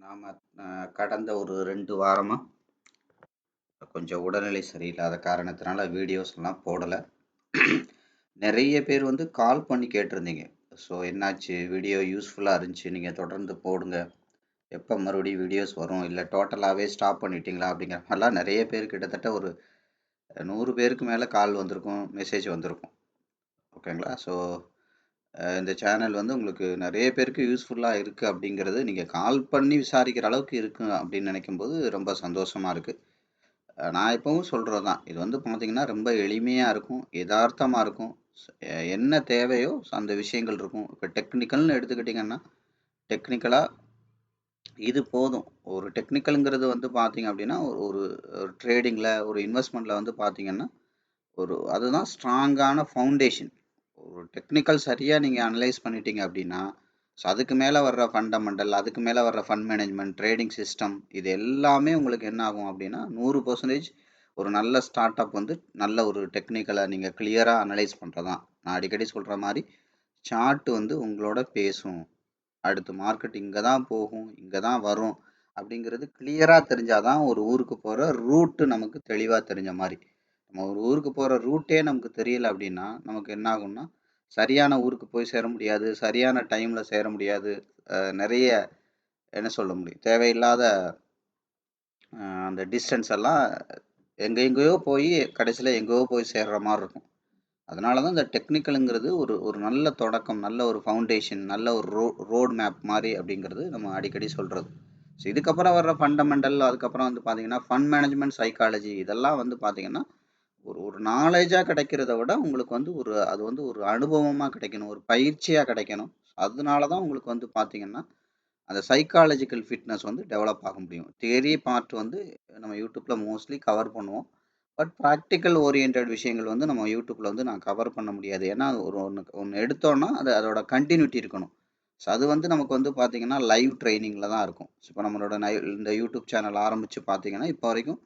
நாம கடந்த ஒரு 2 வாரமா கொஞ்சம் உடல்நிலை சரியில்லாத காரணத்தினால வீடியோஸ் எல்லாம் போடல. நெறைய பேர் வந்து கால் பண்ணி கேட்டிருந்தீங்க. ஸோ என்னாச்சு? வீடியோ யூஸ்ஃபுல்லா இருந்துச்சு. நீங்க தொடர்ந்து போடுங்க. எப்ப மறுபடியும் வீடியோஸ் வரும்? இல்ல டோட்டலாவே ஸ்டாப் பண்ணிட்டீங்களா? அப்படிங்கிற மாரிலாம் நெறைய பேர் கிட்டத்தட்ட ஒரு 100 பேருக்கு மேல கால் வந்திருக்கும், மெசேஜ் வந்திருக்கும். ஓகேங்களா? ஸோ இந்த சேனல் வந்து உங்களுக்கு நெறைய பேருக்கு யூஸ்ஃபுல்லா இருக்கு அப்படிங்கிறது நீங்க கால் பண்ணி விசாரிக்கிற அளவுக்கு இருக்கு அப்படின்னு நினைக்கும்போது ரொம்ப சந்தோஷமா இருக்கு. நான் எப்பவும் சொல்றது தான். இது வந்து பார்த்தீங்கன்னா, ரொம்ப எளிமையா இருக்கும். எதார்த்தமா இருக்கும். என்ன தேவையோ அந்த விஷயங்கள் இருக்கும். இப்ப டெக்னிக்கல்னு எடுத்துக்கிட்டீங்கன்னா, டெக்னிக்கலா இது போதும். ஒரு டெக்னிக்கல்ங்கிறது வந்து பார்த்தீங்க அப்டின்னா, ஒரு ஒரு ட்ரேடிங்ல, ஒரு இன்வெஸ்ட்மென்ட்ல வந்து பார்த்தீங்கன்னா, அதுதான் ஸ்ட்ராங்கான ஃபவுண்டேஷன். ஒரு டெக்னிக்கல் சரியா நீங்க அனலைஸ் பண்ணிட்டீங்க அப்டின்னா, அதுக்கு மேல வர்ற ஃபண்டமெண்டல், அதுக்கு மேல வர்ற ஃபண்ட் மேனேஜ்மென்ட், ட்ரேடிங் சிஸ்டம் இது எல்லாமே உங்களுக்கு என்ன ஆகும் அப்டின்னா, 100% ஒரு நல்ல ஸ்டார்ட் அப் வந்து நல்ல ஒரு டெக்னிக்கலா நீங்க கிளியரா அனலைஸ் பண்றது தான். நான் அடிக்கடி சொல்ற மாரி, சார்ட் வந்து உங்களோட பேசும். அடுத்து மார்க்கெட் இங்க தான் போகும், இங்க தான் வரும் அப்படிங்கிறது கிளியரா தெரிஞ்சா தான் ஒரு ஊருக்கு போற ரூட் நமக்கு தெளிவா தெரிஞ்ச மாரி. நம்ம ஒரு ஊருக்கு போற ரூட்டே நமக்கு தெரியல அப்படின்னா, நமக்கு என்ன ஆகும்னா, சரியான ஊருக்கு போய் சேர முடியாது. சரியான டைம்ல சேர முடியாது. நெறைய என்ன சொல்ல முடியும்? தேவையில்லாத அந்த டிஸ்டன்ஸ் எல்லாம் எங்கெங்கேயோ போயி கடைசியில எங்கேயோ போய் சேர்ற மாரி இருக்கும். அதனால தான் இந்த டெக்னிக்கல்ங்கிறது ஒரு ஒரு நல்ல தொடக்கம், நல்ல ஒரு ஃபவுண்டேஷன், நல்ல ஒரு ரோட் மேப் மாரி அப்படிங்கிறது நம்ம அடிக்கடி சொல்றது. ஸோ இதுக்கப்புறம் வர்ற ஃபண்டமெண்டல், அதுக்கப்புறம் வந்து பார்த்தீங்கன்னா, ஃபண்ட் மேனேஜ்மென்ட் சைக்காலஜி இதெல்லாம் வந்து பார்த்தீங்கன்னா, ஒரு ஒரு நாலேட்ஜா கிடைக்கிறத விட உங்களுக்கு வந்து அது வந்து ஒரு அனுபவமா கிடைக்கணும். ஒரு பயிற்சியா கிடைக்கணும். அதனால தான் உங்களுக்கு வந்து பார்த்தீங்கன்னா, அந்த சைக்காலஜிக்கல் ஃபிட்னஸ் வந்து டெவலப் ஆக முடியும். தியரி பார்ட் வந்து நம்ம யூடியூப்ல மோஸ்ட்லி கவர் பண்ணுவோம். பட் பிராக்டிகல் ஓரியன்டட் விஷயங்கள் வந்து நம்ம யூடியூப்ல வந்து நான் கவர் பண்ண முடியாது. ஏன்னா, ஒண்ணு எடுத்தோம்னா, அதோட கன்டினியூட்டி இருக்கணும். ஸோ அது வந்து நமக்கு வந்து பார்த்தீங்கன்னா, லைவ் ட்ரெய்னிங்ல தான் இருக்கும். இப்போ நம்மளோட இந்த யூடியூப் சேனல் ஆரம்பிச்சு பார்த்தீங்கன்னா, இப்போ வரைக்கும்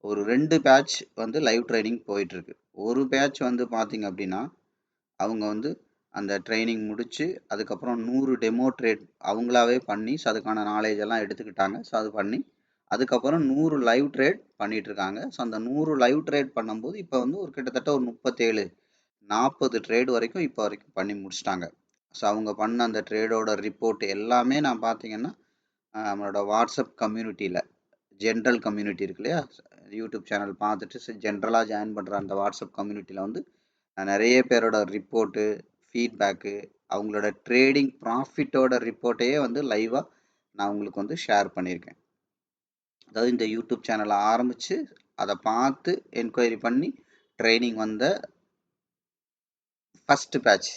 ஒரு 2 பேட்ச் வந்து லைவ் ட்ரெய்னிங் போயிட்டுருக்கு. ஒரு பேட்ச் வந்து பார்த்தீங்க அப்படின்னா, அவங்க வந்து அந்த ட்ரெய்னிங் முடிச்சு, அதுக்கப்புறம் 100 டெமோ ட்ரேட் அவங்களாவே பண்ணி, ஸோ அதுக்கான நாலேட்ஜ் எல்லாம் எடுத்துக்கிட்டாங்க. ஸோ அது பண்ணி, அதுக்கப்புறம் 100 லைவ் ட்ரேட் பண்ணிட்டுருக்காங்க. ஸோ அந்த 100 லைவ் ட்ரேட் பண்ணும்போது, இப்போ வந்து ஒரு கிட்டத்தட்ட ஒரு 37, 40 ட்ரேட் வரைக்கும் இப்போ வரைக்கும் பண்ணி முடிச்சுட்டாங்க. ஸோ அவங்க பண்ண அந்த ட்ரேடோட ரிப்போர்ட் எல்லாமே நான் பார்த்தீங்கன்னா, நம்மளோட வாட்ஸ்அப் கம்யூனிட்டில ஜென்ரல் கம்யூனிட்டி இருக்கு இல்லையா? யூடியூப் சேனல் பார்த்துட்டு ஜென்ரலா ஜாயின் பண்ற அந்த வாட்ஸ்அப் கம்யூனிட்டில வந்து நெறைய பேரோட ரிப்போர்ட்டு, ஃபீட்பேக்கு, அவங்களோட ட்ரேடிங் ப்ராஃபிட்டோட ரிப்போர்ட்டையே வந்து லைவா நான் உங்களுக்கு வந்து ஷேர் பண்ணியிருக்கேன். அதாவது இந்த யூடியூப் சேனல ஆரம்பிச்சு, அத பார்த்து என்கொயரி பண்ணி ட்ரெய்னிங் வந்த ஃபர்ஸ்ட் பேட்ச்.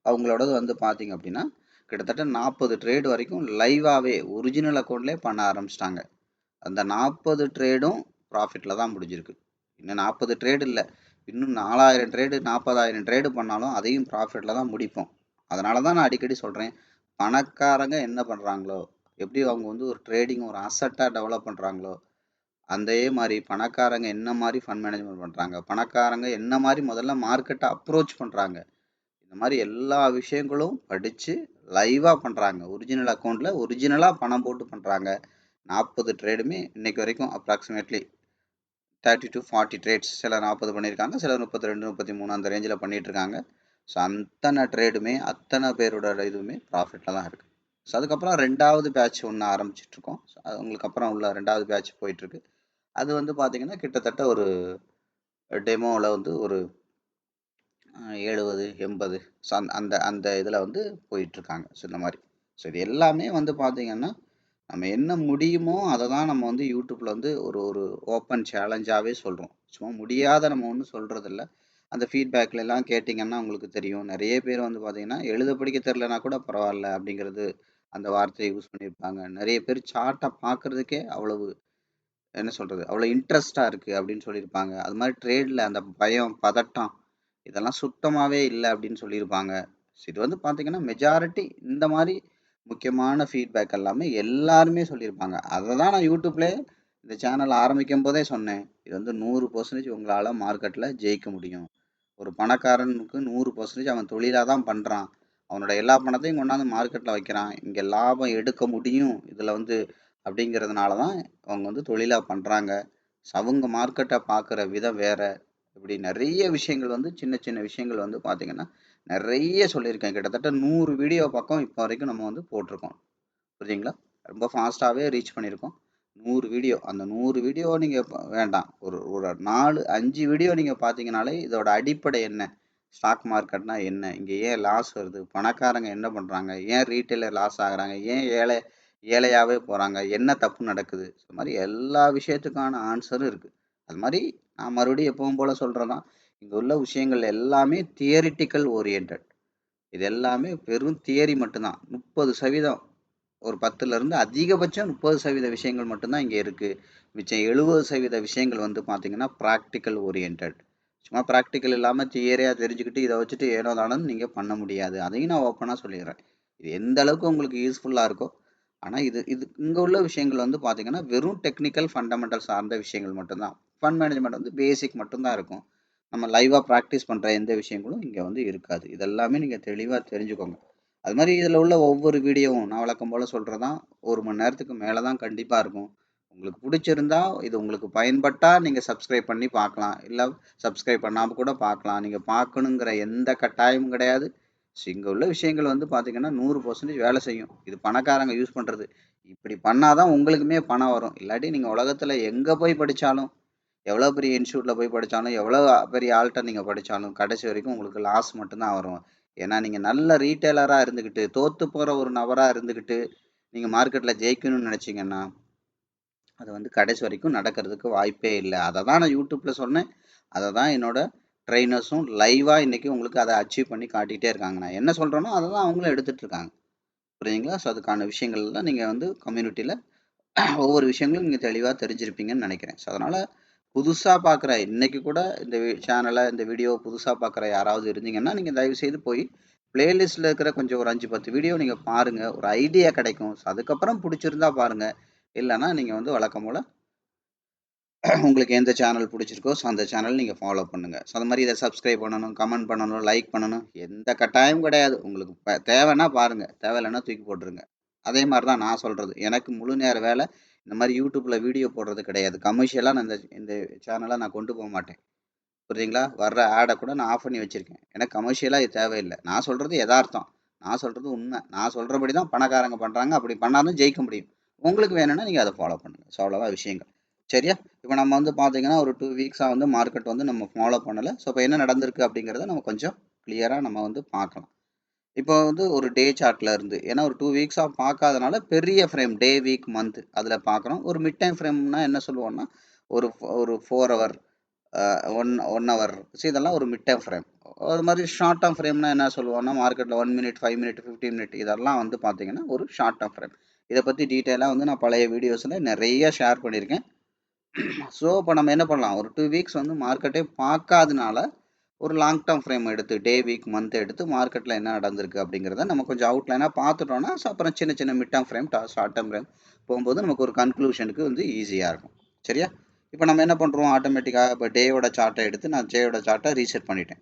அவங்களோடது வந்து பார்த்தீங்க அப்படின்னா, கிட்டத்தட்ட 40 ட்ரேட் வரைக்கும் லைவாவே ஒரிஜினல் அக்கவுண்ட்லயே பண்ண ஆரம்பிச்சுட்டாங்க. அந்த 40 ட்ரேடும் ப்ராஃபிட்ல தான் முடிஞ்சிருக்கு. இன்னும் 40 ட்ரேட் இல்ல. இன்னும் 4000 ட்ரேடு, 40,000 ட்ரேடு பண்ணாலும் அதையும் ப்ராஃபிட்ல தான் முடிப்போம். அதனால தான் நான் அடிக்கடி சொல்றேன். பணக்காரங்க என்ன பண்றாங்களோ, எப்படி அவங்க வந்து ஒரு ட்ரேடிங் ஒரு அசெட்டா டெவலப் பண்றாங்களோ, அதே மாரி பணக்காரங்க என்ன மாரி ஃபண்ட் மேனேஜ்மென்ட் பண்றாங்க, பணக்காரங்க என்ன மாரி முதல்ல மார்க்கெட்ட அப்ரோச் பண்றாங்க. இந்த மாரி எல்லா விஷயங்களும் படிச்சு லைவா பண்றாங்க. ஒரிஜினல் அக்கவுண்ட்ல ஒரிஜினலா பணம் போட்டு பண்றாங்க. 40 ட்ரேடுமே இன்னைக்கு வரைக்கும் அப்ராக்ஸிமேட்லி 30 to 40 ட்ரேட்ஸ். சிலர் 40 பண்ணியிருக்காங்க. சிலர் 32, 33 அந்த ரேஞ்சில பண்ணிட்டு இருக்காங்க. ஸோ அத்தனை ட்ரேடுமே, அத்தனை பேரோட இதுவுமே ப்ராஃபிட்ல தான் இருக்கு. ஸோ அதுக்கப்புறம் 2வது பேட்ச் ஒண்ணு ஆரம்பிச்சுட்டுருக்கோம். ஸோ உங்களுக்கு அப்புறம் உள்ள 2வது பேட்ச் போயிட்டுருக்கு. அது வந்து பார்த்தீங்கன்னா, கிட்டத்தட்ட ஒரு டெமோல வந்து ஒரு 70, 80 ஸோ அந்த அந்த இதில வந்து போயிட்டுருக்காங்க. ஸோ இந்த மாரி. ஸோ இது எல்லாமே வந்து பார்த்தீங்கன்னா, நம்ம என்ன முடியுமோ அத தான் நம்ம வந்து யூடியூப்ல வந்து ஒரு ஒரு ஓப்பன் சேலஞ்சாவே சொல்றோம். சும்மா முடியாத நம்ம ஒண்ணும் சொல்றதில்ல. அந்த ஃபீட்பேக்லலாம் கேட்டீங்கன்னா உங்களுக்கு தெரியும். நெறைய பேர் வந்து பார்த்தீங்கன்னா, எழுத படிக்க தெரியலனா கூட பரவால்ல அப்படிங்கிறது அந்த வார்த்தைய யூஸ் பண்ணியிருப்பாங்க. நெறைய பேர் சார்ட்ட பார்க்கறதுக்கே அவ்வளவு என்ன சொல்றது? அவ்வளோ இன்ட்ரெஸ்ட்டா இருக்கு அப்படின்னு சொல்லியிருப்பாங்க. அது மாரி ட்ரேட்ல அந்த பயம், பதட்டம் இதெல்லாம் சுத்தமாவே இல்ல அப்படின்னு சொல்லியிருப்பாங்க. இது வந்து பார்த்தீங்கன்னா, மெஜாரிட்டி இந்த மாரி முக்கியமான ஃபீட்பேக் எல்லாமே எல்லாருமே சொல்லியிருப்பாங்க. அத தான் நான் யூடியூப்லயே இந்த சேனல் ஆரம்பிக்கும்போதே சொன்னேன். இது வந்து 100% உங்களால மார்க்கெட்ல ஜெயிக்க முடியும். ஒரு பணக்காரனுக்கு 100% அவன் தொழிலா தான் பண்றான். அவனோட எல்லா பணத்தையும் கொண்டாந்து மார்க்கெட்ல வைக்கிறான். இங்க லாபம் எடுக்க முடியும். இதுல வந்து அப்படிங்கிறதுனால தான் அவங்க வந்து தொழிலாக பண்ணுறாங்க. அவங்க மார்க்கெட்டை பார்க்குற விதம் வேற. இப்படி நிறைய விஷயங்கள் வந்து சின்ன சின்ன விஷயங்கள் வந்து பார்த்தீங்கன்னா நிறைய சொல்லியிருக்கேன். கிட்டத்தட்ட 100 வீடியோ பக்கம் இப்போ வரைக்கும் நம்ம வந்து போட்டிருக்கோம். புரியுதுங்களா? ரொம்ப ஃபாஸ்ட்டாகவே ரீச் பண்ணியிருக்கோம். 100 வீடியோ. அந்த 100 வீடியோ நீங்கள் வேண்டாம். ஒரு ஒரு 4, 5 வீடியோ நீங்கள் பார்த்தீங்கனாலே இதோட அடிப்படை என்ன? ஸ்டாக் மார்க்கெட்னா என்ன? இங்கே ஏன் லாஸ் வருது? பணக்காரங்க என்ன பண்ணுறாங்க? ஏன் ரீட்டைலர் லாஸ் ஆகுறாங்க? ஏன் ஏழையாகவே போகிறாங்க? என்ன தப்பு நடக்குது? இந்த மாதிரி எல்லா விஷயத்துக்கான ஆன்சரும் இருக்குது. அது மாதிரி நான் மறுபடியும் எப்பவும் போல் சொல்கிறது தான், இங்கே உள்ள விஷயங்கள் எல்லாமே தியரிட்டிக்கல் ஓரியன்ட். இது எல்லாமே வெறும் தியரி மட்டும்தான். 30% ஒரு 10லேருந்து அதிகபட்சம் 30% விஷயங்கள் மட்டும்தான் இங்கே இருக்குது. மிச்சம் 70% விஷயங்கள் வந்து பார்த்தீங்கன்னா ப்ராக்டிக்கல் ஓரியன்ட். சும்மா ப்ராக்டிக்கல் இல்லாமல் தியரியாக தெரிஞ்சுக்கிட்டு இதை வச்சுட்டு ஏனோ தானோன்னு நீங்கள் பண்ண முடியாது. அதையும் நான் ஓப்பனாக சொல்லிடுறேன். இது எந்த அளவுக்கு உங்களுக்கு யூஸ்ஃபுல்லாக இருக்கோ. ஆனால் இது இது இங்கே உள்ள விஷயங்கள் வந்து பார்த்தீங்கன்னா வெறும் டெக்னிக்கல் ஃபண்டமெண்டல் சார்ந்த விஷயங்கள் மட்டும்தான். ஃபண்ட் மேனேஜ்மெண்ட் வந்து பேசிக் மட்டும்தான் இருக்கும். நம்ம லைவாக ப்ராக்டிஸ் பண்ணுற எந்த விஷயங்களும் இங்கே வந்து இருக்காது. இதெல்லாமே நீங்கள் தெளிவாக தெரிஞ்சுக்கோங்க. அது மாதிரி இதில் உள்ள ஒவ்வொரு வீடியோவும் நான் வழக்கம் போல் சொல்கிறதான் 1 மணி நேரத்துக்கு மேலே தான் கண்டிப்பாக இருக்கும். உங்களுக்கு பிடிச்சிருந்தா இது உங்களுக்கு பயன்பட்டால் நீங்கள் சப்ஸ்கிரைப் பண்ணி பார்க்கலாம். இல்லை சப்ஸ்கிரைப் பண்ணாமல் கூட பார்க்கலாம். நீங்கள் பார்க்கணுங்கிற எந்த கட்டாயமும் கிடையாது. இங்கே உள்ள விஷயங்கள் வந்து பார்த்தீங்கன்னா 100% வேலை செய்யும். இது பணக்காரங்க யூஸ் பண்ணுறது. இப்படி பண்ணாதான் உங்களுக்குமே பணம் வரும். இல்லாட்டி நீங்கள் உலகத்தில் எங்கே போய் படித்தாலும், எவ்வளோ பெரிய இன்ஸ்டியூட்டில் போய் படித்தாலும், எவ்வளோ பெரிய ஆள்கிட்ட நீங்கள் படித்தாலும் கடைசி வரைக்கும் உங்களுக்கு லாஸ் மட்டும்தான் வரும். ஏன்னா நீங்கள் நல்ல ரீட்டைலராக இருந்துக்கிட்டு தோற்று போகிற ஒரு நபராக இருந்துக்கிட்டு நீங்கள் மார்க்கெட்டில் ஜெயிக்கணும்னு நினச்சிங்கன்னா அது வந்து கடைசி வரைக்கும் நடக்கிறதுக்கு வாய்ப்பே இல்லை. அதை தான் நான் யூடியூப்பில் சொன்னேன். அதை தான் என்னோட ட்ரைனர்ஸும் லைவாக இன்றைக்கி உங்களுக்கு அதை அச்சீவ் பண்ணி காட்டிகிட்டே இருக்காங்க. நான் என்ன சொல்கிறேனோ அதை தான் அவங்களும் எடுத்துகிட்டு இருக்காங்க. புரியுதுங்களா? ஸோ அதுக்கான விஷயங்கள்லாம் நீங்கள் வந்து கம்யூனிட்டியில் ஒவ்வொரு விஷயங்களும் நீங்கள் தெளிவாக தெரிஞ்சிருப்பீங்கன்னு நினைக்கிறேன். ஸோ அதனால் புதுசாக பார்க்குற இன்றைக்கி கூட இந்த சேனலை இந்த வீடியோ புதுசாக பார்க்குற யாராவது இருந்தீங்கன்னா நீங்கள் தயவுசெய்து போய் பிளேலிஸ்ட்டில் இருக்கிற கொஞ்சம் ஒரு 5-10 வீடியோ நீங்கள் பாருங்கள். ஒரு ஐடியா கிடைக்கும். ஸோ அதுக்கப்புறம் பிடிச்சிருந்தா பாருங்கள். இல்லைன்னா நீங்கள் வந்து வழக்கம் போல் உங்களுக்கு எந்த சேனல் பிடிச்சிருக்கோ ஸோ அந்த சேனல் நீங்கள் ஃபாலோ பண்ணுங்கள். ஸோ அது மாதிரி இதை சப்ஸ்கிரைப் பண்ணணும், கமெண்ட் பண்ணணும், லைக் பண்ணணும், எந்த கட்டாயமும் கிடையாது. உங்களுக்கு தேவைன்னா பாருங்கள், தேவையில்லைன்னா தூக்கி போட்டுருங்க. அதே மாதிரி தான் நான் சொல்கிறது. எனக்கு முழு நேர வேலை இந்த மாதிரி யூடியூப்பில் வீடியோ போடுறது கிடையாது. கமர்ஷியலாக நான் இந்த இந்த சேனலை நான் கொண்டு போக மாட்டேன். புரியுதுங்களா? வர்ற ஆடை கூட நான் ஆஃப் பண்ணி வச்சுருக்கேன். எனக்கு கமர்ஷியலாக இது தேவையில்லை. நான் சொல்கிறது எதார்த்தம். நான் சொல்கிறது உண்மை. நான் சொல்கிறபடி தான் பணக்காரங்க பண்ணுறாங்க. அப்படி பண்ணாலும் ஜெயிக்க முடியும். உங்களுக்கு வேணும்னா நீங்கள் அதை ஃபாலோ பண்ணுங்கள். ஸோ அவ்வளோதான் விஷயங்கள். சரியா? இப்போ நம்ம வந்து பார்த்தீங்கன்னா ஒரு 2 வீக்ஸாக வந்து மார்க்கெட் வந்து நம்ம ஃபாலோ பண்ணலை. ஸோ இப்போ என்ன நடந்திருக்கு அப்படிங்கிறத நம்ம கொஞ்சம் கிளியராக நம்ம வந்து பார்க்கலாம். இப்போ வந்து ஒரு டே சார்ட்ல இருந்து ஏன்னா ஒரு 2 வீக்ஸாக பார்க்காதனால பெரிய ஃப்ரேம் டே, வீக், மந்த் அதில் பார்க்குறோம். ஒரு மிட் டைம் ஃப்ரேம்னா என்ன சொல்லுவோம்னா ஒரு ஒரு 4 ஹவர் 1 ஹவர். ஸோ இதெல்லாம் ஒரு மிட் டைம் ஃப்ரேம். ஒரு மாதிரி ஷார்ட் டேர்ம் ஃப்ரேம்னா என்ன சொல்லுவோம்னா மார்க்கெட்டில் 1 மினிட், 5 மினிட், 15 மினிட் இதெல்லாம் வந்து பார்த்தீங்கன்னா ஒரு ஷார்ட் டேர்ம் ஃப்ரேம். இதை பற்றி டீட்டெயிலாக வந்து நான் பழைய வீடியோஸில் நிறைய ஷேர் பண்ணியிருக்கேன். ஸோ இப்போ நம்ம என்ன பண்ணலாம், ஒரு 2 வீக்ஸ் வந்து மார்க்கெட்டே பார்க்காதனால ஒரு லாங் டேர்ம் ஃப்ரேம் எடுத்து டே, வீக், மந்த் எடுத்து மார்க்கெட்டில் என்ன நடந்திருக்கு அப்படிங்கிறத நம்ம கொஞ்சம் அவுட்லைனாக பார்த்துட்டோம்னா அப்புறம் சின்ன சின்ன mid term frame, short term frame போகும்போது நமக்கு ஒரு கன்க்ளூஷனுக்கு வந்து ஈஸியாக இருக்கும். சரியா? இப்போ நம்ம என்ன பண்ணுறோம், ஆட்டோமேட்டிக்காக இப்போ டேயோட சார்ட்டை எடுத்து நான் ஜேயோட சார்ட்டை ரீசெட் பண்ணிட்டேன்.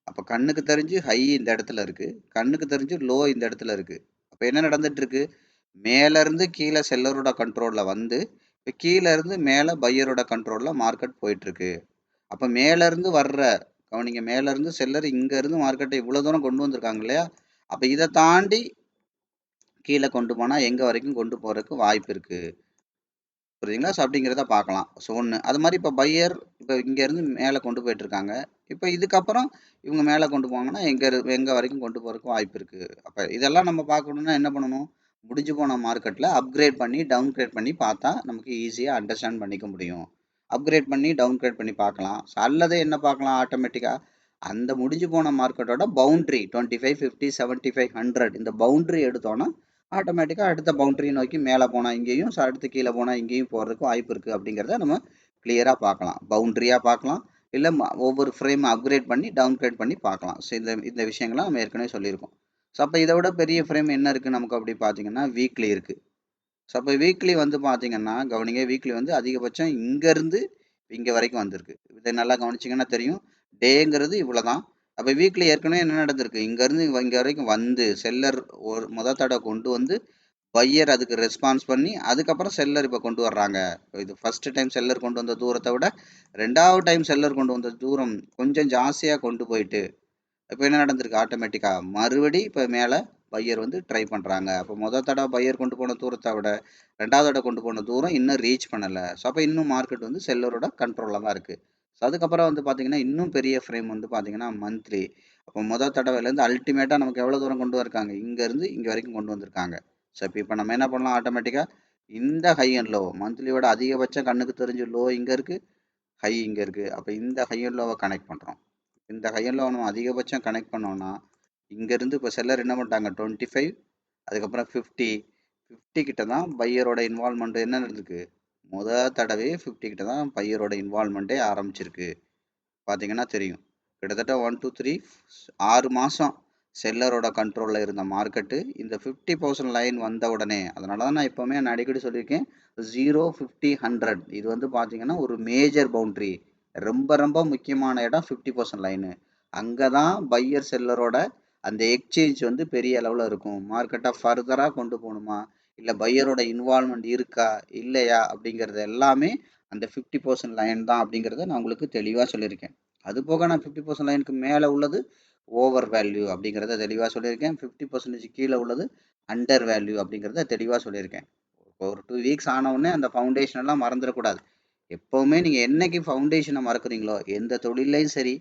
அப்போ கண்ணுக்கு தெரிஞ்சு ஹை இந்த இடத்துல இருக்குது, கண்ணுக்கு தெரிஞ்சு லோ இந்த இடத்துல இருக்குது. அப்போ என்ன நடந்துட்டு இருக்கு, மேலேருந்து கீழே செல்லரோட கண்ட்ரோலில் வந்து இப்போ கீழேருந்து மேலே பையரோட கண்ட்ரோலில் மார்க்கெட் போயிட்டுருக்கு. அப்போ மேலேருந்து வர்ற கவனிங்க, மேலேருந்து செல்லர் இங்கேருந்து மார்க்கெட்டை இவ்வளோ தூரம் கொண்டு வந்திருக்காங்க இல்லையா? அப்போ இதை தாண்டி கீழே கொண்டு போனால் எங்கே வரைக்கும் கொண்டு போகிறதுக்கு வாய்ப்பு இருக்குது. புரியுதுங்களா? ஸோ அப்படிங்கிறத பார்க்கலாம். ஸோ ஒன்று அது மாதிரி இப்போ பையர் இப்போ இங்கேருந்து மேலே கொண்டு போயிட்டுருக்காங்க. இப்போ இதுக்கப்புறம் இவங்க மேலே கொண்டு போவாங்கன்னா எங்கே வரைக்கும் கொண்டு போகிறதுக்கு வாய்ப்பு இருக்குது. அப்போ இதெல்லாம் நம்ம பார்க்கணுன்னா என்ன பண்ணணும், முடிஞ்சு போன மார்க்கெட்டில் அப்கிரேட் பண்ணி டவுன்கிரேட் பண்ணி பார்த்தா நமக்கு ஈஸியாக அண்டர்ஸ்டாண்ட் பண்ணிக்க முடியும். அப்கிரேட் பண்ணி டவுன்கிரேட் பண்ணி பார்க்கலாம். ஸோ அல்லது என்ன பார்க்கலாம், ஆட்டோமேட்டிக்காக அந்த முடிஞ்சு போன மார்க்கெட்டோட பவுண்ட்ரி 25, 50, 75, 100 இந்த பவுண்ட்ரி எடுத்தோன்னா ஆட்டோமேட்டிக்காக அடுத்த பவுண்டரி நோக்கி மேலே போனால் இங்கேயும் அடுத்து கீழே போனால் இங்கேயும் போகிறதுக்கு வாய்ப்பு இருக்குது. அப்படிங்கிறத நம்ம கிளியராக பார்க்கலாம். பவுண்ட்ரியாக பார்க்கலாம், இல்லை ஒவ்வொரு ஃப்ரேம் அப்கிரேட் பண்ணி டவுன்கிரேட் பண்ணி பார்க்கலாம். ஸோ இந்த இந்த விஷயங்கள்லாம் நம்ம ஏற்கனவே சொல்லியிருக்கோம். ஸோ அப்போ இதை விட பெரிய ஃப்ரேம் என்ன இருக்குது நமக்கு அப்படி பார்த்தீங்கன்னா வீக்லி இருக்குது. ஸோ அப்போ வீக்லி வந்து பார்த்தீங்கன்னா கவனிங்க, வீக்லி வந்து அதிகபட்சம் இங்கேருந்து இங்கே வரைக்கும் வந்திருக்கு. இதை நல்லா கவனிச்சிங்கன்னா தெரியும். டேங்கிறது இவ்வளோ தான். அப்போ வீக்லி ஏற்கனவே என்ன நடந்திருக்கு, இங்கேருந்து இங்கே வரைக்கும் வந்து செல்லர் ஒரு தடவை கொண்டு வந்து பையர் அதுக்கு ரெஸ்பான்ஸ் பண்ணி அதுக்கப்புறம் செல்லர் இப்போ கொண்டு வர்றாங்க. இது ஃபர்ஸ்ட் டைம் செல்லர் கொண்டு வந்த தூரத்தை விட 2வது டைம் செல்லர் கொண்டு வந்த தூரம் கொஞ்சம் ஜாஸ்தியாக கொண்டு போயிட்டு இப்போ என்ன நடந்திருக்கு ஆட்டோமேட்டிக்கா மறுபடி இப்போ மேலே பையர் வந்து ட்ரை பண்ணுறாங்க. அப்போ மொதல் தடவை பையர் கொண்டு போன தூரத்தை விட 2வது தடவை கொண்டு போன தூரம் இன்னும் ரீச் பண்ணலை. ஸோ அப்போ இன்னும் மார்க்கெட் வந்து செல்லரோட கண்ட்ரோலில் தான் இருக்குது. ஸோ அதுக்கப்புறம் வந்து பார்த்தீங்கன்னா இன்னும் பெரிய ஃப்ரேம் வந்து பார்த்தீங்கன்னா மந்த்லி. அப்போ மொதல் தடவைலேருந்து அல்டிமேட்டாக நமக்கு எவ்வளோ தூரம் கொண்டு வந்திருக்காங்க, இங்கேருந்து இங்கே வரைக்கும் கொண்டு வந்திருக்காங்க. ஸோ இப்போ நம்ம என்ன பண்ணலாம் ஆட்டோமேட்டிக்காக இந்த ஹை அண்ட் லோ மந்த்லியோட அதிகபட்சம் கண்ணுக்கு தெரிஞ்ச லோ இங்கே இருக்குது, ஹை இங்கே இருக்குது. அப்போ இந்த ஹை அண்ட் லோவை கனெக்ட் பண்ணுறோம். இந்த ஹை அண்ட் லோ நம்ம அதிகபட்சம் கனெக்ட் பண்ணோம்னா இங்கேருந்து இப்போ செல்லர் என்ன பண்ணிட்டாங்க 25 அதுக்கப்புறம் 50 கிட்ட தான் பையரோட இன்வால்மெண்ட் என்ன நடந்திருக்கு. முதல் தடவை 50 கிட்ட தான் பையரோட இன்வால்மெண்ட்டே ஆரம்பிச்சிருக்கு. பார்த்தீங்கன்னா தெரியும் கிட்டத்தட்ட 1 2 3 6 மாதம் செல்லரோட கண்ட்ரோலில் இருந்த மார்க்கெட்டு இந்த 50% லைன் வந்த உடனே, அதனால தான் நான் எப்போவுமே நான் அடிக்கடி சொல்லியிருக்கேன் 0 50 100 இது வந்து பார்த்தீங்கன்னா ஒரு மேஜர் பவுண்ட்ரி. ரொம்ப ரொம்ப முக்கியமான இடம் 50% லைனு. அங்கே தான் பையர் செல்லரோட அந்த எக்ஸ்சேஞ்ச் வந்து பெரிய அளவில் இருக்கும். மார்க்கெட்டை ஃபர்தராக கொண்டு போகணுமா இல்லை பையரோட இன்வால்மெண்ட் இருக்கா இல்லையா அப்படிங்கிறது எல்லாமே அந்த 50% லைன் தான் அப்படிங்கிறத நான் உங்களுக்கு தெளிவாக சொல்லியிருக்கேன். அது போக நான் 50% லைனுக்கு மேலே உள்ளது ஓவர் வேல்யூ அப்படிங்கிறத தெளிவாக சொல்லியிருக்கேன். 50% கீழே உள்ளது அண்டர் வேல்யூ அப்படிங்கிறத தெளிவாக சொல்லியிருக்கேன். ஒரு 2 வீக்ஸ் ஆனவுடனே அந்த ஃபவுண்டேஷன் எல்லாம் மறந்துடக்கூடாது. எப்போவுமே நீங்கள் என்னைக்கு ஃபவுண்டேஷனை மறக்குறீங்களோ எந்த தொழிலையும் சரி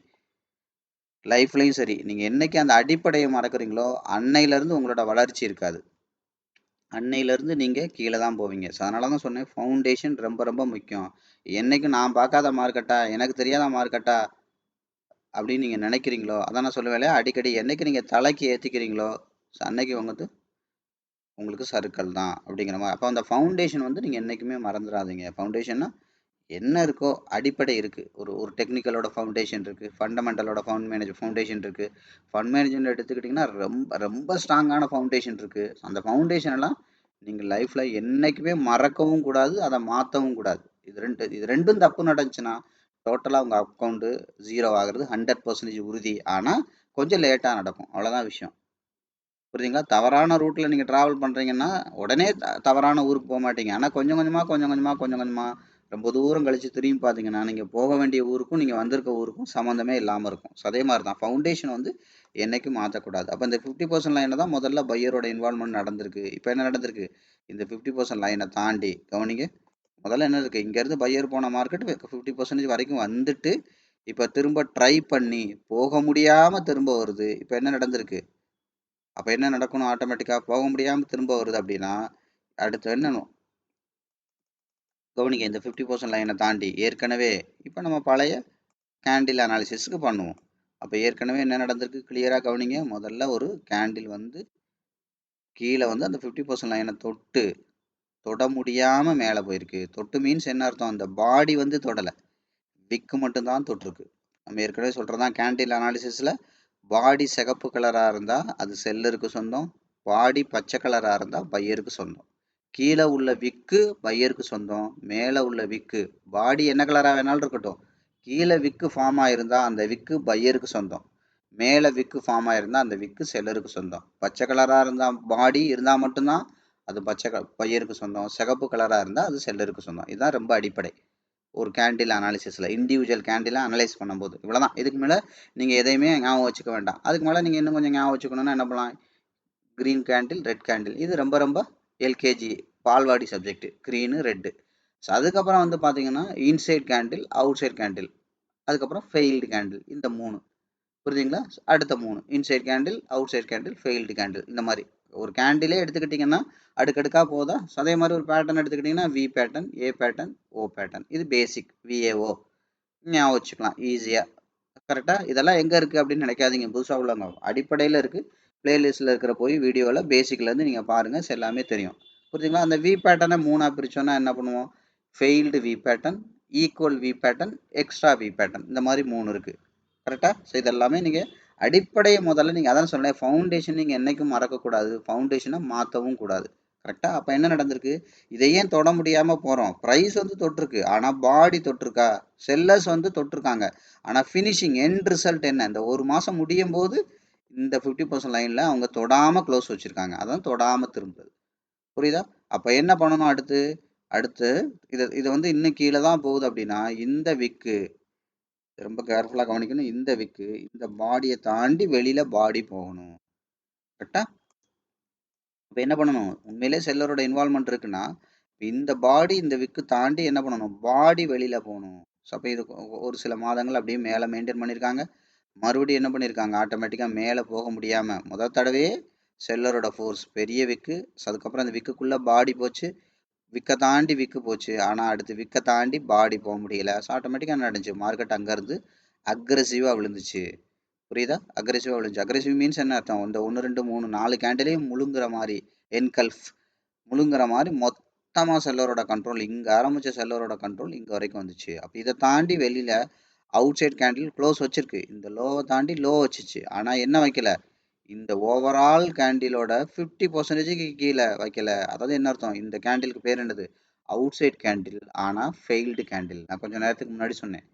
லைஃப்லையும் சரி நீங்கள் என்னைக்கு அந்த அடிப்படையை மறக்குறீங்களோ அன்னையிலேருந்து உங்களோட வளர்ச்சி இருக்காது. அன்னையிலேருந்து நீங்கள் கீழே தான் போவீங்க. ஸோ அதனால தான் சொன்னேன் ஃபவுண்டேஷன் ரொம்ப ரொம்ப முக்கியம். என்னைக்கு நான் பார்க்காத மார்க்கெட்டா எனக்கு தெரியாத மார்க்கெட்டா அப்படின்னு நீங்கள் நினைக்கிறீங்களோ அதான் நான் சொல்லுவேன் இல்லையா அடிக்கடி என்னைக்கு நீங்கள் தலைக்கு ஏற்றிக்கிறீங்களோ அன்னைக்கு உங்களுக்கு சர்க்கிள் தான் அப்படிங்கிற மாதிரி. அப்போ அந்த ஃபவுண்டேஷன் வந்து நீங்கள் என்றைக்குமே மறந்துடாதீங்க. ஃபவுண்டேஷன்னா என்ன இருக்கோ அடிப்படை இருக்குது. ஒரு டெக்னிக்கலோட ஃபவுண்டேஷன் இருக்குது, ஃபண்டமெண்டலோட ஃபவுண்டேஷன் இருக்குது. ஃபண்ட் மேனேஜ்மெண்ட் எடுத்துக்கிட்டிங்கன்னா ரொம்ப ரொம்ப ஸ்ட்ராங்கான ஃபவுண்டேஷன் இருக்குது. அந்த ஃபவுண்டேஷன் எல்லாம் நீங்கள் லைஃப்பில் என்றைக்குமே மறக்கவும் கூடாது, அதை மாற்றவும் கூடாது. இது ரெண்டும் தப்பு நடந்துச்சுன்னா டோட்டலாக உங்கள் அக்கௌண்ட்டு 0 ஆகிறது 100% உறுதி. ஆனால் கொஞ்சம் லேட்டாக நடக்கும், அவ்வளோதான் விஷயம். புரியுதுங்களா? தவறான ரூட்டில் நீங்கள் ட்ராவல் பண்ணுறீங்கன்னா உடனே தவறான ஊருக்கு போக மாட்டீங்க. ஆனால் கொஞ்சம் கொஞ்சமாக ரொம்ப தூரம் கழித்து திரும்பி பார்த்தீங்கன்னா நீங்கள் போக வேண்டிய ஊருக்கும் நீங்கள் வந்திருக்க ஊருக்கும் சம்மந்தமே இல்லாமல் இருக்கும். ஸோ அதே மாதிரி தான் ஃபவுண்டேஷன் வந்து என்றைக்கும் மாற்றக்கூடாது. அப்போ இந்த 50% லைனில் தான் முதல்ல பையரோட இன்வால்மெண்ட் நடந்திருக்கு. இப்போ என்ன நடந்திருக்கு, இந்த 50% லைனை தாண்டி கவனிங்க. முதல்ல என்ன இருக்குது, இங்கேருந்து பையர் போன மார்க்கெட் 50% வரைக்கும் வந்துட்டு இப்போ திரும்ப ட்ரை பண்ணி போக முடியாமல் திரும்ப வருது. இப்போ என்ன நடந்திருக்கு, அப்போ என்ன நடக்கணும், ஆட்டோமேட்டிக்காக போக முடியாமல் திரும்ப வருது அப்படின்னா அடுத்து என்னணும் கவனிங்க. இந்த 50% லைனை தாண்டி ஏற்கனவே இப்போ நம்ம பழைய கேண்டில் அனாலிசிஸ்க்கு பண்ணுவோம். அப்போ ஏற்கனவே என்ன நடந்திருக்கு கிளியராக கவனிங்க. முதல்ல ஒரு கேண்டில் வந்து கீழே வந்து அந்த 50% லைனை தொட முடியாமல் மேலே போயிருக்கு. தொட்டு மீன்ஸ் என்ன அர்த்தம், அந்த பாடி வந்து தொடலை, விக்கு மட்டும்தான் தொட்டிருக்கு. நம்ம ஏற்கனவே சொல்கிறதான் கேண்டில் அனாலிசிஸில் பாடி சிகப்பு கலராக இருந்தால் அது செல்லருக்கு சொந்தம், பாடி பச்சை கலராக இருந்தால் பையருக்கு சொந்தம். கீழே உள்ள விக்கு பையருக்கு சொந்தம், மேலே உள்ள விக்கு பாடி என்ன கலராக வேணாலும் இருக்கட்டும், கீழே விக்கு ஃபார்ம் ஆகிருந்தால் அந்த விக்கு பையருக்கு சொந்தம், மேலே விக்கு ஃபார்ம் ஆகிருந்தால் அந்த விக்கு செல்லருக்கு சொந்தம். பச்சை கலராக இருந்தால் பாடி இருந்தால் மட்டும்தான் அது பையருக்கு சொந்தம், சிகப்பு கலராக இருந்தால் அது செல்லருக்கு சொந்தம். இதுதான் ரொம்ப அடிப்படை ஒரு கேண்டில் அனாலிசிஸில். இண்டிவிஜுவல் கேண்டிலை அனலைஸ் பண்ணும்போது இவ்வளோதான். இதுக்கு மேலே நீங்கள் எதையுமே ஞாபகம் வச்சுக்க வேண்டாம். அதுக்கு மேலே நீங்கள் இன்னும் கொஞ்சம் ஞாபகம் வச்சுக்கணுன்னா என்ன பண்ணலாம், க்ரீன் கேண்டில், ரெட் கேண்டில், இது ரொம்ப ரொம்ப எல்கேஜி பால்வாடி சப்ஜெக்ட், க்ரீனு ரெட்டு. ஸோ அதுக்கப்புறம் வந்து பார்த்தீங்கன்னா inside candle, outside candle, அதுக்கப்புறம் ஃபெயில்டு கேண்டில், இந்த 3 புரியுதுங்களா. அடுத்த 3 inside candle, outside candle, failed candle. இந்த மாதிரி ஒரு கேண்டிலே எடுத்துக்கிட்டிங்கன்னா அடுக்கடுக்காக போதா. அதே மாதிரி ஒரு பேட்டர்ன் எடுத்துக்கிட்டிங்கன்னா V pattern, A pattern, O pattern, இது பேசிக் விஏஓ ஞாபகம் வச்சுக்கலாம் ஈஸியாக. கரெக்டாக இதெல்லாம் எங்கே இருக்குது அப்படின்னு நினைக்காதீங்க, புதுசாக உள்ளவங்க அடிப்படையில் இருக்குது. பிளேலிஸ்ட்டில் இருக்கிற போய் வீடியோவில் பேசிக்லேருந்து நீங்கள் பாருங்கள், எல்லாமே தெரியும். புரியுதுங்களா. அந்த வி பேட்டர்னை 3ஆக பிரித்தோன்னா என்ன பண்ணுவோம், failed V pattern, equal V pattern, extra V pattern, இந்த மாதிரி 3 இருக்குது. கரெக்டாக. ஸோ இதெல்லாமே நீங்கள் அடிப்படையை முதல்ல நீங்கள் அதான் சொன்னேன், ஃபவுண்டேஷன் நீங்கள் என்றைக்கும் மறக்கக்கூடாது, ஃபவுண்டேஷனை மாற்றவும் கூடாது. கரெக்டாக. அப்போ என்ன நடந்திருக்கு, இதை ஏன் தொட முடியாமல் போகிறோம், ப்ரைஸ் வந்து தொட்டிருக்கு ஆனால் பாடி தொட்டிருக்கா, செல்லர்ஸ் வந்து தொட்டிருக்காங்க ஆனால் ஃபினிஷிங் எண்ட் ரிசல்ட் என்ன, இந்த ஒரு மாதம் முடியும் போது இந்த 50% லைனில் அவங்க தொடாமல் க்ளோஸ் வச்சுருக்காங்க, அதான் தொடாமல் திரும்புது. புரியுதா? அப்ப என்ன பண்ணணும் அடுத்து? அடுத்து இது வந்து இன்னும் கீழ தான் போகுது அப்படின்னா, இந்த விக்கு ரொம்ப கேர்ஃபுல்லா கவனிக்கணும். இந்த விக்கு இந்த பாடிய தாண்டி வெளியில பாடி போகணும். கரெக்ட்டா? அப்ப என்ன பண்ணணும்? உண்மையிலே செல்லரோட இன்வால்வ்மென்ட் இருக்குன்னா, இந்த பாடி இந்த விக்கு தாண்டி என்ன பண்ணணும்? பாடி வெளியில போணும். ஸோ அப்ப இது ஒரு சில மாதங்கள் அப்படியே மேல மெயின்டெயின் பண்ணியிருக்காங்க. மறுபடியும் என்ன பண்ணியிருக்காங்க? ஆட்டோமேட்டிக்கா மேல போக முடியாம, முதல் தடவையே செல்லரோட ஃபோர்ஸ் பெரிய விக்கு. அதுக்கப்புறம் அந்த விக்குக்குள்ள பாடி போச்சு. விக்க தாண்டி விக்கு போச்சு. ஆனா அடுத்து விக்க தாண்டி பாடி போ முடியல. ஸோ ஆட்டோமேட்டிக்கா என்ன நடந்துச்சு? மார்க்கெட் அங்கருந்து அக்ரெசிவா விழுந்துச்சு. புரியுதா? அக்ரெசிவா விழுந்துச்சு. அக்ரெசிவ் மீன்ஸ் என்ன அர்த்தம்? இந்த 1, 2, 3, 4 கேண்டிலையும் முழுங்குற மாரி, என்கல்ஃப் முழுங்குற மாரி மொத்தமா செல்லரோட கண்ட்ரோல் இங்க ஆரம்பிச்ச செல்லரோட கண்ட்ரோல் இங்க வரைக்கும் வந்துச்சு. அப்ப இத தாண்டி வெளியில அவுட் சைட் கேண்டில் க்ளோஸ் வச்சிருக்கு. இந்த லோவ தாண்டி லோ வச்சுச்சு. ஆனா என்ன வைக்கல? இந்த ஓவரால் கேண்டிலோட 50%க்கு கீழ வைக்கல. அதாவது என்ன அர்த்தம்? இந்த கேண்டிலுக்கு பேர் என்னது? Outside candle. ஆனா ஃபெயில்டு கேண்டில். நான் கொஞ்ச நேரத்துக்கு முன்னாடி சொன்னேன்.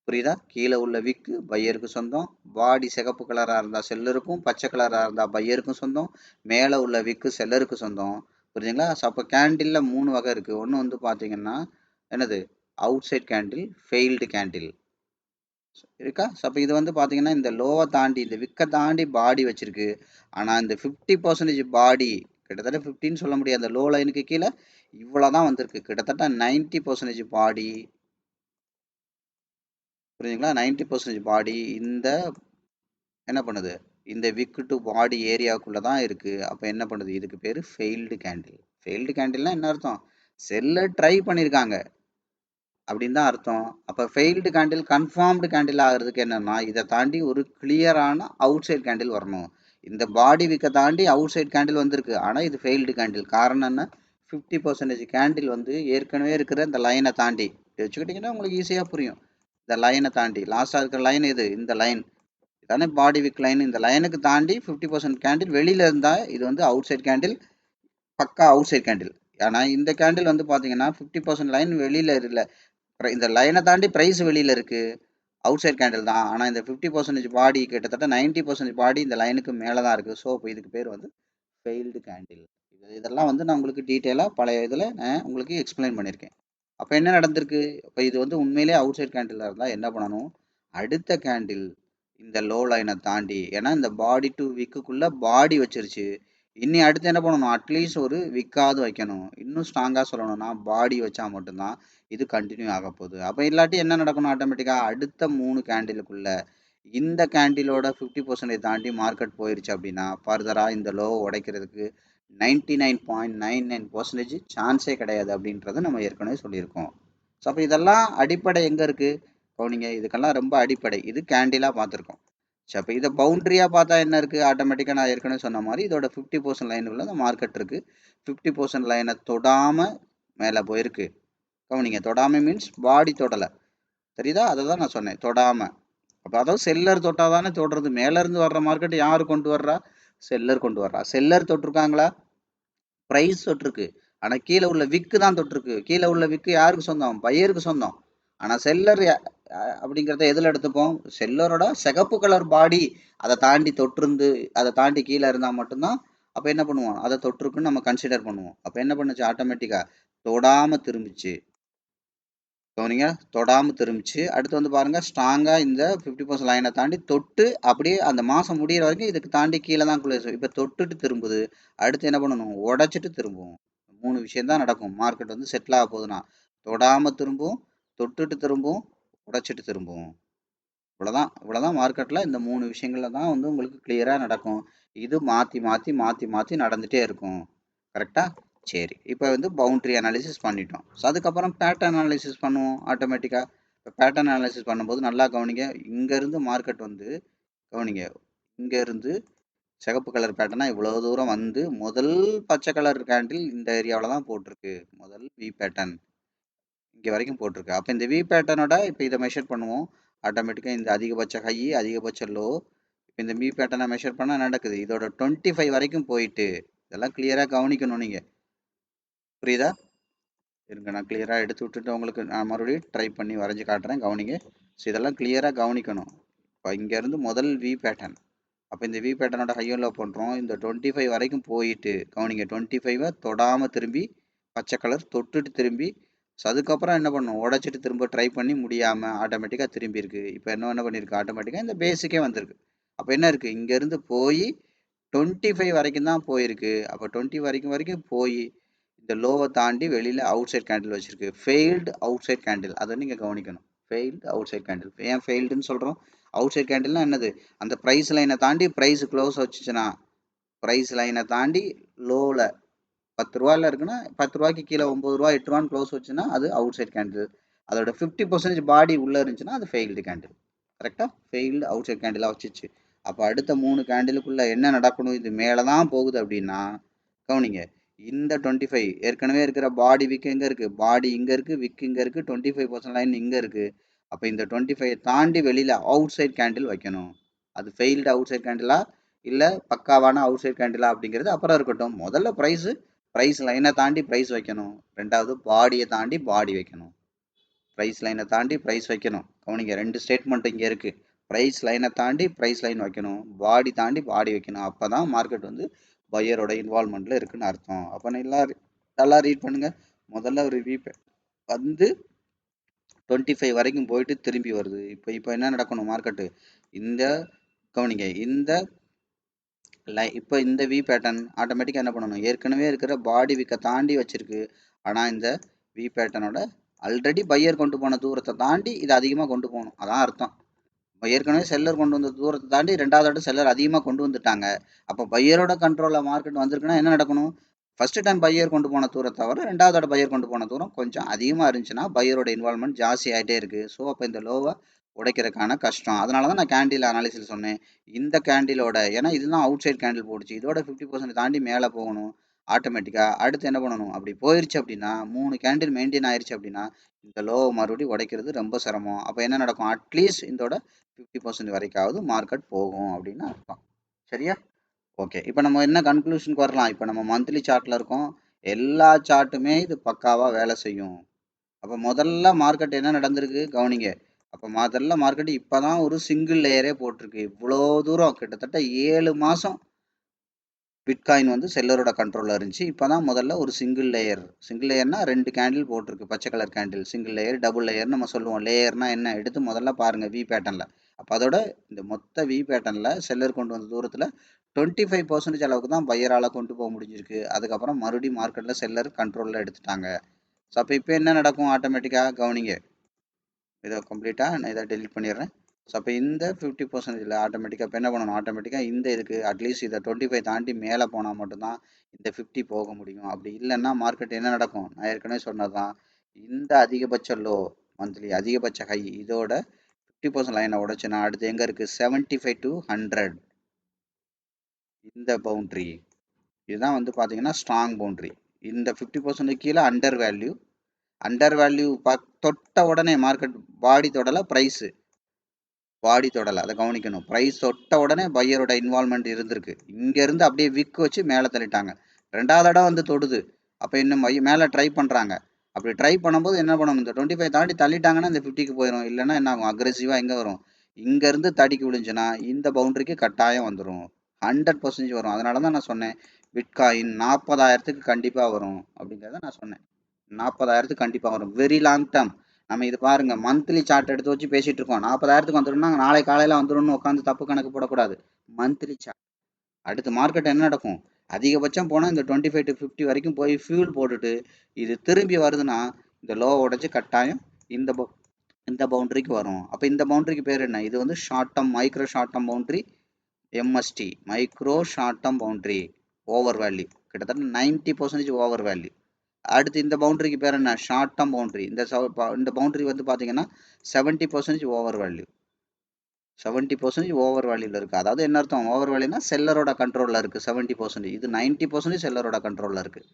புரியுதா? கீழ உள்ள விக்கு பையருக்கு சொந்தம். பாடி சிகப்பு கலரா இருந்தா செல்லருக்கும், பச்சை கலரா இருந்தா பையருக்கும் சொந்தம். மேல உள்ள விக்கு செல்லருக்கு சொந்தம். புரியுதுங்களா? ஸோ அப்ப கேண்டில்ல 3 வகை இருக்கு. ஒண்ணு வந்து பாத்தீங்கன்னா, என்னது? Outside candle, failed candle. இருக்கா? ஸோ அப்ப இது வந்து பாத்தீங்கன்னா, இந்த லோவ தாண்டி, இந்த விக்க தாண்டி பாடி வச்சிருக்கு. ஆனா இந்த 50% பாடி கிட்டத்தட்ட 15 சொல்ல முடியாது. அந்த லோ லைனுக்கு கீழ இவ்வளவுதான் வந்திருக்கு. கிட்டத்தட்ட 90% பாடி புரியுதுங்களா? 90% பாடி இந்த என்ன பண்ணுது? இந்த விக் டு பாடி ஏரியாக்குள்ள தான் இருக்கு. அப்ப என்ன பண்ணுது? இதுக்கு பேரு ஃபெயில்டு கேண்டில். ஃபெயில்டு கேண்டில்னா என்ன அர்த்தம்? செல்ல ட்ரை பண்ணியிருக்காங்க அப்படின்னு தான் அர்த்தம். அப்ப ஃபெயில்டு கேண்டில் கன்ஃபார்ம்டு கேண்டில் ஆகிறதுக்கு என்னன்னா, இதை தாண்டி ஒரு கிளியரான அவுட் சைட் கேண்டில் வரணும். இந்த பாடி விக்க தாண்டி அவுட் சைட் கேண்டில் வந்திருக்கு. ஆனா இது ஃபெயில்டு கேண்டில். காரணம் என்ன? 50% கேண்டில் வந்து ஏற்கனவே இருக்கிற இந்த லைனை தாண்டி வச்சுக்கிட்டீங்கன்னா உங்களுக்கு ஈஸியா புரியும். இந்த லைனை தாண்டி லாஸ்டா இருக்கிற லைன் எது? இந்த லைன் இதானே பாடி விக் லைன். இந்த லைனுக்கு தாண்டி 50% கேண்டில் வெளியில இருந்தா இது வந்து அவுட் சைட் கேண்டில், பக்கா அவுட் சைட் கேண்டில். ஆனா இந்த கேண்டில் வந்து பாத்தீங்கன்னா 50% லைன் வெளியில இல்ல. இந்த லைனை தாண்டி பிரைஸ் வெளியில இருக்கு. அவுட் சைட் கேண்டில் தான். ஆனா இந்த 50% பாடி கிட்டத்தட்ட 90% பாடி இந்த லைனுக்கு மேல தான் இருக்கு. ஸோ இப்போ இதுக்கு பேர் வந்து ஃபெயில்டு கேண்டில். இதெல்லாம் வந்து நான் உங்களுக்கு டீட்டெயிலா பழைய இதுல நான் உங்களுக்கு எக்ஸ்பிளைன் பண்ணியிருக்கேன். அப்ப என்ன நடந்திருக்கு? அப்ப இது வந்து உண்மையிலேயே அவுட் சைட் கேண்டிலா இருந்தா என்ன பண்ணணும்? அடுத்த கேண்டில் இந்த லோ லைனை தாண்டி, ஏன்னா இந்த பாடி டு விக்குக்குள்ள பாடி வச்சிருச்சு. இனி அடுத்து என்ன பண்ணணும்? அட்லீஸ்ட் ஒரு விக்காவது வைக்கணும். இன்னும் ஸ்ட்ராங்கா சொல்லணும்னா பாடி வச்சா மட்டும்தான் இது கண்டினியூ ஆக போகுது. அப்ப இல்லாட்டி என்ன நடக்கணும்? ஆட்டோமேட்டிக்கா அடுத்த 3 கேண்டிலுக்குள்ள இந்த கேண்டிலோட 50% தாண்டி மார்க்கெட் போயிருச்சு அப்படின்னா ஃபர்தரா இந்த லோ உடைக்கிறதுக்கு 99.99% சான்ஸே கிடையாது அப்படின்றத நம்ம ஏற்கனவே சொல்லியிருக்கோம். ஸோ அப்போ இதெல்லாம் அடிப்படை எங்க இருக்கு? கவனிங்க, இதுக்கெல்லாம் ரொம்ப அடிப்படை. இது கேண்டிலா பார்த்துருக்கோம். சரி, அப்போ இதை பவுண்டரியா பார்த்தா என்ன இருக்கு? ஆட்டோமேட்டிக்கா நான் ஏற்கனவே சொன்ன மாதிரி இதோட 50% லைன் உள்ள இந்த மார்க்கெட் இருக்கு. 50% லைனை தொடாம மேலே போயிருக்கு. கவனிங்க, தொடாம மீன்ஸ் பாடி தொடலை. தெரியுதா? அதை தான் நான் சொன்னேன், தொடாம. அப்போ அதாவது செல்லர் தொட்டா தானே தொடுறது. மேல இருந்து வர்ற மார்க்கெட் யாரு கொண்டு வர்றா? செல்லர் கொண்டு வர்றா. செல்லர் தொட்டிருக்காங்களா? பிரைஸ் தொட்டிருக்கு. ஆனா கீழே உள்ள விக்கு தான் தொட்டிருக்கு. கீழே உள்ள விக்கு யாருக்கு சொந்தம்? பையருக்கு சொந்தம். ஆனா செல்லர் அப்படிங்கிறத எதுல எடுத்துப்போம்? செல்லரோட சிகப்பு கலர் பாடி அதை தாண்டி தொட்டிருந்து, அதை தாண்டி கீழே இருந்தா மட்டும்தான் அப்ப என்ன பண்ணுவோம்? அதை தொட்டிருக்குன்னு நம்ம கன்சிடர் பண்ணுவோம். அப்ப என்ன பண்ணுச்சு? ஆட்டோமேட்டிக்கா தொடாம திரும்பிச்சு. கவனிங்க, தொடாம திரும்பிச்சு. அடுத்து வந்து பாருங்க, ஸ்ட்ராங்கா இந்த 50% லைனை தாண்டி தொட்டு அப்படியே அந்த மாசம் முடியிற வரைக்கும் இதுக்கு தாண்டி கீழே தான் குளிர். இப்ப தொட்டுட்டு திரும்புது. அடுத்து என்ன பண்ணணும்? உடைச்சிட்டு திரும்பும். 3 விஷயம் தான் நடக்கும். மார்க்கெட் வந்து செட்டில் ஆக போகுதுன்னா தொடாம திரும்பும், தொட்டுட்டு திரும்பும், உடைச்சிட்டு திரும்பும். இவ்வளவுதான் மார்க்கெட்ல இந்த 3 விஷயங்கள்ல தான் வந்து உங்களுக்கு கிளியரா நடக்கும். இது மாத்தி மாத்தி மாத்தி மாத்தி நடந்துட்டே இருக்கும். கரெக்டா? சரி, இப்போ வந்து பவுண்டரி அனாலிசிஸ் பண்ணிட்டோம். ஸோ அதுக்கப்புறம் பேட்டர்ன் அனாலிசிஸ் பண்ணுவோம் ஆட்டோமேட்டிக்கா. இப்போ பேட்டர்ன் அனாலிசிஸ் பண்ணும்போது நல்லா கவனிங்க. இங்க இருந்து மார்க்கெட் வந்து கவனிங்க, இங்க இருந்து சிகப்பு கலர் பேட்டர்னா இவ்வளவு தூரம் வந்து முதல் பச்சை கலர் கேண்டில் இந்த ஏரியாவில் தான் போட்டிருக்கு. முதல் வி பேட்டர்ன் இங்க வரைக்கும் போட்டிருக்கு. அப்ப இந்த வி பேட்டர்னோட இப்ப இதை மெஷர் பண்ணுவோம். ஆட்டோமேட்டிக்கா இந்த அதிகபட்ச ஹை, அதிகபட்ச லோ. இப்ப இந்த வி பேட்டர்னை மெஷர் பண்ணா நடக்குது. இதோட 25 வரைக்கும் போயிட்டு இதெல்லாம் கிளியரா கவனிக்கணும் நீங்க. புரியுதா? இருங்க, நான் கிளியரா எடுத்து விட்டுட்டு உங்களுக்கு நான் மறுபடியும் ட்ரை பண்ணி வரைஞ்சு காட்டுறேன். கவனிங்க. ஸோ இதெல்லாம் கிளியரா கவனிக்கணும். இப்போ இங்க இருந்து முதல் வி பேட்டர்ன் அப்போ இந்த வி பேட்டர்னோட ஹையோ லோ பண்ணுறோம். இந்த 25 வரைக்கும் போயிட்டு கவனிங்க, 25 தொடாமல் திரும்பி பச்சை கலர் தொட்டுட்டு திரும்பி அதுக்கப்புறம் என்ன பண்ணும், உடச்சிட்டு திரும்ப ட்ரை பண்ணி முடியாமல் ஆட்டோமேட்டிக்காக திரும்பி இருக்கு. இப்போ என்ன பண்ணியிருக்கு, ஆட்டோமேட்டிக்காக இந்த பேஸுக்கே வந்திருக்கு. அப்போ என்ன இருக்குது, இங்கேருந்து போய் 25 வரைக்கும் தான் போயிருக்கு. அப்போ 20 வரைக்கும் போய் இந்த லோவை தாண்டி வெளியில் அவுட் சைட் கேண்டில் வச்சிருக்கு. ஃபெயில்டு அவுட் சைட் கேண்டில், அதை நீங்கள் கவனிக்கணும். Failed outside candle. ஏன் ஃபெயில்டுன்னு சொல்கிறோம்? அவுட் சைட் கேண்டில்னா என்னது, அந்த ப்ரைஸ் லைனை தாண்டி ப்ரைஸ் க்ளோஸ் வச்சுச்சுன்னா, ப்ரைஸ் லைனை தாண்டி லோவில் 10 ரூபாயில் இருக்குன்னா 10 ரூபாய்க்கு கீழே 9 ரூபா 8 ரூபான்னு க்ளோஸ் வச்சுன்னா அது அவுட் சைட் கேண்டில். அதோட 50% பாடி உள்ளே இருந்துச்சுன்னா அது ஃபெயில்டு கேண்டில். கரெக்டாக ஃபெயில்டு அவுட் சைட் கேண்டிலாக வச்சுச்சு. அப்போ அடுத்த 3 கேண்டிலுக்குள்ளே என்ன நடக்கணும், இது மேலே தான் போகுது அப்படின்னா கவனிங்க, இந்த 25 ஏற்கனவே இருக்கிற பாடி விக் எங்கே இருக்குது, பாடி இங்கே இருக்குது, விக் இங்கே இருக்குது, 25% லைன் இங்கே இருக்குது. அப்போ இந்த 25 தாண்டி வெளியில் அவுட் சைட் கேண்டில் வைக்கணும். அது ஃபெயில்டு அவுட் சைட் கேண்டிலா இல்லை பக்காவான அவுட் சைட் கேண்டிலா அப்படிங்கிறது அப்புறம் இருக்கட்டும். முதல்ல ப்ரைஸ் லைனை தாண்டி ப்ரைஸ் வைக்கணும். ரெண்டாவது பாடியை தாண்டி பாடி வைக்கணும். ப்ரைஸ் லைனை தாண்டி ப்ரைஸ் வைக்கணும். கவனிங்க, 2 ஸ்டேட்மெண்ட் இங்கே இருக்குது. ப்ரைஸ் லைனை தாண்டி ப்ரைஸ் லைன் வைக்கணும், பாடி தாண்டி பாடி வைக்கணும். அப்போ தான் மார்க்கெட் வந்து பையரோட இன்வால்மெண்ட்டில் இருக்குன்னு அர்த்தம். அப்போ நல்லா ரீட் பண்ணுங்கள். முதல்ல ஒரு வந்து 25 வரைக்கும் போயிட்டு திரும்பி வருது. இப்போ என்ன நடக்கணும், மார்க்கெட்டு இந்த கவனிங்க, இப்போ இந்த வி பேட்டர்ன் ஆட்டோமேட்டிக்காக என்ன பண்ணணும், ஏற்கனவே இருக்கிற பாடி விக்கை தாண்டி வச்சிருக்கு. ஆனால் இந்த வி பேட்டர்னோட ஆல்ரெடி பையர் கொண்டு போன தூரத்தை தாண்டி இது அதிகமாக கொண்டு போகணும். அதான் அர்த்தம். இப்போ ஏற்கனவே செல்லர் கொண்டு வந்த தூரத்தை தாண்டி ரெண்டாவது செல்லர் அதிகமாக கொண்டு வந்துட்டாங்க. அப்போ பையரோட கண்ட்ரோலில் மார்க்கெட் வந்திருக்குன்னா என்ன நடக்கணும், ஃபர்ஸ்ட் டைம் பையர் கொண்டு போன தூரத்தை தவிர ரெண்டாவது பையர் கொண்டு போன தூரம் கொஞ்சம் அதிகமாக இருந்துச்சுன்னா பையரோட இன்வால்மெண்ட் ஜாஸ்தி ஆகிட்டே இருக்குது. ஸோ அப்போ இந்த லோவை உடைக்கிறதுக்கான கஷ்டம். அதனால தான் நான் கேண்டில் அனாலிசிஸ் சொன்னேன். இந்த கேண்டிலோட, ஏன்னா இதுதான் அவுட் சைட் கேண்டில் போடுச்சு, இதோட 50% தாண்டி மேலே போகணும் ஆட்டோமேட்டிக்காக. அடுத்து என்ன பண்ணணும், அப்படி போயிடுச்சு அப்படின்னா 3 கேண்டில் மெயின்டைன் ஆயிடுச்சு அப்படின்னா இந்த லோவை மறுபடியும் உடைக்கிறது ரொம்ப சிரமம். அப்போ என்ன நடக்கும், அட்லீஸ்ட் இதோட 50% வரைக்காவது மார்க்கெட் போகும் அப்படின்னு அர்த்தம். சரியா? ஓகே, இப்போ நம்ம என்ன கன்க்ளூஷனுக்கு வரலாம், இப்போ நம்ம மந்த்லி சார்ட்டில் இருக்கோம், எல்லா சார்ட்டுமே இது பக்காவாக வேலை செய்யும். அப்போ முதல்ல மார்க்கெட் என்ன நடந்திருக்கு கவனிங்க. அப்போ முதல்ல மார்க்கெட் இப்போ தான் ஒரு சிங்கிள் லேயரே போட்டிருக்கு. இவ்வளோ தூரம் கிட்டத்தட்ட 7 மாதம் பிட்காயின் வந்து செல்லரோட கண்ட்ரோலில் இருந்துச்சு. இப்போ தான் முதல்ல ஒரு சிங்கிள் லேயர்னா 2 கேண்டில் போட்டிருக்கு, பச்சை colour candle. Single layer, double லேயர்னு நம்ம சொல்லுவோம். லேயர்னா என்ன, எடுத்து முதல்ல பாருங்கள் வி பேட்டர்னில். அப்போ அதோட இந்த மொத்த வி பேட்டர்னில் செல்லர் கொண்டு வந்த தூரத்தில் 25% அளவுக்கு தான் பையரால் கொண்டு போக முடிஞ்சிருக்கு. அதுக்கப்புறம் மறுபடியும் மார்க்கெட்டில் செல்லர் கண்ட்ரோலில் எடுத்துட்டாங்க. ஸோ அப்போ இப்போ என்ன நடக்கும், ஆட்டோமேட்டிக்காக கவனிங்க, இதை கம்ப்ளீட்டாக நான் இதை டெலிட் பண்ணிடுறேன். ஸோ அப்போ இந்த 50% ஆட்டோமேட்டிக்காக இப்போ என்ன பண்ணணும், ஆட்டோமேட்டிக்காக இந்த இதுக்கு அட்லீஸ்ட் இதை 25 தாண்டி மேலே போனால் மட்டும்தான் இந்த 50 போக முடியும். அப்படி இல்லைன்னா மார்க்கெட் என்ன நடக்கும், நான் ஏற்கனவே சொன்னது தான், இந்த அதிகபட்ச லோ மந்த்லி அதிகபட்ச ஹை இதோட 50% லைனை உடைச்சுன்னா அடுத்து எங்கே இருக்குது, 75 to 100 இந்த பவுண்ட்ரி. இதுதான் வந்து பார்த்தீங்கன்னா ஸ்ட்ராங் பவுண்ட்ரி. இந்த 50% கீழே அண்டர் வேல்யூ தொட்ட உடனே மார்க்கெட் பாடி தொடலை, ப்ரைஸு பாடி தொடலை, அதை கவனிக்கணும். ப்ரைஸ் தொட்ட உடனே பையரோட இன்வால்மெண்ட் இருந்திருக்கு. இங்கேருந்து அப்படியே விக்கு வச்சு மேலே தள்ளிட்டாங்க. ரெண்டாவது இடம் வந்து தொடுது. அப்போ இன்னும் மேலே ட்ரை பண்ணுறாங்க. அப்படி ட்ரை பண்ணும்போது என்ன பண்ணணும், இந்த 25 தாண்டி தள்ளிட்டாங்கன்னா இந்த 50க்கு போயிடும். இல்லைன்னா என்ன ஆகும், அக்ரெசிவாக எங்கே வரும், இங்கேருந்து தடிக்கு விழுந்துச்சுன்னா இந்த பவுண்டரிக்கு கட்டாயம் வந்துடும், 100% வரும். அதனால தான் நான் சொன்னேன் பிட்காயின் 40,000க்கு கண்டிப்பாக வரும் அப்படிங்கிறத நான் சொன்னேன். 40,000க்கு கண்டிப்பாக வரும், வெரி லாங் டேர்ம். நம்ம இது பாருங்க, மந்த்லி சார்ட் எடுத்து வச்சு பேசிட்டு இருக்கோம். 40,000க்கு வந்துடும்னா நாளை காலையில் வந்துடும்னு உட்காந்து தப்பு கணக்கு போடக்கூடாது. Monthly chart. அடுத்து மார்க்கெட் என்ன நடக்கும், அதிகபட்சம் போனால் இந்த 25 to 50 வரைக்கும் போய் ஃபியூல் போட்டுட்டு இது திரும்பி வருதுன்னா இந்த லோ உடைச்சு கட்டாயம் இந்த பவுண்டரிக்கு வரும். அப்போ இந்த பவுண்டரிக்கு பேர் என்ன, இது வந்து micro short term boundary, MST micro short term boundary, over value, கிட்டத்தட்ட 90% ஓவர் வேல்யூ. அடுத்து இந்த பவுண்டரிக்கு பேர் என்ன, ஷார்ட் டேர்ம் பவுண்டரி. இந்த பவுண்டரி வந்து பார்த்தீங்கன்னா 70% ஓவர் வேல்யூ, 70% ஓவர் வேல்யூவில் இருக்குது. அதாவது என்ன அர்த்தம், ஓவர் வேல்யூனா செல்லரோட கண்ட்ரோலில் இருக்குது 70%, இது 90% செல்லரோட கண்ட்ரோலில் இருக்குது.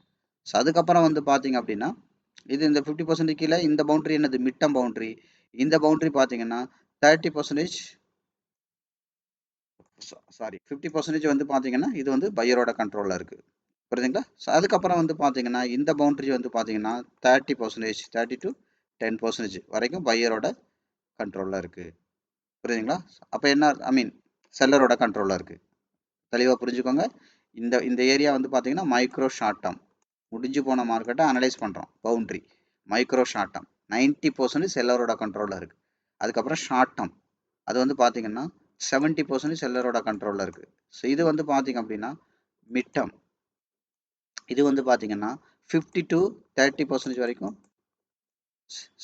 ஸோ அதுக்கப்புறம் வந்து பார்த்தீங்க அப்படின்னா இது இந்த 50% கீழே இந்த பவுண்டரி என்னது, மிட் டேர்ம் பவுண்டரி. இந்த பவுண்டரி பார்த்தீங்கன்னா 30%, சாரி 50% வந்து பார்த்தீங்கன்னா இது வந்து பையரோட கண்ட்ரோலில் இருக்குது. புரியுதுங்களா? ஸோ அதுக்கப்புறம் வந்து பார்த்தீங்கன்னா இந்த பவுண்டரி வந்து பார்த்தீங்கன்னா 30%, 30 to 10% வரைக்கும் பையரோட கண்ட்ரோலில் இருக்குது. புரியுதுங்களா? அப்போ என்ன, செல்லரோட கண்ட்ரோலில் இருக்குது. தெளிவாக புரிஞ்சுக்கோங்க. இந்த இந்த ஏரியா வந்து பார்த்தீங்கன்னா மைக்ரோ ஷார்ட் டேர்ம், முடிஞ்சு போன மார்க்கெட்டை அனலைஸ் பண்ணுறோம். பவுண்ட்ரி மைக்ரோ ஷார்ட் டேர்ம் 90% செல்லரோட கண்ட்ரோலில் இருக்குது. அதுக்கப்புறம் ஷார்ட் டேர்ம் அது வந்து பார்த்தீங்கன்னா 70% செல்லரோட கண்ட்ரோலில் இருக்குது. ஸோ இது வந்து பார்த்தீங்க அப்படின்னா மிட் டேர்ம், இது வந்து பார்த்தீங்கன்னா 50 to 30% வரைக்கும்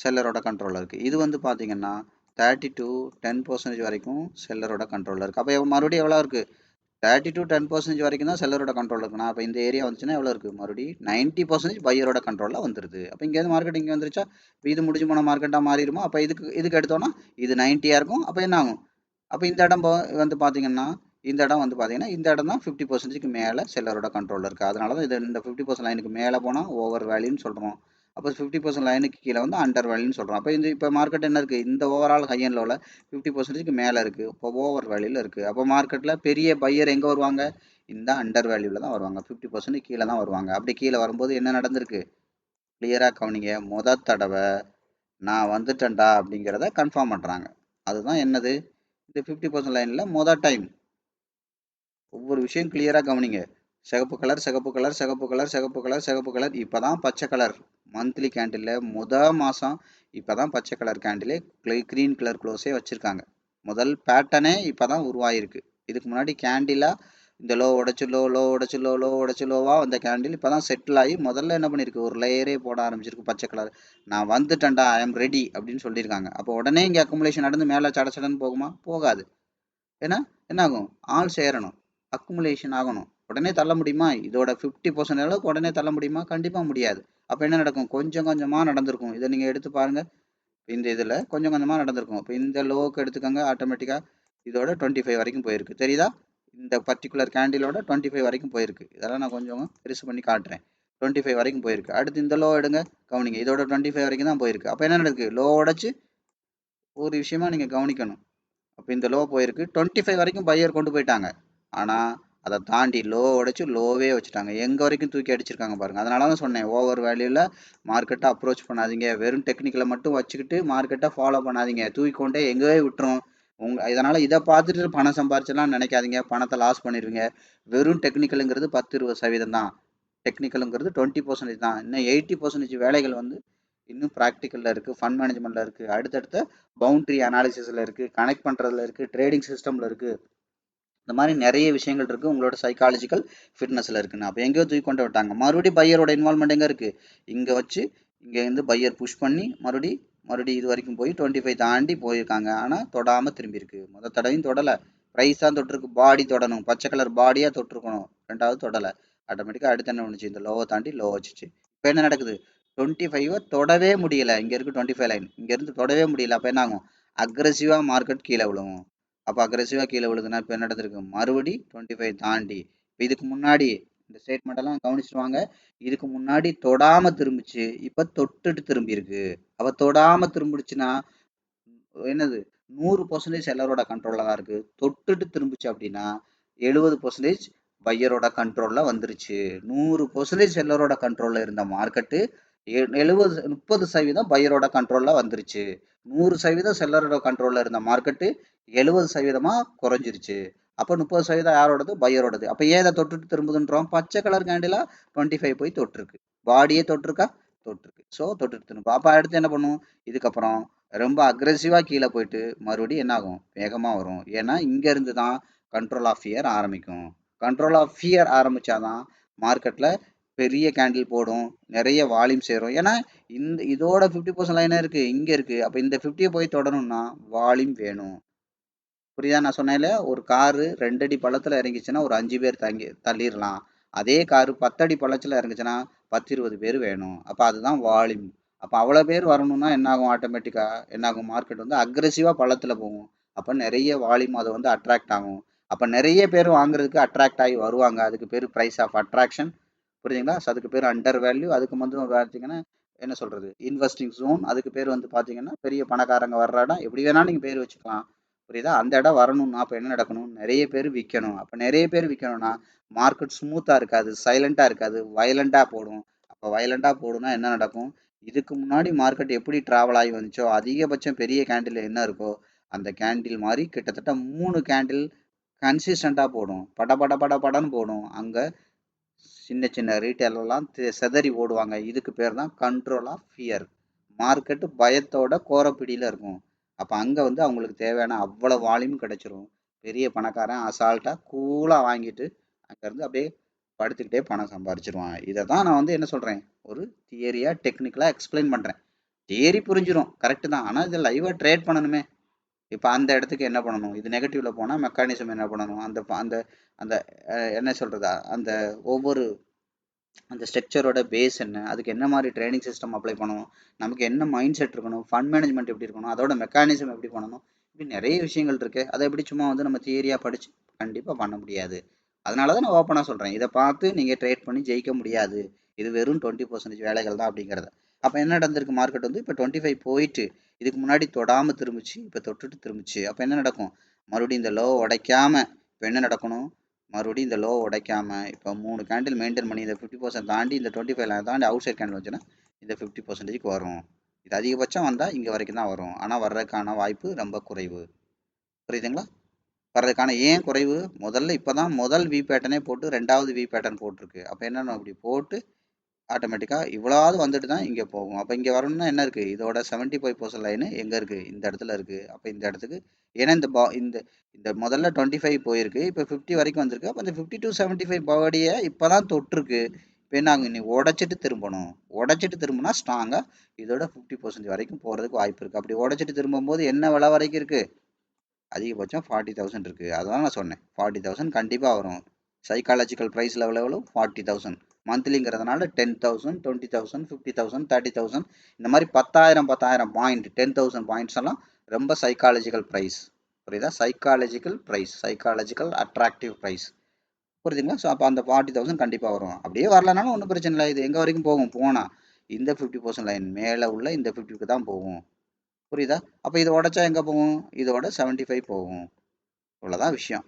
செல்லரோட கண்ட்ரோலில் இருக்குது. இது வந்து பார்த்தீங்கன்னா 30 to 10% வரைக்கும் செல்லரோட கண்ட்ரோலில் இருக்குது. அப்போ மறுபடியும் எவ்வளோ இருக்குது? 30 to 10% வரைக்கும் தான் செல்லரோட கண்ட்ரோல் இருக்குண்ணா. அப்போ இந்த ஏரியா வந்துச்சுன்னா எவ்வளோ இருக்குது? மறுபடியும் 90% பையரோட கண்ட்ரோலில் வந்துடுது. அப்போ இங்கேருந்து மார்க்கெட் இங்கே வந்துருச்சா? இப்போ இது முடிஞ்சு போன மார்க்கெட்டாக மாறிடுமா? அப்போ இதுக்கு எடுத்தோன்னா இது 90யாக இருக்கும். அப்போ என்ன ஆகும்? அப்போ இந்த இடம் வந்து பார்த்தீங்கன்னா இந்த இடம் வந்து பார்த்தீங்கன்னா இந்த இடம் தான் 50%க்கு மேலே செல்லரோட கண்ட்ரோலில் இருக்குது. அதனால தான் இது இந்த 50% லைனுக்கு மேலே போனால் ஓவர் வேல்யூன்னு சொல்கிறோம். அப்போ 50% லைனுக்கு கீழே வந்து அண்டர் வேல்யூன்னு சொல்கிறோம். அப்போ இப்போ மார்க்கெட் என்ன இருக்குது? இந்த ஓவரால் ஹை அண்ட் லோவில் 50%க்கு மேலே இருக்குது. இப்போ ஓவர் வேல்யூவில் இருக்குது. அப்போ மார்க்கெட்டில் பெரிய பையர் எங்கே வருவாங்க? இந்த அண்டர் வேல்யூவில் தான் வருவாங்க. 50% கீழே தான் வருவாங்க. அப்படி கீழே வரும்போது என்ன நடந்திருக்கு? கிளியராக கவனிங்க. தடவை நான் வந்துட்டேன்டா அப்படிங்கிறத கன்ஃபார்ம் பண்ணுறாங்க. அதுதான் என்னது? இந்த 50% லைனில் டைம். ஒவ்வொரு விஷயம் கிளியராக கவனிங்க. சிகப்பு கலர், சிகப்பு கலர், சிகப்பு கலர், சிகப்பு கலர், சிகப்பு கலர். இப்போ தான் பச்சை கலர் மந்த்லி கேண்டில் மாதம் இப்போ தான் பச்சை கலர் கேண்டிலே க்ரீன் கலர் க்ளோஸே வச்சுருக்காங்க. முதல் பேட்டர்னே இப்போ தான் உருவாயிருக்கு. இதுக்கு முன்னாடி கேண்டிலாக இந்த லோ உடச்சு லோ, லோ உடச்சு லோ, லோ உடச்சு லோவாக வந்த கேண்டில் இப்போ தான் செட்டில் ஆகி முதல்ல என்ன பண்ணியிருக்கு? ஒரு லேயரே போட ஆரம்பிச்சிருக்கு பச்சை கலர். நான் வந்துட்டேன்டா, ஐ எம் ரெடி அப்படின்னு சொல்லியிருக்காங்க. அப்போ உடனே இங்கே அக்குமுலேஷன் நடந்து மேலே சடச்சடன்னு போகுமா? போகாது. ஏன்னா என்ன ஆகும்? ஆள் சேரணும், அக்குமுலேஷன் ஆகணும். உடனே தள்ள முடியுமா? இதோட 50% அளவுக்கு உடனே தள்ள முடியுமா? கண்டிப்பாக முடியாது. அப்போ என்ன நடக்கும்? கொஞ்சம் கொஞ்சமாக நடந்திருக்கும். இதை நீங்கள் எடுத்து பாருங்க. இந்த இதில் கொஞ்சம் கொஞ்சமாக நடந்திருக்கும். இப்போ இந்த லோவுக்கு எடுத்துக்கோங்க, ஆட்டோமேட்டிக்காக இதோட 25 வரைக்கும் போயிருக்கு. தெரியுதா? இந்த பர்டிகுலர் கேண்டிலோட 25 வரைக்கும் போயிருக்கு. இதெல்லாம் நான் கொஞ்சம் பெருசு பண்ணி காட்டுறேன். 25 வரைக்கும் போயிருக்கு. அடுத்து இந்த லோ எடுங்க, கவனிங்க. இதோட 25 வரைக்கும் தான் போயிருக்கு. அப்போ என்ன நடக்குது? லோ உடச்சு ஒரு விஷயமா நீங்கள் கவனிக்கணும். அப்போ இந்த லோ போயிருக்கு. 25 வரைக்கும் பையர் கொண்டு போயிட்டாங்க. ஆனால் அதை தாண்டி லோ உடைச்சு லோவே வச்சுட்டாங்க. எங்கே வரைக்கும் தூக்கி அடிச்சிருக்காங்க பாருங்கள். அதனால தான் சொன்னேன், ஓவர் வேல்யூவில் மார்க்கெட்டை அப்ரோச் பண்ணாதீங்க. வெறும் டெக்னிக்கலை மட்டும் வச்சுக்கிட்டு மார்க்கெட்டை ஃபாலோ பண்ணாதீங்க. தூக்கி கொண்டே எங்கேயே விட்டுரும். இதனால் இதை பார்த்துட்டு பணம் சம்பாரிச்சலாம் நினைக்காதீங்க. பணத்தை லாஸ் பண்ணிடுவீங்க. வெறும் டெக்னிக்கலுங்கிறது 10-20% தான். டெக்னிக்கலுங்கிறது 20% தான். இன்னும் 80% வேலைகள் வந்து இன்னும் ப்ராக்டிக்கலில் இருக்குது, ஃபண்ட் மேனேஜ்மெண்ட்டில் இருக்குது, அடுத்தடுத்த பவுண்ட்ரி அனாலிசிஸில் இருக்குது, கனெக்ட் பண்ணுறதுல இருக்குது, ட்ரேடிங் சிஸ்டமில் இருக்குது. இந்த மாதிரி நிறைய விஷயங்கள் இருக்குது. உங்களோட சைக்காலஜிக்கல் ஃபிட்னஸில் இருக்குன்னு. அப்போ எங்கேயோ தூக்கி கொண்டு விட்டாங்க. மறுபடியும் பையரோட இன்வால்மெண்ட் எங்கே இருக்குது? இங்கே வச்சு இங்கேருந்து பையர் புஷ் பண்ணி மறுபடியும் இது வரைக்கும் போய் 25 தாண்டி போயிருக்காங்க. ஆனால் தொடாமல் திரும்பி இருக்கு. முதல் தடவையும் தொடலை. ப்ரைஸ் தான் தொட்டிருக்கு. பாடி தொடணும். பச்சை கலர் பாடியாக தொட்டிருக்கணும். ரெண்டாவது தொடலை. ஆட்டோமேட்டிக்காக அடுத்து என்ன பண்ணுச்சு? இந்த லோவை தாண்டி லோ வச்சுச்சு. இப்போ என்ன நடக்குது? 25 தொடவே முடியலை. இங்கே இருக்குது 25 லைன். இங்கேருந்து தொடவே முடியல. அப்போ என்ன ஆகும்? அக்ரெசிவாக மார்க்கெட் கீழே விழுவும். அப்போ அக்ரெசிவாக கீழே விழுதுன்னா இப்போ என்ன நடந்திருக்கு? மறுபடி 25 தாண்டி. இப்போ இதுக்கு முன்னாடி இந்த ஸ்டேட்மெண்ட் எல்லாம் கவனிச்சுட்டு வாங்க. இதுக்கு முன்னாடி தொடாம திரும்பிச்சு, இப்போ தொட்டுட்டு திரும்பி இருக்கு. அப்போ தொடாம திரும்பிடுச்சுன்னா என்னது? 100% செல்லரோட கண்ட்ரோல்ல தான் இருக்கு. தொட்டுட்டு திரும்பிச்சு அப்படின்னா 70% பையரோட கண்ட்ரோல்ல வந்துருச்சு. 100% செல்லரோட கண்ட்ரோல்ல இருந்த மார்க்கெட்டு 30% பையரோட கண்ட்ரோல்ல வந்துருச்சு. 100% செல்லரோட கண்ட்ரோல்ல இருந்த மார்க்கெட்டு 70% குறைஞ்சிருச்சு. அப்போ 30% யாரோடது? பையரோடது. அப்போ ஏன் இதை தொட்டுட்டு திரும்புதுன்றோம்? பச்சை கலர் கேண்டிலா 25 போய் தொட்டிருக்கு. பாடியே தொட்டிருக்கா? தொட்டிருக்கு. ஸோ தொட்டுட்டு திரும்ப. அப்போ அடுத்து என்ன பண்ணும்? இதுக்கப்புறம் ரொம்ப அக்ரெசிவாக கீழே போயிட்டு மறுபடியும் என்ன ஆகும்? வேகமாக வரும். ஏன்னா இங்கேருந்து தான் கண்ட்ரோல் ஆஃப் ஃபியர் ஆரம்பிக்கும். கண்ட்ரோல் ஆஃப் ஃபியர் ஆரம்பித்தாதான் மார்க்கெட்டில் பெரிய கேண்டில் போடும், நிறைய வால்யூம் சேரும். ஏன்னா இதோட 50% லைனாக இருக்குது, இங்கே இருக்குது. அப்போ இந்த 50 போய் தொடணும்னா வால்யூம் வேணும். புரியுதா? நான் சொன்னேன்ல, ஒரு காரு 2 அடி பள்ளத்தில் இறங்கிச்சுன்னா ஒரு 5 பேர் தள்ளிடலாம். அதே காரு 10 அடி பள்ளத்தில் இறங்குச்சுன்னா 10-20 பேர் வேணும். அப்போ அதுதான் வால்யூம். அப்போ அவ்வளோ பேர் வரணும்னா என்ன ஆகும்? ஆட்டோமேட்டிக்காக என்ன ஆகும்? மார்க்கெட் வந்து அக்ரெசிவாக பள்ளத்தில் போகும். அப்போ நிறைய வால்யூம் அதை வந்து அட்ராக்ட் ஆகும். அப்போ நிறைய பேர் வாங்குறதுக்கு அட்ராக்ட் ஆகி வருவாங்க. அதுக்கு பேர் ப்ரைஸ் ஆஃப் அட்ராக்ஷன். புரியுதுங்களா? ஸோ அதுக்கு பேர் அண்டர் வேல்யூ. அதுக்கு வந்து பார்த்தீங்கன்னா என்ன சொல்கிறது? Investing zone. அதுக்கு பேர் வந்து பார்த்தீங்கன்னா பெரிய பணக்காரங்க வர்ற இடம். எப்படி வேணாலும் நீங்கள் பேர் வச்சுக்கலாம். புரியுதா? அந்த இடம் வரணும்னா அப்போ என்ன நடக்கணும்? நிறைய பேர் விற்கணும். அப்போ நிறைய பேர் விற்கணும்னா மார்க்கெட் ஸ்மூத்தாக இருக்காது, சைலண்ட்டாக இருக்காது, வயலண்ட்டாக போடும். அப்போ வயலண்ட்டாக போடுனா என்ன நடக்கும்? இதுக்கு முன்னாடி மார்க்கெட் எப்படி ட்ராவல் ஆகி வந்துச்சோ அதிகபட்சம் பெரிய கேண்டில் என்ன இருக்கோ அந்த கேண்டில் மாதிரி கிட்டத்தட்ட 3 கேண்டில் கன்சிஸ்டண்ட்டாக போடும். பட பட பட படன்னு போடும். அங்கே சின்ன சின்ன ரீட்டைலர்லாம் செதறி ஓடுவாங்க. இதுக்கு பேர் தான் கண்ட்ரோல் ஆஃப் ஃபியர். மார்க்கெட்டு பயத்தோட கோரப்பிடியில் இருக்கும். அப்போ அங்கே வந்து அவங்களுக்கு தேவையான அவ்வளோ வால்யூம் கிடைச்சிரும். பெரிய பணக்காரன் அசால்ட்டாக கூலாக வாங்கிட்டு அங்கேருந்து அப்படியே படுத்துக்கிட்டே பணம் சம்பாரிச்சிருவான். இதை தான் நான் வந்து என்ன சொல்கிறேன், ஒரு தியரியாக டெக்னிக்கலாக எக்ஸ்பிளைன் பண்ணுறேன். தியரி புரிஞ்சிடும், கரெக்டு தான். ஆனால் இதை லைவாக ட்ரேட் பண்ணணுமே. இப்போ அந்த இடத்துக்கு என்ன பண்ணணும், இது நெகட்டிவ்ல போனால் மெக்கானிசம் என்ன பண்ணணும், அந்த அந்த அந்த என்ன சொல்கிறதா, அந்த ஒவ்வொரு அந்த ஸ்ட்ரக்சரோட பேஸ் என்ன, அதுக்கு என்ன மாதிரி ட்ரைனிங் சிஸ்டம் அப்ளை பண்ணணும், நமக்கு என்ன மைண்ட் செட் இருக்கணும், ஃபண்ட் மேனேஜ்மெண்ட் எப்படி இருக்கணும், அதோட மெக்கானிசம் எப்படி பண்ணணும், இப்படி நிறைய விஷயங்கள் இருக்கு. அதை எப்படி சும்மா வந்து நம்ம தியரியாக படித்து கண்டிப்பாக பண்ண முடியாது. அதனால தான் நான் ஓப்பனாக சொல்கிறேன், இதை பார்த்து நீங்கள் ட்ரேட் பண்ணி ஜெயிக்க முடியாது, இது வெறும் 20% வேலைகள் தான் அப்படிங்கிறத. அப்போ என்ன நடந்திருக்கு, மார்க்கெட் வந்து இப்போ 25 போயிட்டு இதுக்கு முன்னாடி தொடாமல் திரும்பிச்சு, இப்போ தொட்டுட்டு திரும்பிச்சு. அப்போ என்ன நடக்கும், மறுபடியும் இந்த லோ உடைக்காம இப்போ என்ன நடக்கணும், மறுபடியும் இந்த லோ உடைக்காம இப்போ 3 கேண்டில் மெயின்டைன் பண்ணி இந்த 50% தாண்டி இந்த 25 தாண்டி அவுட் சைட் கேண்டில் வந்துச்சுன்னா இந்த 50%க்கு வரும். இது அதிகபட்சம் வந்தால் இங்கே வரைக்கும் தான் வரும். ஆனால் வர்றதுக்கான வாய்ப்பு ரொம்ப குறைவு. புரியுதுங்களா? வர்றதுக்கான ஏன் குறைவு, முதல்ல இப்போ தான் முதல் வி பேட்டர்னே போட்டு ரெண்டாவது வி பேட்டர்ன் போட்டிருக்கு. அப்போ என்னென்ன அப்படி போட்டு ஆட்டோமேட்டிக்காக இவ்வளோவது வந்துட்டு தான் இங்கே போகும். அப்போ இங்கே வரணும்னா என்ன இருக்குது, இதோட 75% லைனு எங்கே இருக்குது, இந்த இடத்துல இருக்குது. அப்போ இந்த இடத்துக்கு ஏன்னா இந்த இந்த முதல்ல 25 போயிருக்கு, இப்போ 50 வரைக்கும் வந்திருக்கு. அப்போ இந்த 50 to 75 பாடியை இப்போ தான் தொட்டிருக்கு. இப்போ என்ன ஆகும், நீ உடைச்சிட்டு திரும்பணும். உடைச்சிட்டு திரும்பினா ஸ்ட்ராங்காக இதோட 50% வரைக்கும் போகிறதுக்கு வாய்ப்பு இருக்குது. அப்படி உடைச்சிட்டு திரும்பும்போது என்ன விலை வரைக்கும் இருக்குது, அதிகபட்சம் 40,000 இருக்குது. அதான் நான் சொன்னேன், 40,000 கண்டிப்பாக வரும். சைக்காலஜிக்கல் ப்ரைஸ் லெவல் எவ்வளோ, 40,000. மந்த்லிங்கிறதுனால 10,000, 20,000, 50,000, 30,000, இந்த மாதிரி 10,000 பாயிண்ட், 10,000 பாயிண்ட்ஸ் எல்லாம் ரொம்ப சைக்காலஜிக்கல் ப்ரைஸ். புரியுதா, psychological price, psychological attractive price. புரியுதுங்களா? ஸோ அப்போ அந்த 40,000 கண்டிப்பாக வரும். அப்படியே வரலனாலும் ஒன்றும் பிரச்சனை இல்லை. இது எங்கே வரைக்கும் போகும், போனால் இந்த 50% லைன் மேலே உள்ள இந்த 50க்கு தான் போகும். புரியுதா? அப்போ இதை உடச்சா எங்கே போகும், இதோட 75 போகும். இவ்வளோதான் விஷயம்.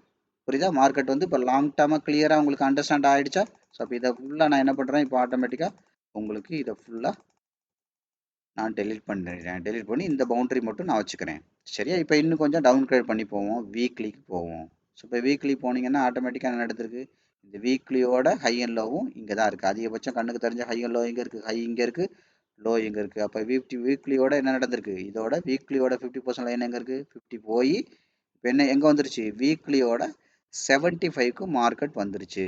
புரியுதா? மார்க்கெட் வந்து இப்போ லாங் டேர்மாக கிளியராக உங்களுக்கு அண்டர்ஸ்டாண்ட் ஆகிடுச்சா? ஸோ அப்போ இதை ஃபுல்லாக நான் என்ன பண்ணுறேன், இப்போ ஆட்டோமேட்டிக்காக உங்களுக்கு இதை ஃபுல்லாக நான் டெலீட் பண்ணிடுறேன். டெலீட் பண்ணி இந்த பவுண்டரி மட்டும் நான் வச்சுக்கிறேன். சரியா? இப்போ இன்னும் கொஞ்சம் டவுன் கிரேட் பண்ணி போவோம், வீக்லிக்கு போவோம். ஸோ இப்போ வீக்லி போனீங்கன்னா ஆட்டோமேட்டிக்காக என்ன நடந்திருக்கு, இந்த வீக்லியோட ஹை அண்ட் லோவும் இங்கே தான் இருக்குது. அதிகபட்சம் கண்ணுக்கு தெரிஞ்ச ஹை அண்ட் லோ இங்கே இருக்குது, ஹை இங்கே இருக்குது, லோ எங்கே இருக்குது. அப்போ வீக்லியோட என்ன நடந்திருக்கு, இதோட வீக்லியோட 50% லைன் எங்கே இருக்குது, 50 போய் இப்போ என்ன எங்கே வந்துருச்சு, வீக்லியோட 75க்கு மார்க்கெட் வந்துருச்சு.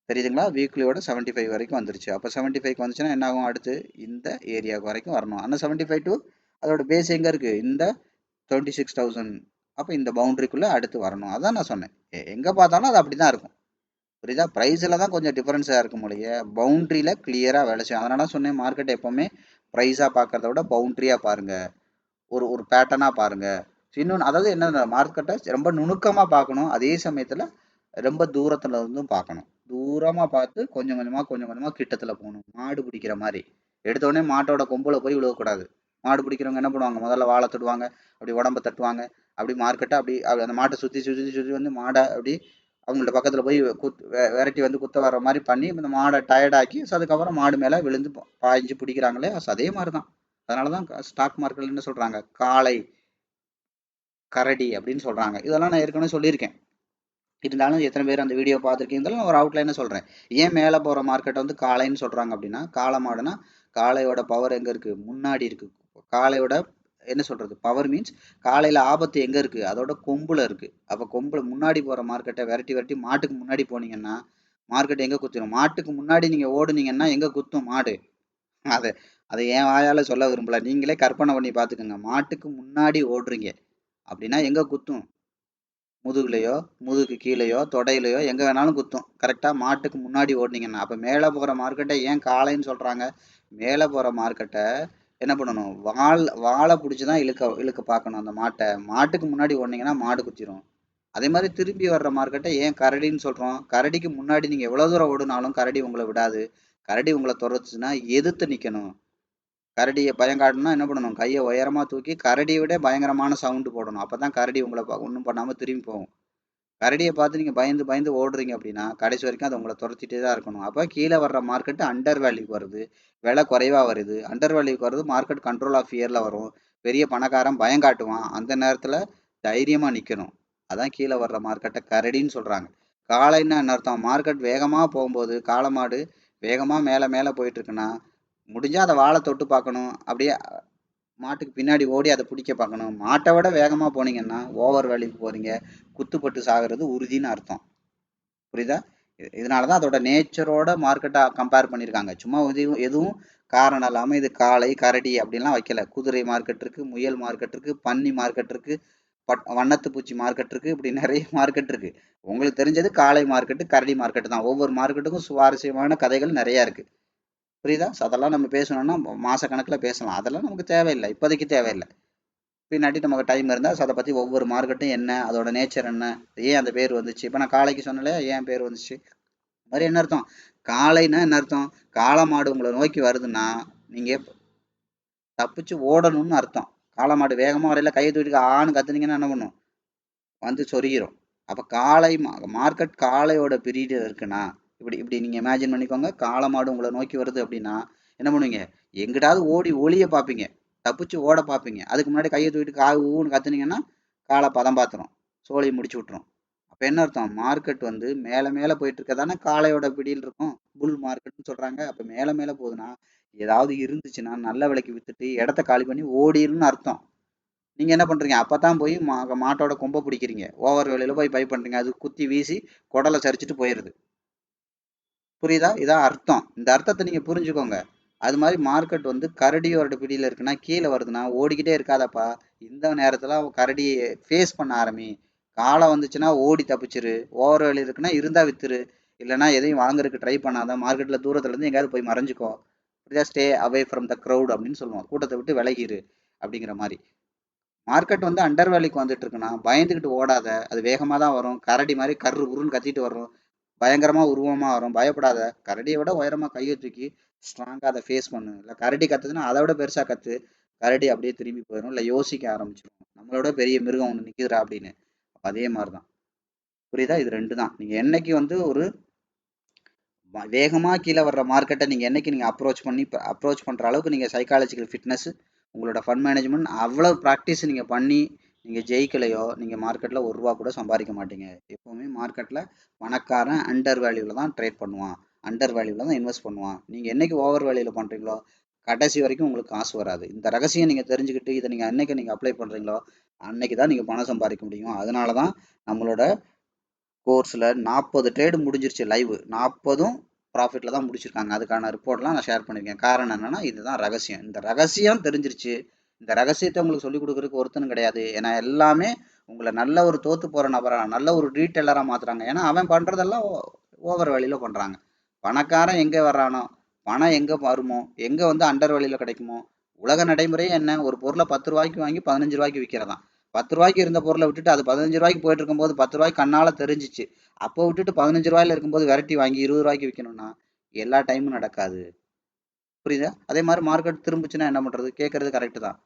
தெரியுதுங்களா? வீக்லியோட 75 வரைக்கும் வந்துருச்சு. அப்போ 75க்கு வந்துச்சுன்னா என்ன ஆகும், அடுத்து இந்த ஏரியாவுக்கு வரைக்கும் வரணும். ஆனால் 75 டு அதோட பேஸ் எங்கே இருக்குது, இந்த 26,000. அப்போ இந்த பவுண்டரிக்குள்ளே அடுத்து வரணும். அதான் நான் சொன்னேன், எங்கே பார்த்தாலும் அது அப்படி தான் இருக்கும். புரியுதா? ப்ரைஸில் தான் கொஞ்சம் டிஃப்ரென்ஸாக இருக்கும் மொழிய, பவுண்ட்ரியில் கிளியராக வேலை செய்யும். அதனால சொன்னேன், மார்க்கெட் எப்போவுமே ப்ரைஸாக பார்க்கறத விட பவுண்ட்ரியாக பாருங்கள், ஒரு ஒரு பேட்டர்னாக பாருங்கள். இன்னொன்று அதாவது என்ன, மார்க்கெட்டை ரொம்ப நுணுக்கமாக பார்க்கணும், அதே சமயத்தில் ரொம்ப தூரத்தில் இருந்தும் பார்க்கணும். தூரமாக பார்த்து கொஞ்சம் கொஞ்சமாக கிட்டத்தில் போகணும். மாடு பிடிக்கிற மாதிரி எடுத்தோடனே மாட்டோட கொம்பில் போய் விழுகக்கூடாது. மாடு பிடிக்கிறவங்க என்ன பண்ணுவாங்க, முதல்ல வாழை தட்டுவாங்க, அப்படி உடம்ப தட்டுவாங்க, அப்படி மார்க்கெட்டை அப்படி அந்த மாட்டை சுற்றி வந்து மாடை அப்படி அவங்கள்ட்ட பக்கத்தில் போய் விரட்டி வந்து குத்த வர மாதிரி பண்ணி இந்த மாடை டயர்டாக்கி, ஸோ அதுக்கப்புறம் மாடு மேலே விழுந்து பாய்ஞ்சு பிடிக்கிறாங்களே, ஸோ அதே மாதிரி தான். அதனால தான் ஸ்டாக் மார்க்கெட்டில் என்ன சொல்கிறாங்க, காளை கரடி அப்படின்னு சொல்கிறாங்க. இதெல்லாம் நான் ஏற்கனவே சொல்லியிருக்கேன். இருந்தாலும் எத்தனை பேர் அந்த வீடியோ பார்த்துருக்கீங்களோ, நான் ஒரு அவுட்லைனை சொல்கிறேன். ஏன் மேலே போகிற மார்க்கெட்டை வந்து காளைன்னு சொல்கிறாங்க அப்படின்னா, காளை மாடுனா காளையோட பவர் எங்கே இருக்குது, முன்னாடி இருக்குது. காளையோட என்ன சொல்கிறது, பவர் மீன்ஸ் காலையில் ஆபத்து எங்கே இருக்குது, அதோட கொம்பில் இருக்குது. அப்போ கொம்பில் முன்னாடி போகிற மார்க்கெட்டை விரட்டி மாட்டுக்கு முன்னாடி போனீங்கன்னா மார்க்கெட் எங்கே குத்திடும், மாட்டுக்கு முன்னாடி நீங்கள் ஓடுனீங்கன்னா எங்கே குத்தும் மாடு. அதை அதை என் வாயால் சொல்ல விரும்பல, நீங்களே கற்பனை பண்ணி பார்த்துக்கோங்க. மாட்டுக்கு முன்னாடி ஓடுறீங்க அப்படின்னா எங்கே குத்தும், முதுகுலையோ, முதுகுக்கு கீழேயோ, தொடையிலையோ எங்கே வேணாலும் குத்தும். கரெக்டாக மாட்டுக்கு முன்னாடி ஓடினீங்கன்னா. அப்போ மேலே போகிற மார்க்கெட்டை ஏன் காளைன்னு சொல்கிறாங்க, மேலே போகிற மார்க்கெட்டை என்ன பண்ணணும், வாழை பிடிச்சி தான் இழுக்க பார்க்கணும் அந்த மாட்டை. மாட்டுக்கு முன்னாடி ஓடினீங்கன்னா மாடு குத்திரும். அதே மாதிரி திரும்பி வர்ற மார்க்கெட்டை ஏன் கரடின்னு சொல்கிறோம், கரடிக்கு முன்னாடி நீங்கள் எவ்வளோ தூரம் ஓடுனாலும் கரடி உங்களை விடாது. கரடி உங்களை துரத்துச்சுன்னா எதிர்த்து நிற்கணும். கரடியை பயம் காட்டணும்னா என்ன பண்ணணும், கையை உயரமாக தூக்கி கரடியை விட பயங்கரமான சவுண்டு போடணும். அப்போ தான் கரடி உங்களை ஒன்றும் பண்ணாமல் திரும்பி போகும். கரடியை பார்த்து நீங்கள் பயந்து ஓடுறீங்க அப்படின்னா கடைசி வரைக்கும் அது உங்களை துரத்திட்டே தான் இருக்கணும். அப்போ கீழே வர்ற மார்க்கெட்டு அண்டர் வேல்யூக்கு வருது, விலை குறைவாக வருது. அண்டர் வேல்யூக்கு வருது, மார்க்கெட் கண்ட்ரோல் ஆஃப் ஃபியரில் வரும். பெரிய பணக்காரன் பயம் காட்டுவான். அந்த நேரத்தில் தைரியமாக நிற்கணும். அதான் கீழே வர்ற மார்க்கெட்டை கரடின்னு சொல்கிறாங்க. காளைன்னா என்ன அர்த்தம்? மார்க்கெட் வேகமாக போகும்போது காளை மாடு வேகமாக மேலே மேலே போயிட்டு இருக்குன்னா முடிஞ்சால் அதை வாழை தொட்டு பார்க்கணும். அப்படியே மாட்டுக்கு பின்னாடி ஓடி அதை பிடிக்க பார்க்கணும். மாட்டை விட வேகமாக போனீங்கன்னா ஓவர் வேலைக்கு போகிறீங்க, குத்துப்பட்டு சாகிறது உறுதின்னு அர்த்தம். புரியுதா? இதனால தான் அதோட நேச்சரோட மார்க்கெட்டை கம்பேர் பண்ணியிருக்காங்க. சும்மா எதுவும் காரணம் இல்லாமல் இது காளை கரடி அப்படின்லாம் வைக்கல. குதிரை மார்க்கெட் இருக்குது, முயல் மார்க்கெட் இருக்குது, பன்னி மார்க்கெட் இருக்குது, வண்ணத்து பூச்சி மார்க்கெட் இருக்குது, இப்படி நிறைய மார்க்கெட் இருக்குது. உங்களுக்கு தெரிஞ்சது காளை மார்க்கெட்டு கரடி மார்க்கெட்டு தான். ஒவ்வொரு மார்க்கெட்டுக்கும் சுவாரஸ்யமான கதைகள் நிறையா இருக்குது. புரியுதா? அதெல்லாம் நம்ம பேசணும்னா மாதக்கணக்கில் பேசலாம். அதெல்லாம் நமக்கு தேவையில்லை, இப்போதைக்கு தேவையில்லை. பின்னாடி நமக்கு டைம் இருந்தால் அதை பற்றி ஒவ்வொரு மார்க்கெட்டும் என்ன, அதோட நேச்சர் என்ன, ஏன் அந்த பேர் வந்துச்சு. இப்போ நான் காளைக்கு சொன்னல ஏன் பேர் வந்துச்சு மாதிரி என்ன அர்த்தம்? காளைன்னா என்ன அர்த்தம்? காளை மாடு உங்களை நோக்கி வருதுன்னா நீங்கள் தப்பிச்சு ஓடணும்னு அர்த்தம். காளை மாடு வேகமாக வரையில கையை தூக்கிட்டு ஆணு கத்துனீங்கன்னா என்ன பண்ணும்? வந்து சொருகிரும். அப்போ காளை மார்க்கெட் காளையோட பீரியட் இருக்குன்னா இப்படி இப்படி நீங்கள் இமேஜின் பண்ணிக்கோங்க. காளை மாடு உங்களை நோக்கி வருது அப்படின்னா என்ன பண்ணுவீங்க? எங்கிட்டாவது ஓடி ஒளிய பார்ப்பீங்க, தப்பிச்சு ஓட பார்ப்பீங்க. அதுக்கு முன்னாடி கையை தூக்கிட்டு காவு ஊன்னு கத்துனீங்கன்னா காளை பதம் பார்த்துரும், சோழியை முடிச்சு விட்டுரும். அப்போ என்ன அர்த்தம்? மார்க்கெட் வந்து மேலே மேலே போயிட்டு இருக்கதானே காளையோட பிடியில் இருக்கும். புல் மார்க்கெட்னு சொல்கிறாங்க. அப்போ மேலே மேலே போகுதுன்னா ஏதாவது இருந்துச்சுன்னா நல்ல விலைக்கு விற்றுட்டு இடத்த காலி பண்ணி ஓடிருன்னு அர்த்தம். நீங்கள் என்ன பண்ணுறீங்க? அப்போ தான் போய் மாட்டோட கொம்பை பிடிக்கிறீங்க, ஓவர் வேலையில் போய் பை பண்ணுறீங்க, அது குத்தி வீசி குடலை சரிச்சிட்டு போயிடுது. புரியுதா? இதான் அர்த்தம். இந்த அர்த்தத்தை நீங்கள் புரிஞ்சுக்கோங்க. அது மாதிரி மார்க்கெட் வந்து கரடியோட பிடியில் இருக்குன்னா கீழே வருதுன்னா ஓடிக்கிட்டே இருக்காதப்பா. இந்த நேரத்தில் கரடியை ஃபேஸ் பண்ண ஆரம்பி. காலம் வந்துச்சுன்னா ஓடி தப்பிச்சிரு. ஓவர் வேலை இருக்குன்னா இருந்தால் வித்துரு, இல்லைனா எதையும் வாங்குறதுக்கு ட்ரை பண்ணாத. மார்க்கெட்டில் தூரத்துலேருந்து எங்கேயாவது போய் மறைஞ்சிக்கோ. இப்படிதான் stay away from the crowd அப்படின்னு சொல்லுவோம். கூட்டத்தை விட்டு விலகிரு அப்படிங்கிற மாதிரி. மார்க்கெட் வந்து அண்டர் வேலைக்கு வந்துட்டு இருக்குன்னா பயந்துக்கிட்டு ஓடாத. அது வேகமாக தான் வரும். கரடி மாதிரி கரு உருன்னு கத்திட்டு வரும், பயங்கரமாக உருவமாக வரும். பயப்படாத. கரடியை விட உயரமாக கையை தூக்கி ஸ்ட்ராங்காக அதை ஃபேஸ் பண்ணு. இல்லை கரடி கத்துதுன்னா அதை விட பெருசாக கத்து. கரடி அப்படியே திரும்பி போயிடும், இல்லை யோசிக்க ஆரம்பிச்சிடும், நம்மளோட பெரிய மிருகம் ஒன்று நிற்குதுரா அப்படின்னு. அதே மாதிரி தான். புரியுதா? இது ரெண்டு தான். நீங்கள் என்னைக்கு வந்து ஒரு வேகமாக கீழே வர்ற மார்க்கெட்டை நீங்கள் என்னைக்கு நீங்கள் அப்ரோச் பண்ணுற அளவுக்கு நீங்கள் சைக்காலஜிக்கல் ஃபிட்னஸ், உங்களோட ஃபண்ட் மேனேஜ்மெண்ட் அவ்வளோ ப்ராக்டிஸ் நீங்கள் பண்ணி நீங்கள் ஜெயிக்கலையோ நீங்கள் மார்க்கெட்டில் ஒரு ரூபா கூட சம்பாதிக்க மாட்டீங்க. எப்போவுமே மார்க்கெட்டில் பணக்காரன் அண்டர் வேல்யூவில் தான் ட்ரேட் பண்ணுவான், அண்டர் வேல்யூவில் தான் இன்வெஸ்ட் பண்ணுவான். நீங்கள் என்னைக்கு ஓவர் வேல்யூவில் பண்ணுறீங்களோ கடைசி வரைக்கும் உங்களுக்கு காசு வராது. இந்த ரகசியம் நீங்கள் தெரிஞ்சுக்கிட்டு இதை நீங்கள் அன்னைக்கு நீங்கள் அப்ளை பண்ணுறீங்களோ அன்னைக்கு தான் நீங்கள் பணம் சம்பாதிக்க முடியும். அதனால தான் நம்மளோட கோர்ஸில் 40 ட்ரேடு முடிஞ்சிருச்சு லைவ். 40ம் ப்ராஃபிட்டில் தான் முடிச்சிருக்காங்க. அதுக்கான ரிப்போர்ட்லாம் நான் ஷேர் பண்ணியிருக்கேன். காரணம் என்னென்னா இதுதான் ரகசியம். இந்த ரகசியம் தெரிஞ்சிருச்சு. இந்த ரகசியத்தை உங்களுக்கு சொல்லிக் கொடுக்குறதுக்கு ஒருத்தனும் கிடையாது. ஏன்னா எல்லாமே உங்களை நல்ல ஒரு தோற்று போகிற நபராக, நல்ல ஒரு ரீட்டெயிலராக மாற்றுறாங்க. ஏன்னா அவன் பண்ணுறதெல்லாம் ஓவர் வழியில் பண்ணுறாங்க. பணக்காரன் எங்கே வர்றானோ, பணம் எங்கே வருமோ, எங்கே வந்து அண்டர் வழியில் கிடைக்குமோ. உலக நடைமுறையே என்ன? ஒரு பொருளை 10 ரூபாய்க்கு வாங்கி 15 ரூபாய்க்கு விற்கிறதான். 10 ரூபாய்க்கு இருந்த பொருளை விட்டுட்டு அது 15 ரூபாய்க்கு போயிட்டு இருக்கும்போது 10 ரூபாய்க்கு கண்ணால் தெரிஞ்சிச்சு. அப்போ விட்டுட்டு 15 ரூபாயில இருக்கும்போது விரட்டி வாங்கி 20 ரூபாய்க்கு விற்கணும்னா எல்லா டைமும் நடக்காது. புரியுதா? அதே மாதிரி மார்க்கெட் திரும்பிச்சுன்னா என்ன பண்ணுறது? கேட்கறது கரெக்டு தான்.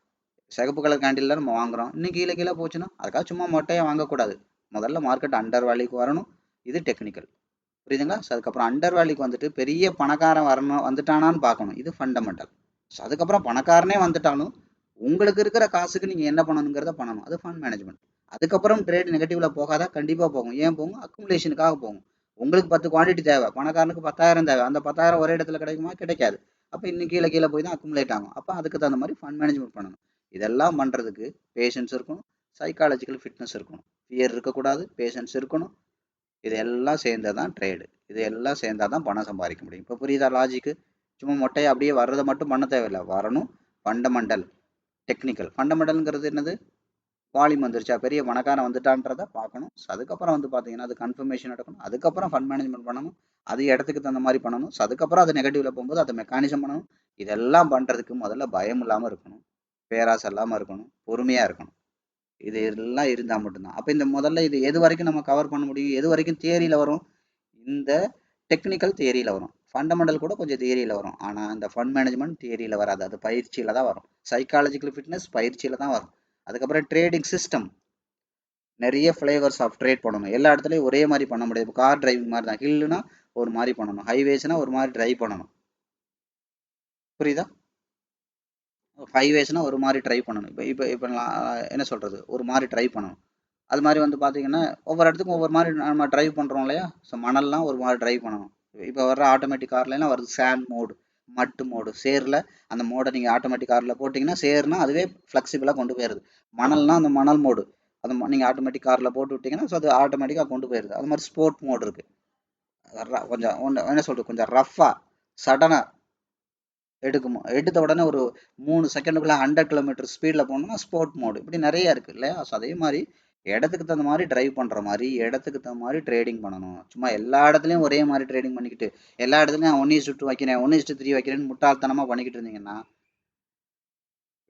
சிகப்பு கலர் கேண்டில் நம்ம வாங்குறோம், இன்னும் கீழே கீழே போச்சுன்னா அதுக்காக சும்மா மொட்டையாக வாங்கக்கூடாது. முதல்ல மார்க்கெட் அண்டர் வேல்யூக்கு வரணும். இது டெக்னிக்கல். புரியுதுங்களா? அதுக்கப்புறம் அண்டர் வேல்யூக்கு வந்துட்டு பெரிய பணக்காரன் வரணும் வந்துட்டானான்னு பார்க்கணும். இது ஃபண்டமெண்டல். ஸோ அதுக்கப்புறம் பணக்காரனே வந்துட்டாலும் உங்களுக்கு இருக்கிற காசுக்கு நீங்கள் என்ன பண்ணணுங்கிறத பண்ணணும். அது ஃபண்ட் மேனேஜ்மெண்ட். அதுக்கப்புறம் ட்ரேட் நெகட்டிவ்ல போகாதா? கண்டிப்பாக போகும். ஏன் போகும்? அக்குமுலேஷனுக்காக போகும். உங்களுக்கு 10 குவான்டிட்டி தேவை, பணக்காரனுக்கு 10,000 தேவை. அந்த 10,000 ஒரே இடத்துல கிடைக்குமா? கிடைக்காது. அப்போ இன்னும் கீழே கீழே போய் தான் அக்குமுலேட் ஆகும். அப்போ அதுக்கு தகுந்த மாதிரி ஃபண்ட் மேனேஜ்மெண்ட் பண்ணணும். இதெல்லாம் பண்ணுறதுக்கு பேஷன்ஸ் இருக்கணும், சைக்காலஜிக்கல் ஃபிட்னஸ் இருக்கணும், ஃபியர் இருக்கக்கூடாது, பேஷன்ஸ் இருக்கணும். இது எல்லாம் சேர்ந்தால் தான் ட்ரேடு. இது எல்லாம் சேர்ந்தால் தான் பணம் சம்பாதிக்க முடியும். இப்போ புரியுதா லாஜிக்கு? சும்மா மொட்டையை அப்படியே வர்றதை மட்டும் பண்ண தேவையில்லை. வரணும். Fundamental, technical. ஃபண்டமெண்டல்ங்கிறது என்னது? வால்யூம் வந்துருச்சா, பெரிய பணக்காரன் வந்துட்டான்றதை பார்க்கணும். ஸோ அதுக்கப்புறம் வந்து பார்த்தீங்கன்னா அது கன்ஃபர்மேஷன் எடுக்கணும். அதுக்கப்புறம் ஃபண்ட் மேனேஜ்மெண்ட் பண்ணணும். அது இடத்துக்கு தகுந்த மாதிரி பண்ணணும். ஸோ அதுக்கப்புறம் அது நெகட்டிவ்ல போகும்போது அதை மெக்கானிசம் பண்ணணும். இதெல்லாம் பண்ணுறதுக்கு முதல்ல பயம் இல்லாமல் இருக்கணும், பேராசை இல்லாமல் இருக்கணும், பொறுமையாக இருக்கணும். இது எல்லாம் இருந்தால் மட்டும்தான். அப்போ இந்த முதல்ல இது எது வரைக்கும் நம்ம கவர் பண்ண முடியும்? எது வரைக்கும் தியரியில் வரும்? இந்த டெக்னிக்கல் தியரியில் வரும். ஃபண்டமெண்டல் கூட கொஞ்சம் தியரியில் வரும். ஆனால் இந்த ஃபண்ட் மேனேஜ்மெண்ட் தியரியில் வராது. அது பயிற்சியில் தான் வரும். சைக்காலஜிக்கல் ஃபிட்னஸ் பயிற்சியில் தான் வரும். அதுக்கப்புறம் ட்ரேடிங் சிஸ்டம், நிறைய ஃப்ளேவர்ஸ் ஆஃப் ட்ரேட் பண்ணணும். எல்லா இடத்துலையும் ஒரே மாதிரி பண்ண முடியாது. இப்போ கார் டிரைவிங் மாதிரி தான். ஹில்லுனா ஒரு மாதிரி பண்ணணும், ஹைவேஸ்னால் ஒரு மாதிரி ட்ரைவ் பண்ணணும். புரியுதா? ஹைவேஸ்னால் ஒரு மாதிரி ட்ரைவ் பண்ணணும். இப்போ இப்போ இப்போ என்ன சொல்கிறது, ஒரு மாதிரி ட்ரைவ் பண்ணணும். அது மாதிரி வந்து பார்த்தீங்கன்னா ஒவ்வொரு இடத்துக்கும் ஒவ்வொரு மாதிரி நம்ம டிரைவ் பண்ணுறோம் இல்லையா? ஸோ மணல்லாம் ஒரு மாதிரி டிரைவ் பண்ணணும். இப்போ வர்ற ஆட்டோமேட்டிக் கார்லாம் வருது சேண்ட் மோடு, மட்டு மோடு, சேரில் அந்த மோடை நீங்கள் ஆட்டோமேட்டிக் காரில் போட்டிங்கன்னா சேர்னா அதுவே ஃப்ளெக்சிபிளாக கொண்டு போயிடுது. மணல்னா அந்த மணல் மோடு அது நீங்கள் ஆட்டோமேட்டிக் காரில் போட்டு விட்டிங்கன்னா ஸோ அது ஆட்டோமேட்டிக்காக கொண்டு போயிடுது. அது மாதிரி ஸ்போர்ட் மோடு இருக்குது. கொஞ்சம் என்ன சொல்கிறது, கொஞ்சம் ரஃப்பாக சடனாக எடுத்த உடனே ஒரு 3 செகண்டுக்குள்ள 100 கிலோமீட்டர் ஸ்பீடில் போகணும்னா ஸ்போர்ட் மோடு, இப்படி நிறைய இருக்குது இல்லையா? ஸோ அதே மாதிரி இடத்துக்கு தகுந்த மாதிரி டிரைவ் பண்ணுற மாதிரி இடத்துக்கு தகுந்த மாதிரி ட்ரேடிங் பண்ணணும். சும்மா எல்லா இடத்துலையும் ஒரே மாதிரி ட்ரேடிங் பண்ணிக்கிட்டு எல்லா இடத்துலையும் 1:2 வைக்கிறேன் 1:3 வைக்கிறேன்னு முட்டாள்தனமாக பண்ணிக்கிட்டு இருந்தீங்கன்னா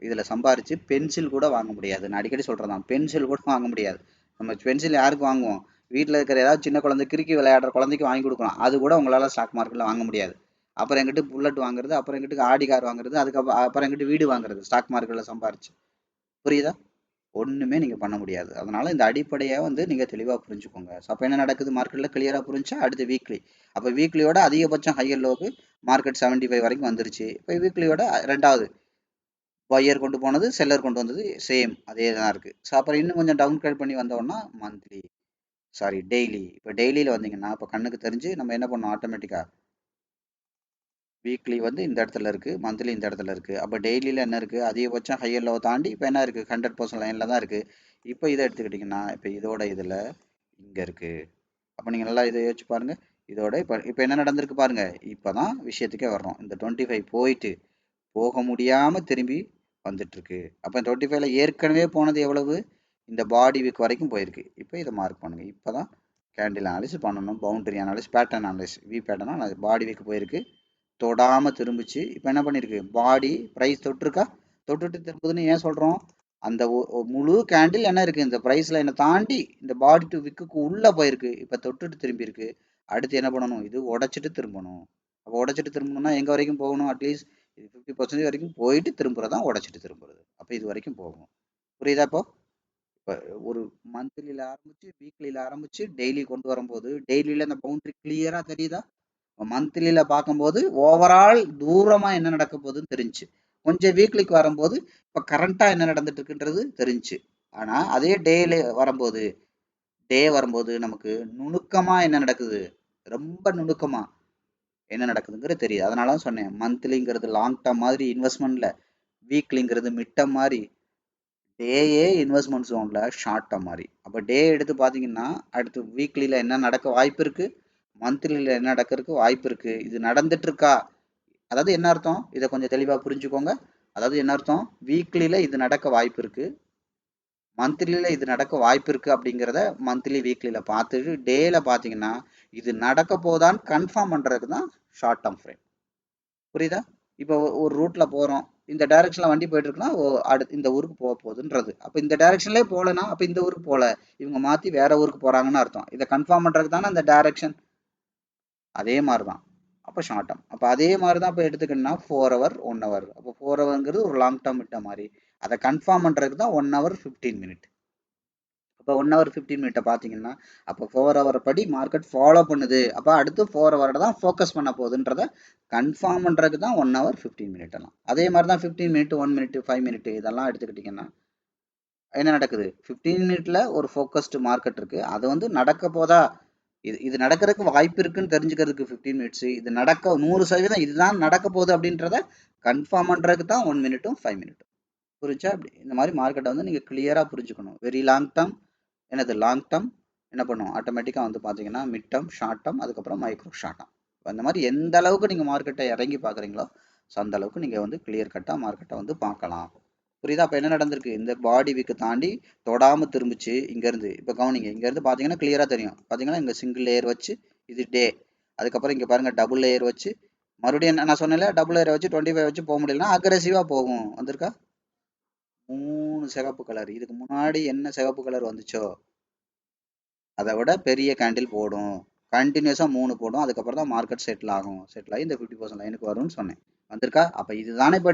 இதில் சம்பாரிச்சு பென்சில் கூட வாங்க முடியாது. நான் அடிக்கடி சொல்கிறதான், பென்சில் கூட வாங்க முடியாது. நம்ம பென்சில் யாருக்கு வாங்குவோம்? வீட்டில் இருக்கிற ஏதாவது சின்ன குழந்தை கிறுக்கி விளையாடுற குழந்தைக்கு வாங்கி கொடுக்கலாம். அது கூட உங்களால் ஸ்டாக் மார்க்கெட்டில் வாங்க முடியாது. அப்புறம் எங்கிட்ட புல்லட் வாங்குறது, அப்புறம் எங்கிட்ட ஆடி கார் வாங்குறது, அப்புறம் எங்கிட்ட வீடு வாங்குறது ஸ்டாக் மார்க்கெட்டில் சம்பாரிச்சு. புரியுதா? ஒன்றுமே நீங்கள் பண்ண முடியாது. அதனால் இந்த அடிப்படையாக வந்து நீங்கள் தெளிவாக புரிஞ்சுக்கோங்க. ஸோ அப்போ என்ன நடக்குது மார்க்கெட்டில் கிளியராக புரிஞ்சா அடுத்து வீக்லி. அப்போ வீக்லியோட அதிகபட்சம் ஹையர் லோவுக்கு மார்க்கெட் 75 வரைக்கும் வந்துருச்சு. இப்போ வீக்லியோட ரெண்டாவது பையர் கொண்டு போனது செல்லர் கொண்டு வந்தது சேம் அதே தான் இருக்குது. ஸோ அப்புறம் இன்னும் கொஞ்சம் டவுன் கிரேட் பண்ணி வந்தோம்னா மந்த்லி, சாரி டெய்லி. இப்போ டெய்லியில் வந்தீங்கன்னா இப்போ கண்ணுக்கு தெரிஞ்சு நம்ம என்ன பண்ணோம், ஆட்டோமேட்டிக்காக வீக்லி வந்து இந்த இடத்துல இருக்குது, மந்த்லி இந்த இடத்துல இருக்குது. அப்போ டெய்லியில் என்ன இருக்குது, அதிகபட்சம் ஹையர் லோ தாண்டி இப்போ என்ன இருக்குது 100% லைனில் தான் இருக்குது. இப்போ இதை எடுத்துக்கிட்டிங்கன்னா இப்போ இதோட இதில் இங்கே இருக்குது. அப்போ நீங்கள் நல்லா இதை யோசிச்சு பாருங்கள். இதோட இப்போ என்ன நடந்திருக்கு பாருங்கள். இப்போ தான் விஷயத்துக்கே வர்றோம். இந்த 25 போயிட்டு போக முடியாமல் திரும்பி வந்துட்டுருக்கு. அப்போ 25ல ஏற்கனவே போனது எவ்வளவு, இந்த பாடி வீக் வரைக்கும் போயிருக்கு. இப்போ இதை மார்க் பண்ணுங்கள். இப்போ தான் கேண்டில் அனாலிசிஸ் பண்ணணும், boundary analysis, pattern analysis. V பேட்டர்னா பாடி வீக் போயிருக்கு, தொடாமல் திரும்பிச்சு. இப்போ என்ன பண்ணியிருக்கு, பாடி ப்ரைஸ் தொட்டிருக்கா, தொட்டுட்டு திரும்புதுன்னு ஏன் சொல்கிறோம், அந்த முழு கேண்டில் என்ன இருக்குது இந்த ப்ரைஸில் என்னை தாண்டி இந்த பாடி டு விக்குக்கு உள்ளே போயிருக்கு. இப்போ தொட்டுட்டு திரும்பியிருக்கு. அடுத்து என்ன பண்ணணும், இது உடச்சிட்டு திரும்பணும். அப்போ உடச்சிட்டு திரும்பணும்னா எங்கே வரைக்கும் போகணும், அட்லீஸ்ட் இது 50% வரைக்கும் போயிட்டு திரும்புறதான் உடச்சிட்டு திரும்புறது. அப்போ இது வரைக்கும் போகணும். புரியுதா? இப்போ ஒரு மந்த்லியில் ஆரம்பிச்சு வீக்லியில் ஆரம்பிச்சு டெய்லி கொண்டு வரும்போது டெய்லியில் இந்த பவுண்டரி கிளியராக தெரியுதா? மந்த்லியில் பார்க்கும்போது ஓவரால் தூரமாக என்ன நடக்க போகுதுன்னு தெரிஞ்சு, கொஞ்சம் வீக்லிக்கு வரும்போது இப்போ கரண்ட்டாக என்ன நடந்துட்டு இருக்குன்றது தெரிஞ்சு. ஆனால் அதே வரும்போது நமக்கு நுணுக்கமாக என்ன நடக்குது, ரொம்ப நுணுக்கமாக என்ன நடக்குதுங்கிறது தெரியுது. அதனால தான் சொன்னேன் மந்த்லிங்கிறது லாங் டேர்ம் மாதிரி இன்வெஸ்ட்மெண்ட்ல, வீக்லிங்கிறது மிட் டேர்ம் மாதிரி, டேயே இன்வெஸ்ட்மெண்ட் ஜோன்ல ஷார்ட் டேர்ம் மாதிரி. அப்போ டே எடுத்து பார்த்தீங்கன்னா அடுத்து வீக்லியில் என்ன நடக்க வாய்ப்பு இருக்குது, மந்த்லியில் என்ன நடக்கிறதுக்கு வாய்ப்பு இருக்குது, இது நடந்துட்டு இருக்கா. அதாவது என்ன அர்த்தம், இதை கொஞ்சம் தெளிவாக புரிஞ்சுக்கோங்க. அதாவது என்ன அர்த்தம், வீக்லியில் இது நடக்க வாய்ப்பு இருக்குது, மந்த்லியில் இது நடக்க வாய்ப்பு இருக்குது அப்படிங்கிறத மந்த்லி வீக்லியில் பார்த்துட்டு டேயில் பார்த்தீங்கன்னா இது நடக்க போதான்னு கன்ஃபார்ம் பண்ணுறதுக்கு தான் ஷார்ட் டேர்ம் ஃப்ரேம். புரியுதா? இப்போ ஒரு ரூட்டில் போகிறோம், இந்த டைரெக்ஷனில் வண்டி போயிட்டு இருக்குன்னா அடுத்து இந்த ஊருக்கு போக போகுதுன்றது. அப்போ இந்த டைரெக்ஷன்லேயே போகலன்னா அப்போ இந்த ஊருக்கு போகல, இவங்க மாற்றி வேற ஊருக்கு போகிறாங்கன்னு அர்த்தம். இதை கன்ஃபார்ம் பண்ணுறதுக்கு தானே அந்த டைரெக்ஷன். அதே மாதிரி தான் அப்போ ஷார்ட் டேர்ம். அப்போ அதே மாதிரி தான் இப்போ எடுத்துக்கிட்டோம்னா 4 ஹவர் 1 ஹவர். அப்போ 4 ஹவர்ங்கிறது ஒரு லாங் டேர்ம் விட்ட மாதிரி. அதை கன்ஃபார்ம் பண்ணுறதுக்கு தான் 1 ஹவர் 15 மினிட். அப்போ 1 ஹவர் 15 மினிட்டை பார்த்தீங்கன்னா அப்போ 4 ஹவர் படி மார்க்கெட் ஃபாலோ பண்ணுது. அப்போ அடுத்து 4 ஹவரை தான் ஃபோக்கஸ் பண்ண போகுதுன்றத கன்ஃபார்ம் பண்ணுறதுக்கு தான் 1 ஹவர் 15 மினிட் எல்லாம். அதே மாதிரி தான் 15 மினிட் 1 மினிட் 5 மினிட் இதெல்லாம் எடுத்துக்கிட்டிங்கன்னா என்ன நடக்குது, 15 மினிட்ல ஒரு ஃபோக்கஸ்டு மார்க்கெட் இருக்குது, அது வந்து நடக்க போதா, இது நடக்கிறதுக்கு வாய்ப்பு இருக்குன்னு தெரிஞ்சுக்கிறதுக்கு 15 மினிட்ஸ், இது நடக்க 100% இதுதான் நடக்க போகுது அப்படின்றத கன்ஃபார்ம் பண்ணுறதுக்கு தான் 1 மினிட்டும் 5 மினிட்டும். புரிஞ்சா? அப்படி இந்த மாதிரி மார்க்கெட்டை வந்து நீங்கள் கிளியராக புரிஞ்சுக்கணும். வெரி லாங் டேர்ம் என்னது, லாங் டேர்ம் என்ன பண்ணும் ஆட்டோமேட்டிக்காக வந்து பார்த்தீங்கன்னா மிட் டேர்ம், ஷார்ட் டேர்ம், அதுக்கப்புறம் மைக்ரோ ஷார்ட் டேர்ம். அந்த மாதிரி எந்த அளவுக்கு நீங்கள் மார்க்கெட்டை இறங்கி பார்க்குறீங்களோ ஸோ அந்த அளவுக்கு நீங்கள் வந்து கிளியர் கட்டாக மார்க்கெட்டை வந்து பார்க்கலாம். புரியுதா? அப்போ என்ன நடந்திருக்கு, இந்த பாடி வீக்கு தாண்டி தொடாமல் திரும்பிச்சு இங்கேருந்து. இப்போ கவனிங்க, இங்கேருந்து பார்த்தீங்கன்னா கிளியராக தெரியும். பார்த்தீங்கன்னா இங்கே சிங்கிள் லேயர் வச்சு இது டே, அதுக்கப்புறம் இங்கே பாருங்கள் டபுள் லேயர் வச்சு மறுபடியும் நான் சொன்னேன்ல டபுள் லேயர் வச்சு 25 வச்சு போக முடியலன்னா அக்ரெசிவாக போகும். வந்திருக்கா 3 சிகப்பு கலர், இதுக்கு முன்னாடி என்ன சிகப்பு கலர் வந்துச்சோ அதை விட பெரிய கேண்டில் போடும், கண்டினியூஸாக 3 போடும், அதுக்கப்புறம் தான் மார்க்கெட் செட்டில் ஆகும். செட்டில் ஆகி இந்த 50% லைனுக்கு வரும்னு சொன்னேன். வந்திருக்கா? அப்போ இதுதானே இப்போ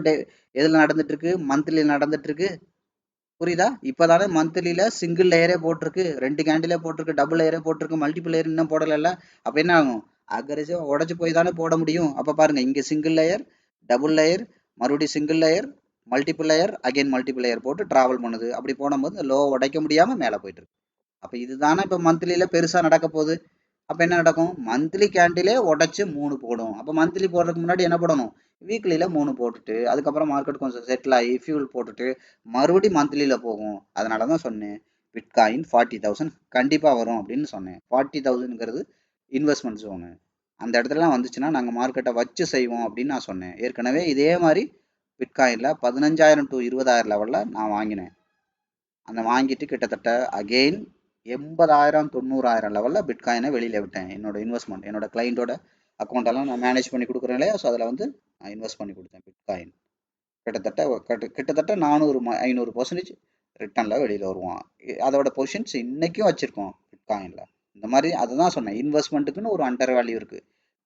எதில் நடந்துட்டு இருக்கு, மந்த்லியில் நடந்துட்டு இருக்கு. புரியுதா? இப்போ தானே மந்த்லியில் சிங்கிள் லேயரே போட்டிருக்கு, 2 கேண்டிலே போட்டிருக்கு, டபுள் லேயரே போட்டிருக்கு, மல்டிபிள் லேயர் இன்னும் போடலைல்ல. அப்போ என்ன ஆகும், அக்ரெசிவாக உடச்சி போய் தானே போட முடியும். அப்போ பாருங்கள் இங்கே சிங்கிள் லேயர், டபுள் லேயர், மறுபடியும் single layer, multiple layer, again multiple layer போட்டு ட்ராவல் பண்ணுது. அப்படி போடும்போது லோ உடைக்க முடியாமல் மேலே போயிட்டு இருக்கு. அப்போ இதுதானே இப்போ மந்த்லியில் பெருசாக நடக்க போகுது. அப்போ என்ன நடக்கும், மந்த்லி கேண்டிலே உடச்சி 3 போடும். அப்போ மந்த்லி போடுறதுக்கு முன்னாடி என்ன போடணும், வீக்லியில் 3 போட்டுட்டு அதுக்கப்புறம் மார்க்கெட் கொஞ்சம் செட்டில் ஆகி ஃபியூல் போட்டுட்டு மறுபடியும் மந்த்லியில் போகும். அதனால தான் சொன்னேன் பிட்காயின் 40,000 கண்டிப்பாக வரும் அப்படின்னு சொன்னேன். 40,000ங்கிறது இன்வெஸ்ட்மெண்ட் ஜோனு. அந்த இடத்துலலாம் வந்துச்சுன்னா நாங்கள் மார்க்கெட்டை வச்சு செய்வோம் அப்படின்னு நான் சொன்னேன். ஏற்கனவே இதே மாதிரி பிட்காயினில் 15,000 to 20,000 லெவலில் நான் வாங்கினேன். அந்த வாங்கிட்டு கிட்டத்தட்ட அகெயின் 80,000 90,000 லெவலில் பிட்காயினை வெளியில் விட்டேன். என்னோட இன்வெஸ்ட்மெண்ட் என்னோட கிளைண்ட்டோட அக்கௌண்ட்டெல்லாம் நான் மேனேஜ் பண்ணி கொடுக்குறேன் இல்லையா, ஸோ அதில் வந்து நான் இன்வெஸ்ட் பண்ணி கொடுத்தேன் பிட்காயின். கிட்டத்தட்ட 400-500% ரிட்டர்னில் வெளியில் வருவான். அதோட பொசிஷன்ஸ் இன்றைக்கும் வச்சுருக்கோம் பிட்காயினில். இந்த மாதிரி அதுதான் சொன்னேன், இன்வெஸ்ட்மெண்ட்டுக்குன்னு ஒரு அண்டர் வேல்யூ இருக்குது,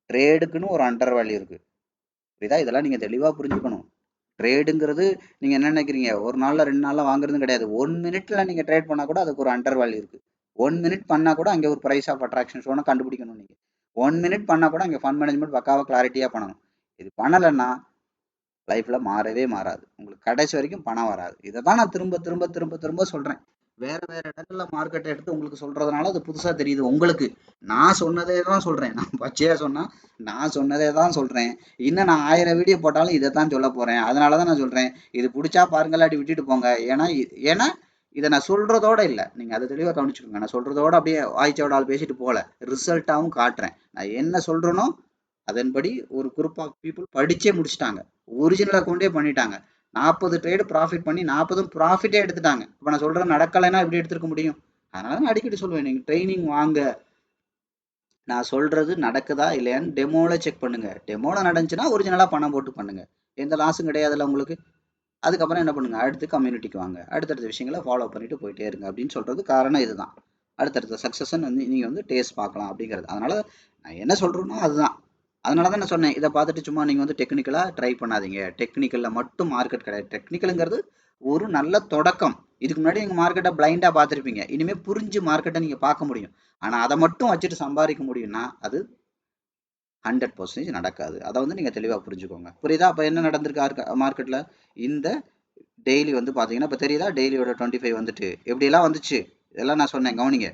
ட்ரேடுக்குன்னு ஒரு அண்டர் வேல்யூ இருக்குது. புரியுதா? இதெல்லாம் நீங்கள் தெளிவாக புரிஞ்சுக்கணும். ட்ரேடுங்கிறது நீங்கள் என்ன நினைக்கிறீங்க, ஒரு நாளில் 2 நாளில் வாங்குறது கிடையாது. 1 மினிட்ல நீங்கள் ட்ரேட் பண்ணால் கூட அதுக்கு ஒரு அண்டர் வேல்யூ இருக்குது. 1 மினிட் பண்ணால் கூட அங்கே ஒரு ப்ரைஸ் ஆஃப் அட்ராக்ஷன் ஷோனை கண்டுபிடிக்கணும். நீங்கள் 1 மினிட் பண்ணால் கூட அங்கே ஃபண்ட் மேனேஜ்மெண்ட் பக்காவாக கிளாரிட்டியாக பண்ணணும். இது பண்ணலைன்னா லைஃப்பில் மாறவே மாறாது. உங்களுக்கு கடைசி வரைக்கும் பணம் வராது. இதை தான் நான் திரும்ப திரும்ப திரும்ப திரும்ப சொல்கிறேன். வேறு வேறு இடத்துல மார்க்கெட்டை எடுத்து உங்களுக்கு சொல்கிறதுனால அது புதுசாக தெரியுது உங்களுக்கு. நான் சொன்னதே தான் சொல்கிறேன். நான் பச்சையாக சொன்னால் நான் சொன்னதே தான் சொல்கிறேன். இன்னும் நான் 1000 வீடியோ போட்டாலும் இதை தான் சொல்ல போகிறேன். அதனால தான் நான் சொல்கிறேன், இது பிடிச்சா பாருங்களாட்டி விட்டுட்டு போங்க. ஏன்னா இதை நான் சொல்கிறதோட இல்லை, நீங்கள் அதை தெளிவாக கவனிச்சுக்கோங்க. நான் சொல்கிறதோட அப்படியே வாய்ச்சோடால் பேசிட்டு போகல, ரிசல்ட்டாகவும் காட்டுறேன். நான் என்ன சொல்கிறேனோ அதன்படி ஒரு குரூப் ஆஃப் பீப்புள் படிச்சே முடிச்சிட்டாங்க, ஒரிஜினல் அக்கௌண்டே பண்ணிட்டாங்க. 40 ட்ரேடு ப்ராஃபிட் பண்ணி 40 ப்ராஃபிட்டே எடுத்துட்டாங்க. இப்போ நான் சொல்கிறது நடக்கலைன்னா எப்படி எடுத்துருக்க முடியும்? அதனால நான் அடிக்கடி சொல்லுவேன், நீங்கள் ட்ரைனிங் வாங்க, நான் சொல்கிறது நடக்குதா இல்லையான்னு டெமோவில் செக் பண்ணுங்கள். டெமோவில் நடந்துச்சுன்னா ஒரிஜினலாக பணம் போட்டு பண்ணுங்கள், எந்த லாஸும் கிடையாதுல்ல உங்களுக்கு. அதுக்கப்புறம் என்ன பண்ணுங்கள், அடுத்து கம்யூனிட்டிக்கு வாங்க, அடுத்தடுத்த விஷயங்களை ஃபாலோ பண்ணிட்டு போயிட்டே இருங்க அப்படின்னு சொல்கிறது காரணம் இதுதான். அடுத்தடுத்த சக்ஸஸை வந்து நீங்கள் வந்து டேஸ்ட் பார்க்கலாம் அப்படிங்கிறது. அதனால் நான் என்ன சொல்கிறேனோ அதுதான். அதனால தான் நான் சொன்னேன், இதை பார்த்துட்டு சும்மா நீங்கள் வந்து டெக்னிக்கலாக ட்ரை பண்ணாதீங்க. டெக்னிக்கலில் மட்டும் மார்க்கெட் கிடையாது. டெக்னிக்கலுங்கிறது ஒரு நல்ல தொடக்கம். இதுக்கு முன்னாடி நீங்கள் மார்க்கெட்டை பிளைண்டாக பார்த்துருப்பீங்க, இனிமேல் புரிஞ்சு மார்க்கெட்டை நீங்கள் பார்க்க முடியும். ஆனால் அதை மட்டும் வச்சுட்டு சம்பாதிக்க முடியும்னா அது 100% நடக்காது. அதை வந்து நீங்கள் தெளிவாக புரிஞ்சுக்கோங்க. புரியுதா? அப்போ என்ன நடந்திருக்கு மார்க்கெட்டில் இந்த டெய்லி வந்து பார்த்தீங்கன்னா இப்போ தெரியுதா, டெய்லியோட 25 வந்துட்டு எப்படியெல்லாம் வந்துச்சு, இதெல்லாம் நான் சொன்னேன் கவனிங்க.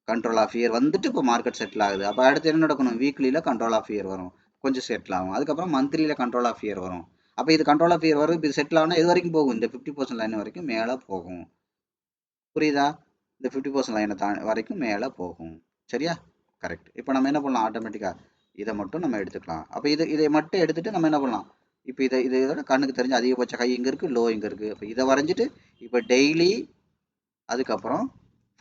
கண்ட்ரோல் ஆஃப் இயர் வந்துட்டு இப்போ மார்க்கெட் செட்டில் ஆகுது. அப்போ அடுத்து என்ன நடக்கணும், வீக்லியில் கண்ட்ரோல் ஆஃப் இயர் வரும், கொஞ்சம் செட்டில் ஆகும். அதுக்கப்புறம் மந்த்லியில் கண்ட்ரோல் ஆஃப் இயர் வரும். அப்போ இது கண்ட்ரோல் ஆஃப் இயர் வரும், இது செட்டில் ஆனால் இது வரைக்கும் போகும், இந்த 50% லைன் வரைக்கும் மேலே போகும். புரியுதா? இந்த 50% லைனை வரைக்கும் மேலே போகும். சரியா? கரெக்ட். இப்போ நம்ம என்ன பண்ணலாம், ஆட்டோமேட்டிக்காக இதை மட்டும் நம்ம எடுத்துக்கலாம். அப்போ இதை மட்டும் எடுத்துகிட்டு நம்ம என்ன பண்ணலாம், இப்போ இதோட கண்ணுக்கு தெரிஞ்ச அதிகபட்ச ஹை இங்கே இருக்குது, லோ இங்கே இருக்குது. அப்போ இதை வரைஞ்சிட்டு இப்போ டெய்லி அதுக்கப்புறம்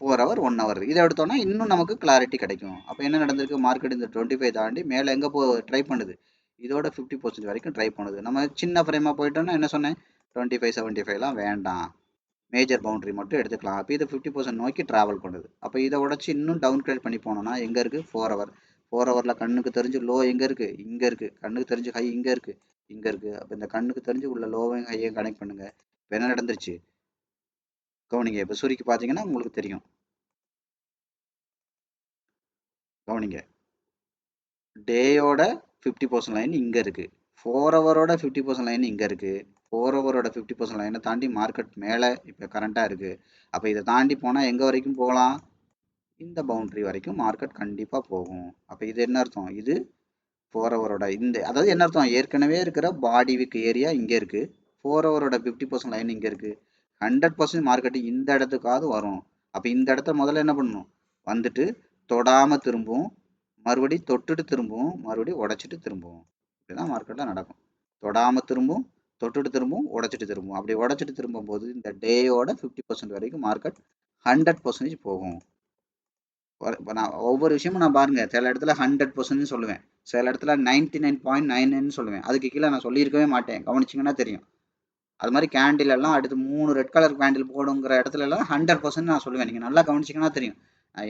4 ஹவர் 1 ஹவர் இதை எடுத்தோம்னா இன்னும் நமக்கு கிளாரிட்டி கிடைக்கும். அப்போ என்ன நடந்திருக்கு, மார்க்கெட் இந்த 25 தாண்டி மேலே எங்கே ட்ரை பண்ணுது, இதோட 50% வரைக்கும் ட்ரை பண்ணுது. நம்ம சின்ன ஃப்ரேமாக போயிட்டோம்னா என்ன சொன்னேன், 25 75லாம் வேண்டாம், மேஜர் பவுண்டரி மட்டும் எடுத்துக்கலாம். அப்போ இது 50% நோக்கி ட்ராவல் பண்ணுது. அப்போ இதை உடச்சி இன்னும் டவுன் கிரேட் பண்ணி போனோம்னா எங்கே இருக்குது, 4 ஹவர். 4 ஹவரில் கண்ணுக்கு தெரிஞ்சு லோ எங்கே இருக்குது, இங்கே இருக்குது. கண்ணுக்கு தெரிஞ்சு ஹை இங்கே இருக்குது, இங்கே இருக்குது. அப்போ இந்த கண்ணுக்கு தெரிஞ்சு உள்ள லோவையும் ஹையையும் கனெக்ட் பண்ணுங்க. இப்போ என்ன நடந்துருச்சு கவனிங்க. இப்போ சுருக்கி பார்த்தீங்கன்னா உங்களுக்கு தெரியும், கவனிங்க. டேயோட 50% லைன் இங்கே இருக்குது, 4 ஹவரோட 50% லைன் இங்கே இருக்குது. 4 ஹவரோட 50% லைனை தாண்டி மார்க்கெட் மேலே இப்போ கரண்ட்டாக இருக்குது. அப்போ இதை தாண்டி போனால் எங்கே வரைக்கும் போகலாம், இந்த பவுண்ட்ரி வரைக்கும் மார்க்கெட் கண்டிப்பாக போகும். அப்போ இது என்ன அர்த்தம், இது 4 ஹவரோட இந்த அதாவது என்ன அர்த்தம், ஏற்கனவே இருக்கிற பாடி வீக் ஏரியா இங்கே இருக்குது, 4 ஹவரோட 50% லைன் இங்கே இருக்குது. 100% மார்க்கெட்டு இந்த இடத்துக்காவது வரும். அப்போ இந்த இடத்த முதல்ல என்ன பண்ணணும், வந்துட்டு தொடாமல் திரும்பவும், மறுபடியும் தொட்டுட்டு திரும்பவும், மறுபடியும் உடச்சிட்டு திரும்பவும். இப்படிதான் மார்க்கெட்டில் நடக்கும். தொடாமல் திரும்பவும், தொட்டுட்டு திரும்பவும், உடச்சிட்டு திரும்பவும். அப்படி உடச்சிட்டு திரும்பும் போது இந்த டேயோட 50% வரைக்கும் மார்க்கெட் 100% போகும். இப்போ நான் ஒவ்வொரு விஷயமும் நான் பாருங்கள், சில இடத்துல 100% சொல்லுவேன், சில இடத்துல 99.99 சொல்லுவேன். அதுக்கு கீழே நான் சொல்லியிருக்கவே மாட்டேன், கவனிச்சிங்கன்னா தெரியும். அது மாதிரி கேண்டில் எல்லாம் அடுத்து 3 ரெட் கலர் கேண்டில் போடுங்கிற இடத்துல எல்லாம் 100% நான் சொல்லுவேன். நீங்கள் நல்லா கவனிச்சிங்கன்னா தெரியும்,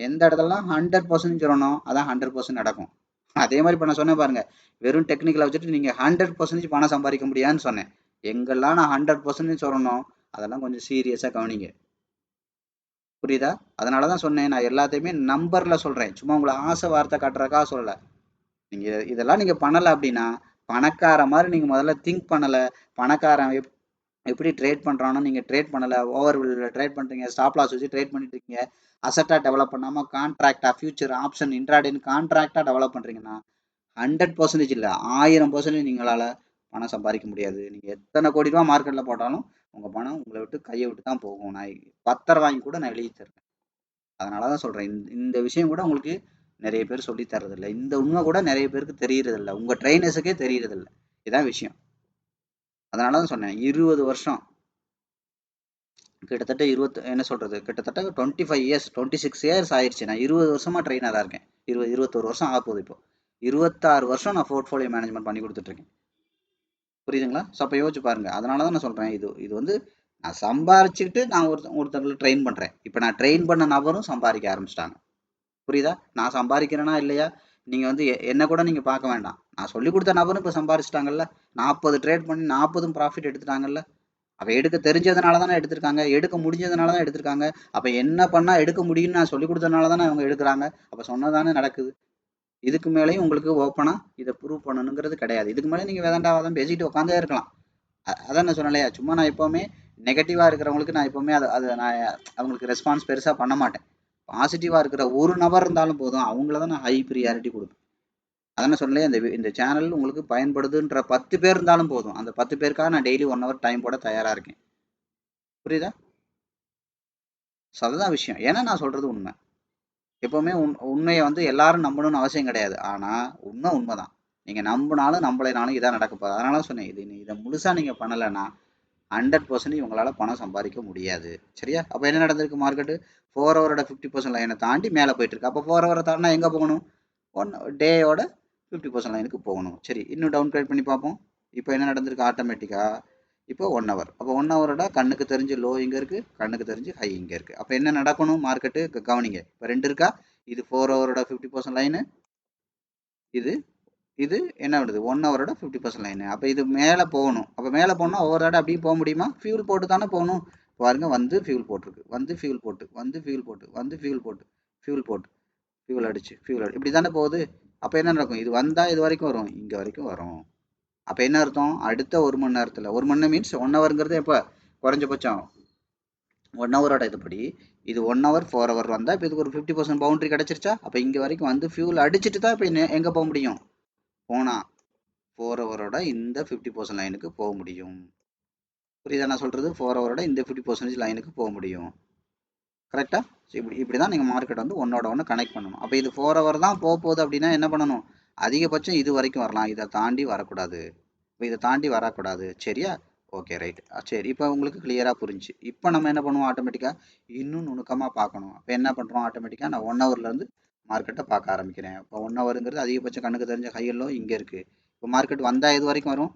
எந்த இடத்துலலாம் 100% சொல்லணும் அதான் 100% நடக்கும். அதே மாதிரி இப்போ நான் சொன்னேன் பாருங்கள், வெறும் டெக்னிக்கலை வச்சுட்டு நீங்கள் 100% பணம் சம்பாதிக்க முடியாதுன்னு சொன்னேன். எங்கெல்லாம் நான் 100% சொல்லணும் அதெல்லாம் கொஞ்சம் சீரியஸாக கவனிங்க. புரியுதா? அதனால தான் சொன்னேன், நான் எல்லாத்தையுமே நம்பரில் சொல்கிறேன், சும்மா உங்களை ஆசை வார்த்தை காட்டுறதுக்காக சொல்லலை. இதெல்லாம் நீங்கள் பண்ணலை அப்படின்னா பணக்கார மாதிரி நீங்கள் முதல்ல திங்க் பண்ணலை. பணக்காரன் எப்படி ட்ரேட் பண்ணுறானோ நீங்கள் ட்ரேட் பண்ணலை, ஓவர் ட்ரேட் பண்ணுறீங்க, ஸ்டாப் லாஸ் வச்சு ட்ரேட் பண்ணிட்டு இருக்கீங்க, அசட்டாக டெவலப் பண்ணாமல் கான்ட்ராக்டாக ஃபியூச்சர் ஆப்ஷன் இன்ட்ராடேன்னு கான்ட்ராக்டாக டெவலப் பண்ணுறீங்கன்னா 100% இல்லை 1000% நீங்களால் பணம் சம்பாதிக்க முடியாது. நீங்கள் எத்தனை கோடி ரூபா மார்க்கெட்டில் போட்டாலும் உங்கள் பணம் உங்களை விட்டு கையை விட்டு தான் போகும். நான் பத்திரம் வாங்கி கூட நான் எழுதி தருவேன். அதனால தான் சொல்கிறேன், இந்த விஷயம் கூட உங்களுக்கு நிறைய பேர் சொல்லி தர்றதில்லை. இந்த உண்மை கூட நிறைய பேருக்கு தெரியறதில்லை, உங்கள் ட்ரைனர்ஸுக்கே தெரியறதில்லை. இதான் விஷயம். அதனால தான் சொன்னேன் 20 வருஷம் கிட்டத்தட்ட என்ன சொல்கிறது, கிட்டத்தட்ட 25 இயர்ஸ் 26 இயர்ஸ் ஆயிடுச்சு. நான் 20 வருஷமாக ட்ரெயினராக இருக்கேன். 21 வருஷம் ஆக போகுது. இப்போ 26 வருஷம் நான் போர்ட்ஃபோலியோ மேனேஜ்மெண்ட் பண்ணி கொடுத்துட்ருக்கேன். புரியுதுங்களா? ஸோ அப்போ யோசிச்சு பாருங்கள். அதனால தான் நான் சொல்கிறேன், இது வந்து நான் சம்பாரிச்சுக்கிட்டு நான் ஒருத்தங்களை ட்ரெயின் பண்ணுறேன். இப்போ நான் ட்ரெயின் பண்ண நபரும் சம்பாதிக்க ஆரம்பிச்சிட்டாங்க. புரியுதா? நான் சம்பாதிக்கிறேனா இல்லையா, நீங்கள் வந்து என்ன கூட நீங்கள் பார்க்க வேண்டாம். நான் சொல்லி கொடுத்த நபரும் இப்போ சம்பாரிச்சிட்டாங்கல்ல. 40 ட்ரேட் பண்ணி 40 ப்ராஃபிட் எடுத்துட்டாங்கல்ல. அப்போ எடுக்க தெரிஞ்சதுனால தானே எடுத்திருக்காங்க, எடுக்க முடிஞ்சதுனால தான் எடுத்திருக்காங்க. அப்போ என்ன பண்ணால் எடுக்க முடியும்னு நான் சொல்லி கொடுத்ததுனால தானே அவங்க எடுக்கிறாங்க. அப்போ சொன்னதானே நடக்குது. இதுக்கு மேலேயும் உங்களுக்கு ஓப்பனாக இதை ப்ரூவ் பண்ணணுங்கிறது கிடையாது. இதுக்கு மேலே நீங்கள் வேதாண்டாவாதம் பேசிட்டு உட்காந்தே இருக்கலாம். அதான் நான் சொன்னலையா, சும்மா நான் எப்போவுமே நெகட்டிவாக இருக்கிறவங்களுக்கு நான் எப்போவுமே அதை நான் அவங்களுக்கு ரெஸ்பான்ஸ் பெருசாக பண்ண மாட்டேன். பாசிட்டிவாக இருக்கிற ஒரு நபர் இருந்தாலும் போதும், அவங்கள தான் நான் ஹை ப்ரியாரிட்டி கொடுப்பேன். அதான் சொல்லலையே, இந்த சேனல் உங்களுக்கு பயன்படுதுன்ற 10 பேர் இருந்தாலும் போதும், அந்த 10 பேருக்காக நான் டெய்லி 1 ஹவர் டைம் போட தயாராக இருக்கேன். புரியுதா? ஸோ அதுதான் விஷயம். ஏன்னா நான் சொல்கிறது உண்மை. எப்போவுமே உண்மையை வந்து எல்லாரும் நம்பணும்னு அவசியம் கிடையாது. ஆனால் உண்மை தான். நீங்கள் நம்பினாலும் நம்பலைனாலும் இதான் நடக்க போகுது. அதனால தான் சொன்னேன், இதை முழுசாக நீங்கள் பண்ணலைன்னா 100% இவங்களால் பணம் சம்பாதிக்க முடியாது. சரியா? அப்போ என்ன நடந்திருக்கு, மார்க்கெட்டு 4 ஹவரோட 50% லைனை தாண்டி மேலே போயிட்டுருக்கு. அப்போ 4 ஹவரை தாண்டினா எங்கே போகணும்? டேயோட 50% லைனுக்கு போகணும். சரி, இன்னும் டவுன் கிரேட் பண்ணி பார்ப்போம். இப்போ என்ன நடந்திருக்கு, ஆட்டோமேட்டிக்காக இப்போ 1 ஹவர். அப்போ 1 ஹவரோட கண்ணுக்கு தெரிஞ்சு லோ இங்கே இருக்குது, கண்ணுக்கு தெரிஞ்சு ஹை இங்கே இருக்குது. அப்போ என்ன நடக்கணும் மார்க்கெட்டு, கவனிங்க. இப்போ 2 இருக்கா, இது 4 ஹவரோட 50% லைனு, இது இது என்ன பண்ணுது 1 ஹவரோட 50% லைனு. அப்போ இது மேலே போகணும். அப்போ மேலே போகணும்னா ஒவ்வொரு தடவை அப்படியே போக முடியுமா? ஃபியூல் போட்டு தானே போகணும். பாருங்க, வந்து ஃபியூல் போட்டிருக்கு, வந்து ஃபியூல் போட்டு, வந்து ஃபியூல் போட்டு, வந்து ஃபியூல் போட்டு, ஃபியூல் போட்டு, ஃபியூல் அடிச்சு, இப்படி தானே போகுது. அப்போ என்ன நடக்கும், இது வந்தால் இது வரைக்கும் வரும், இங்கே வரைக்கும் வரும். அப்போ என்ன அர்த்தம், அடுத்த 1 மணி நேரத்தில், 1 மணி நேரம் மீன்ஸ் 1 ஹவருங்கிறது எப்போ குறைஞ்சபட்சம் 1 ஹவரோட இதுபடி இது 1 ஹவர் 4 ஹவர் வந்தால் இப்போ இதுக்கு ஒரு 50% பவுண்டரி கிடச்சிருச்சா? அப்போ இங்கே வரைக்கும் வந்து ஃபியூல் அடிச்சுட்டு தான் இப்போ எங்கே போக முடியும், போனால் 4 ஹவரோட இந்த 50% லைனுக்கு போக முடியும். புரியுதா நான் சொல்கிறது? 4 ஹவரோட இந்த 50% லைனுக்கு போக முடியும். கரெக்டாக? ஸோ இப்படி தான் நீங்கள் மார்க்கெட் வந்து ஒன்னோட ஒன்று கனெக்ட் பண்ணணும். அப்போ இது 4 ஹவர் தான் போக போகுது அப்படின்னா என்ன பண்ணணும், அதிகபட்சம் இது வரைக்கும் வரலாம், இதை தாண்டி வரக்கூடாது. இப்போ இதை தாண்டி வரக்கூடாது. சரியா? Okay, right. சரி, இப்போ உங்களுக்கு கிளியராக புரிஞ்சு. இப்போ நம்ம என்ன பண்ணுவோம், ஆட்டோமேட்டிக்காக இன்னும் நுணுக்கமாக பார்க்கணும். அப்போ என்ன பண்ணுறோம், ஆட்டோமேட்டிக்காக நான் 1 ஹவர்லேருந்து மார்க்கெட்டை பார்க்க ஆரம்பிக்கிறேன். இப்போ 1 ஹவருங்கிறது அதிகபட்சம் கண்ணுக்கு தெரிஞ்ச ஹையெல்லோ இங்கே இருக்குது. இப்போ மார்க்கெட் வந்தால் இது வரைக்கும் வரும்,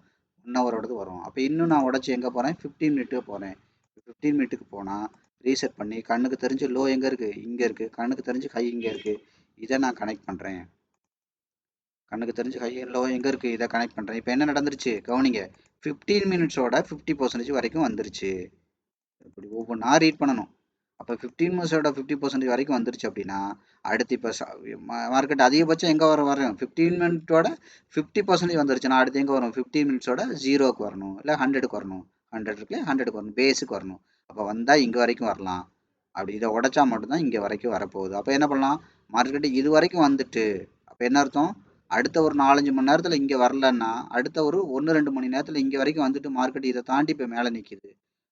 1 ஹவரோடது வரும். அப்போ இன்னும் நான் உடச்சி எங்கே போகிறேன், 15 மினிட்டுக்கு போகிறேன். 15 மினிட்டுக்கு போனால் ரீசெட் பண்ணி கண்ணுக்கு தெரிஞ்சு லோ எங்கே இருக்குது, இங்கே இருக்குது, கண்ணுக்கு தெரிஞ்சு ஹை இங்கே இருக்குது, இதை நான் கனெக்ட் பண்ணுறேன். கண்ணுக்கு தெரிஞ்சு ஹை லோ எங்கே இருக்குது, இதை கனெக்ட் பண்ணுறேன். இப்போ என்ன நடந்துருச்சு கவனிங்க, 15 மினிட்ஸோட 50% வரைக்கும் வந்துருச்சு. இப்படி ஒவ்வொன்றா ரீட் பண்ணணும். அப்போ 15 மினிட்ஸோட 50% வரைக்கும் வந்துருச்சு அப்படின்னா அடுத்து இப்போ மார்க்கெட் அதிகபட்சம் எங்கே வரும் 15 மினிட்டோட 50% வந்துருச்சுன்னா அடுத்து எங்கே வரும், 15 மினிட்ஸோட 0க்கு வரணும், இல்லை 100க்கு வரணும், 100 இருக்குல்ல 100க்கு வரணும், பேஸுக்கு வரணும். அப்போ வந்தால் இங்கே வரைக்கும் வரலாம். அப்படி இதை உடைச்சா மட்டும்தான் இங்கே வரைக்கும் வரப்போகுது. அப்போ என்ன பண்ணலாம், மார்க்கெட்டு இது வரைக்கும் வந்துட்டு அப்போ என்ன அர்த்தம், அடுத்த ஒரு 4-5 மணி நேரத்தில் இங்கே வரலன்னா அடுத்த ஒரு 1-2 மணி நேரத்தில் இங்கே வரைக்கும் வந்துட்டு மார்க்கெட் இதை தாண்டி இப்போ மேலே நிற்கிது.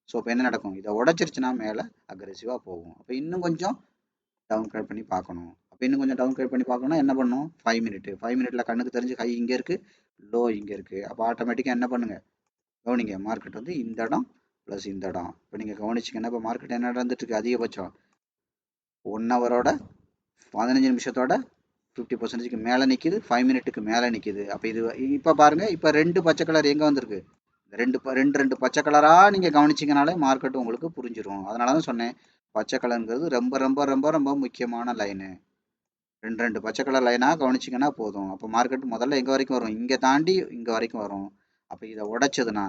ஸோ இப்போ என்ன நடக்கும், இதை உடைச்சிருச்சுன்னா மேலே அக்ரெசிவாக போகும். அப்போ இன்னும் கொஞ்சம் டவுன் கிரேட் பண்ணி பார்க்கணும். அப்போ இன்னும் கொஞ்சம் டவுன் கிரேட் பண்ணி பார்க்கணும்னா என்ன பண்ணணும், 5 மினிட்டில் கண்ணுக்கு தெரிஞ்சு ஹை இங்கே இருக்குது, லோ இங்கே இருக்குது. அப்போ ஆட்டோமேட்டிக்காக என்ன பண்ணுங்கள், கவனிங்க, மார்க்கெட் வந்து இந்த இடம் ப்ளஸ் இந்த இடம். இப்போ நீங்கள் கவனிச்சிங்கன்னா இப்போ மார்க்கெட் என்ன நடந்துட்டுருக்கு, அதிகபட்சம் 1 ஹவரோட 15 நிமிஷத்தோட 50%க்கு மேலே நிற்கிது, 5 மினிட்டுக்கு மேலே நிற்கிது. அப்போ இது இப்போ பாருங்கள், இப்போ 2 பச்சை கலர் எங்கே வந்திருக்கு, ரெண்டு பச்சை கலராக நீங்கள் கவனிச்சிங்கனாலே மார்க்கெட் உங்களுக்கு புரிஞ்சிடும். அதனால தான் சொன்னேன், பச்சை கலருங்கிறது ரொம்ப ரொம்ப ரொம்ப ரொம்ப முக்கியமான லைனு. 2 பச்சை கலர் லைனாக கவனிச்சிங்கன்னா போதும். அப்போ மார்க்கெட் முதல்ல எங்கே வரைக்கும் வரும், இங்கே தாண்டி இங்கே வரைக்கும் வரும். அப்போ இதை உடைச்சதுன்னா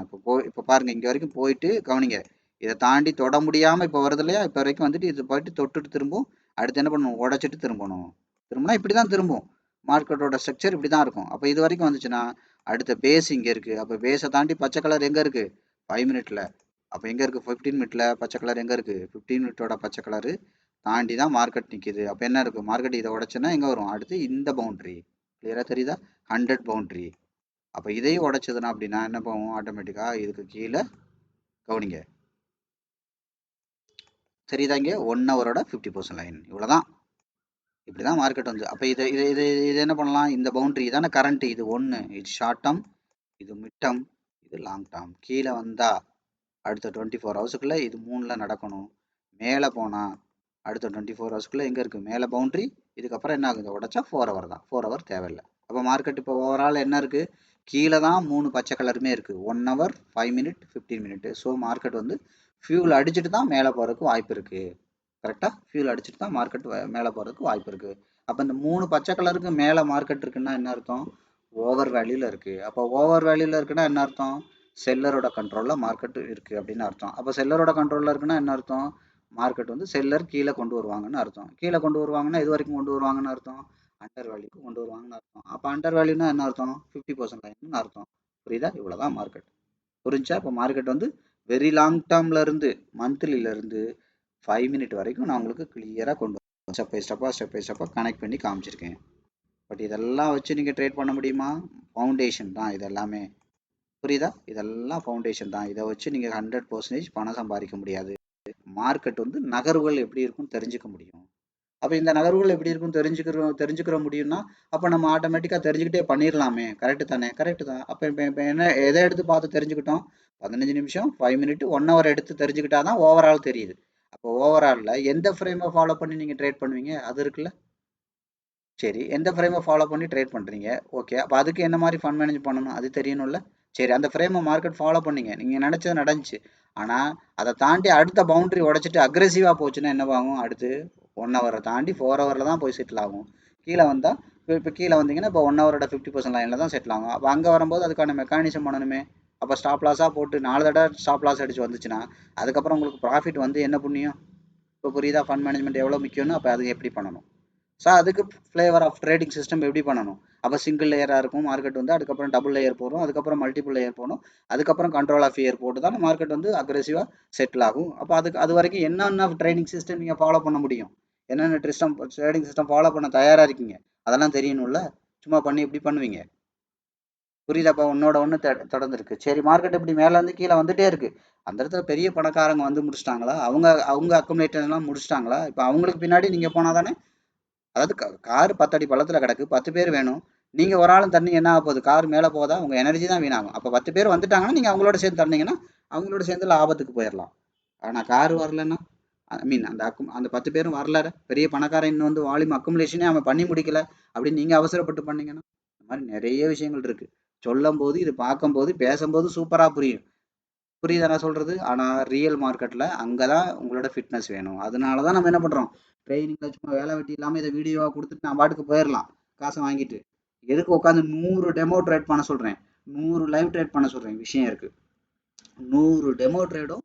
இப்போ பாருங்கள், இங்கே வரைக்கும் போயிட்டு கவனிங்க, இதை தாண்டி தொட முடியாமல் இப்போ வருது இல்லையா, இப்போ வரைக்கும் வந்துட்டு இது போயிட்டு தொட்டுட்டு திரும்பும், அடுத்து என்ன பண்ணணும், உடைச்சிட்டு திரும்பணும். திரும்பினா இப்படி தான் திரும்பும், மார்க்கெட்டோட ஸ்ட்ரக்சர் இப்படி தான் இருக்கும். அப்போ இது வரைக்கும் வந்துச்சுன்னா அடுத்த பேஸ் இங்கே இருக்குது. அப்போ பேஸை தாண்டி பச்சை கலர் எங்கே இருக்குது, 5 மினிட்டில் அப்போ எங்கே இருக்குது 15 மினிட்ல பச்சை கலர் எங்கே இருக்குது? 15 மினிட்டோட பச்சை கலரு தாண்டி தான் மார்க்கெட் நிற்கிது. அப்போ என்ன இருக்குது? மார்க்கெட் இதை உடைச்சுன்னா எங்கே வரும்? அடுத்து இந்த பவுண்ட்ரி கிளியராக தெரியுதா? 100 பவுண்ட்ரி. அப்போ இதையும் உடைச்சதுன்னா அப்படின்னா என்ன போகும்? ஆட்டோமேட்டிக்காக இதுக்கு கீழே கவனிங்க தெரியுதா? இங்கே 1 ஹவரோட 50% லைன் இவ்வளோதான். இப்படி தான் மார்க்கெட் வந்து அப்போ இது இது இது இது என்ன பண்ணலாம்? இந்த பவுண்ட்ரி தானே கரண்ட்டு, இது 1, இது ஷார்ட் டேர்ம், இது மிட் டேர்ம், இது லாங் டேர்ம். கீழே வந்தால் அடுத்த 24 ஹவர்ஸுக்குள்ளே இது 3ல் நடக்கணும். மேலே போனால் அடுத்த 24 ஹவர்ஸ்க்குள்ளே எங்கே இருக்குது? மேலே பவுண்ட்ரி. இதுக்கப்புறம் என்ன ஆகுது? உடச்சா 4 ஹவர் தான். 4 ஹவர் தேவையில்லை. அப்போ மார்க்கெட் இப்போ ஓவரால் என்ன இருக்குது? கீழே தான் 3 பச்சை கலருமே இருக்குது. 1 hour, 5 minute, 15 minute. So market வந்து ஃபியூல் அடிச்சுட்டு தான் மேலே போகிறதுக்கு வாய்ப்பு இருக்குது. கரெக்டாக ஃபியூல் அடிச்சுட்டு தான் மார்க்கெட் மேலே போகிறதுக்கு வாய்ப்பு இருக்குது. அப்போ இந்த 3 பச்சை கலருக்கு மேலே மார்க்கெட் இருக்குன்னா என்ன அர்த்தம்? ஓவர் வேல்யூவில் இருக்குது. அப்போ ஓவர் வேல்யூவில் இருக்குன்னா என்ன அர்த்தம்? செல்லரோட கண்ட்ரோலில் மார்க்கெட் இருக்குது அப்படின்னு அர்த்தம். அப்போ செல்லரோட கண்ட்ரோலில் இருக்குன்னா என்ன அர்த்தம்? மார்க்கெட் வந்து செல்லர் கீழே கொண்டு வருவாங்கன்னு அர்த்தம். கீழே கொண்டு வருவாங்கன்னா இது வரைக்கும் கொண்டு வருவாங்கன்னு அர்த்தம்? அண்டர் வேல்யூக்கு கொண்டு வருவாங்கன்னு அர்த்தம். அப்போ அண்டர் வேல்யூனா என்ன அர்த்தம்? 50% லைன்னு அர்த்தம். புரியுதா? இவ்வளோதான் மார்க்கெட். புரிஞ்சா? இப்போ மார்க்கெட் வந்து வெரி லாங் டேர்ம்ல இருந்து மந்த்லியிலேருந்து 5 மினிட் வரைக்கும் நான் உங்களுக்கு கிளியராக கொண்டு வரேன். ஸ்டெப் பை ஸ்டெப்பாக கனெக்ட் பண்ணி காமிச்சிருக்கேன். பட் இதெல்லாம் வச்சு நீங்கள் ட்ரேட் பண்ண முடியுமா? ஃபவுண்டேஷன் தான் இது எல்லாமே. புரியுதா? இதெல்லாம் ஃபவுண்டேஷன் தான். இதை வச்சு நீங்கள் 100% பணம் சம்பாதிக்க முடியாது. மார்க்கெட் வந்து நகர்வுகள் எப்படி இருக்குன்னு தெரிஞ்சுக்க முடியும். அப்போ இந்த நகர்வுகள் எப்படி இருக்குன்னு தெரிஞ்சுக்கிற முடியும்னா அப்போ நம்ம ஆட்டோமேட்டிக்காக தெரிஞ்சுக்கிட்டே பண்ணிடலாமே. கரெக்டு தானே? கரெக்டு தான். அப்போ இப்போ என்ன எதை எடுத்து பார்த்து தெரிஞ்சுக்கிட்டோம்? 15 நிமிஷம், 5 மினிட், 1 ஹவர் எடுத்து தெரிஞ்சுக்கிட்டா தான் ஓவரால் தெரியுது. அப்போ ஓவராலில் எந்த ஃப்ரேமை ஃபாலோ பண்ணி நீங்கள் ட்ரேட் பண்ணுவீங்க? அது இருக்குல்ல. சரி, எந்த ஃப்ரேமை ஃபாலோ பண்ணி ட்ரேட் பண்ணுறீங்க? ஓகே, அப்போ அதுக்கு என்ன மாதிரி ஃபண்ட் மேனேஜ் பண்ணணும் அது தெரியணும்ல. சரி, அந்த ஃப்ரேமை மார்க்கெட் ஃபாலோ பண்ணீங்க, நீங்கள் நினச்சது நடந்துச்சு. ஆனால் அதை தாண்டி அடுத்த பவுண்டரி உடச்சிட்டு அக்ரெசிவாக போச்சுன்னா என்னவாகும்? அடுத்து 1 ஹவரை தாண்டி 4 ஹவரில் தான் போய் செட்டில் ஆகும். கீழே வந்தால் இப்போ கீழே வந்தீங்கன்னா இப்போ 1 ஹவரோட 50% லைனில் தான் செட்டில் ஆகும். அப்போ அங்கே வரும்போது அதுக்கான மெக்கானிசம் பண்ணணுமே. அப்போ ஸ்டாப் லாஸாக போட்டு 4 தடவை ஸ்டாப் லாஸ் அடிச்சு வந்துச்சுன்னா அதுக்கப்புறம் உங்களுக்கு ப்ராஃபிட் வந்து என்ன புண்ணியம்? இப்போ புரியுதா ஃபண்ட் மேனேஜ்மெண்ட் எவ்வளோ முக்கியம்னு? அப்போ அது எப்படி பண்ணணும்? ஸோ அதுக்கு ஃப்ளேவர் ஆஃப் ட்ரேடிங் சிஸ்டம் எப்படி பண்ணணும்? அப்போ சிங்கிள் லேயராக இருக்கும் மார்க்கெட் வந்து, அதுக்கப்புறம் டபுள் லேயர் போடும், அதுக்கப்புறம் மல்டிபிள் லேயர் போடும், அதுக்கப்புறம் கண்ட்ரோல் ஆஃப் இயர் போட்டு தான் மார்க்கெட் வந்து அக்ரெசிவாக செட்டில் ஆகும். அப்போ அதுக்கு அது வரைக்கும் என்னென்ன ட்ரேடிங் சிஸ்டம் நீங்கள் ஃபாலோ பண்ண முடியும்? என்னென்ன ட்ரேடிங் சிஸ்டம் ஃபாலோ பண்ண தயாராக இருக்கீங்க? அதெல்லாம் தெரியணும்ல. சும்மா பண்ணி எப்படி பண்ணுவீங்க? புரியுதாப்பா? ஒன்னோட ஒன்று தொடர்ந்து இருக்கு. சரி, மார்க்கெட் இப்படி மேலே வந்து கீழே வந்துட்டே இருக்கு. அந்த இடத்துல பெரிய பணக்காரங்க வந்து முடிச்சிட்டாங்களா? அவங்க அக்குமுலேட்டர் எல்லாம் முடிச்சிட்டாங்களா? இப்போ அவங்களுக்கு பின்னாடி நீங்கள் போனால் தானே. அதாவது கார் 10 அடி பள்ளத்தில் கிடக்கு, 10 பேர் வேணும். நீங்கள் ஒரு ஆளும் தண்ணி என்ன ஆக போகுது? கார் மேலே போதா? உங்கள் எனர்ஜி தான் வீணாகும். அப்போ 10 பேர் வந்துட்டாங்கன்னா நீங்கள் அவங்களோட சேர்ந்து தரீங்கன்னா அவங்களோட சேர்ந்து லாபத்துக்கு போயிடலாம். ஆனால் கார் வரலன்னா ஐ மீன் அந்த 10 பேரும் வரல, பெரிய பணக்காரன் இன்னும் வந்து வால்யூம் அக்குமுலேஷனே அவன் பண்ணி முடிக்கல அப்படின்னு நீங்கள் அவசரப்பட்டு பண்ணீங்கன்னா இந்த மாதிரி நிறைய விஷயங்கள் இருக்குது. சொல்லும் போது இது பார்க்கும்போது பேசும்போது சூப்பராக புரியும். புரியுதா நான் சொல்கிறது? ஆனால் ரியல் மார்க்கெட்டில் அங்கே தான் உங்களோட ஃபிட்னஸ் வேணும். அதனால தான் நம்ம என்ன பண்ணுறோம்? ட்ரைனிங்கில் சும்மா வேலை வெட்டி இல்லாமல் இதை வீடியோவாக கொடுத்துட்டு நான் பாட்டுக்கு போயிடலாம் காசை வாங்கிட்டு. எதுக்கு உட்காந்து 100 டெமோ ட்ரேட் பண்ண சொல்கிறேன், 100 லைவ் ட்ரேட் பண்ண சொல்கிறேன்? விஷயம் இருக்குது. 100 டெமோ ட்ரேடும்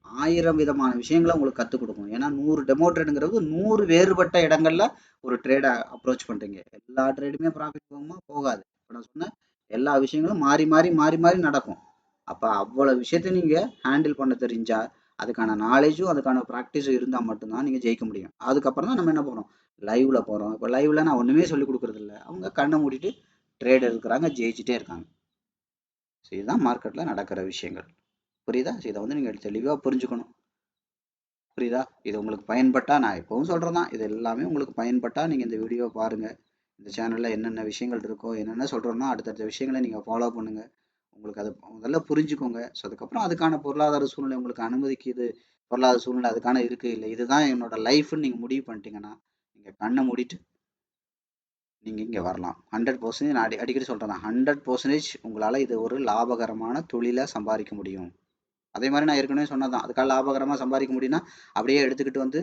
1000 விதமான விஷயங்களை உங்களுக்கு கற்றுக் கொடுக்கும். ஏன்னா 100 டெமோ ட்ரேடுங்கிறது 100 வேறுபட்ட இடங்களில் ஒரு ட்ரேடை அப்ரோச் பண்ணுறீங்க. எல்லா ட்ரேடுமே ப்ராஃபிட் போகுமா? போகாது. இப்போ நான் சொன்னேன் எல்லா விஷயங்களும் மாறி மாறி மாறி மாறி நடக்கும். அப்போ அவ்வளோ விஷயத்தை நீங்கள் ஹேண்டில் பண்ண தெரிஞ்சால், அதுக்கான நாலேஜும் அதுக்கான ப்ராக்டிஸும் இருந்தால் மட்டும்தான் நீங்கள் ஜெயிக்க முடியும். அதுக்கப்புறம் தான் நம்ம என்ன போகிறோம்? லைவில் போகிறோம். இப்போ லைவில் நான் ஒன்றுமே சொல்லிக் கொடுக்குறது இல்லை, அவங்க கண்ணை மூடிட்டு ட்ரேட் இருக்கிறாங்க, ஜெயிச்சுட்டே இருக்காங்க. ஸோ இதுதான் மார்க்கெட்டில் நடக்கிற விஷயங்கள். புரியுதா? ஸோ இதை வந்து நீங்கள் தெளிவாக புரிஞ்சுக்கணும். புரியுதா? இது உங்களுக்கு பயன்பட்டால், நான் எப்பவும் சொல்கிறது தான், இது எல்லாமே உங்களுக்கு பயன்பட்டால் நீங்கள் இந்த வீடியோவை பாருங்கள். இந்த சேனலில் என்னென்ன விஷயங்கள் இருக்கோ, என்னென்ன சொல்கிறோன்னா அடுத்தடுத்த விஷயங்களை நீங்கள் ஃபாலோ பண்ணுங்கள். உங்களுக்கு அதை முதல்ல புரிஞ்சுக்கோங்க. ஸோ அதுக்கப்புறம் அதுக்கான பொருளாதார சூழ்நிலை உங்களுக்கு அனுமதிக்குது, பொருளாதார சூழ்நிலை அதுக்கான இருக்குது, இல்லை இதுதான் என்னோட லைஃப்னு நீங்கள் முடிவு பண்ணிட்டீங்கன்னா நீங்கள் கண்ணை மூடிட்டு நீங்கள் இங்கே வரலாம். 100% நான் அடிக்கடி சொல்கிறேன் தான், 100% உங்களால் இது ஒரு லாபகரமான தொழிலை சம்பாதிக்க முடியும். அதே மாதிரி நான் ஏற்கனவே சொன்னதான், அதுக்காக லாபகரமாக சம்பாதிக்க முடியும்னா அப்படியே எடுத்துக்கிட்டு வந்து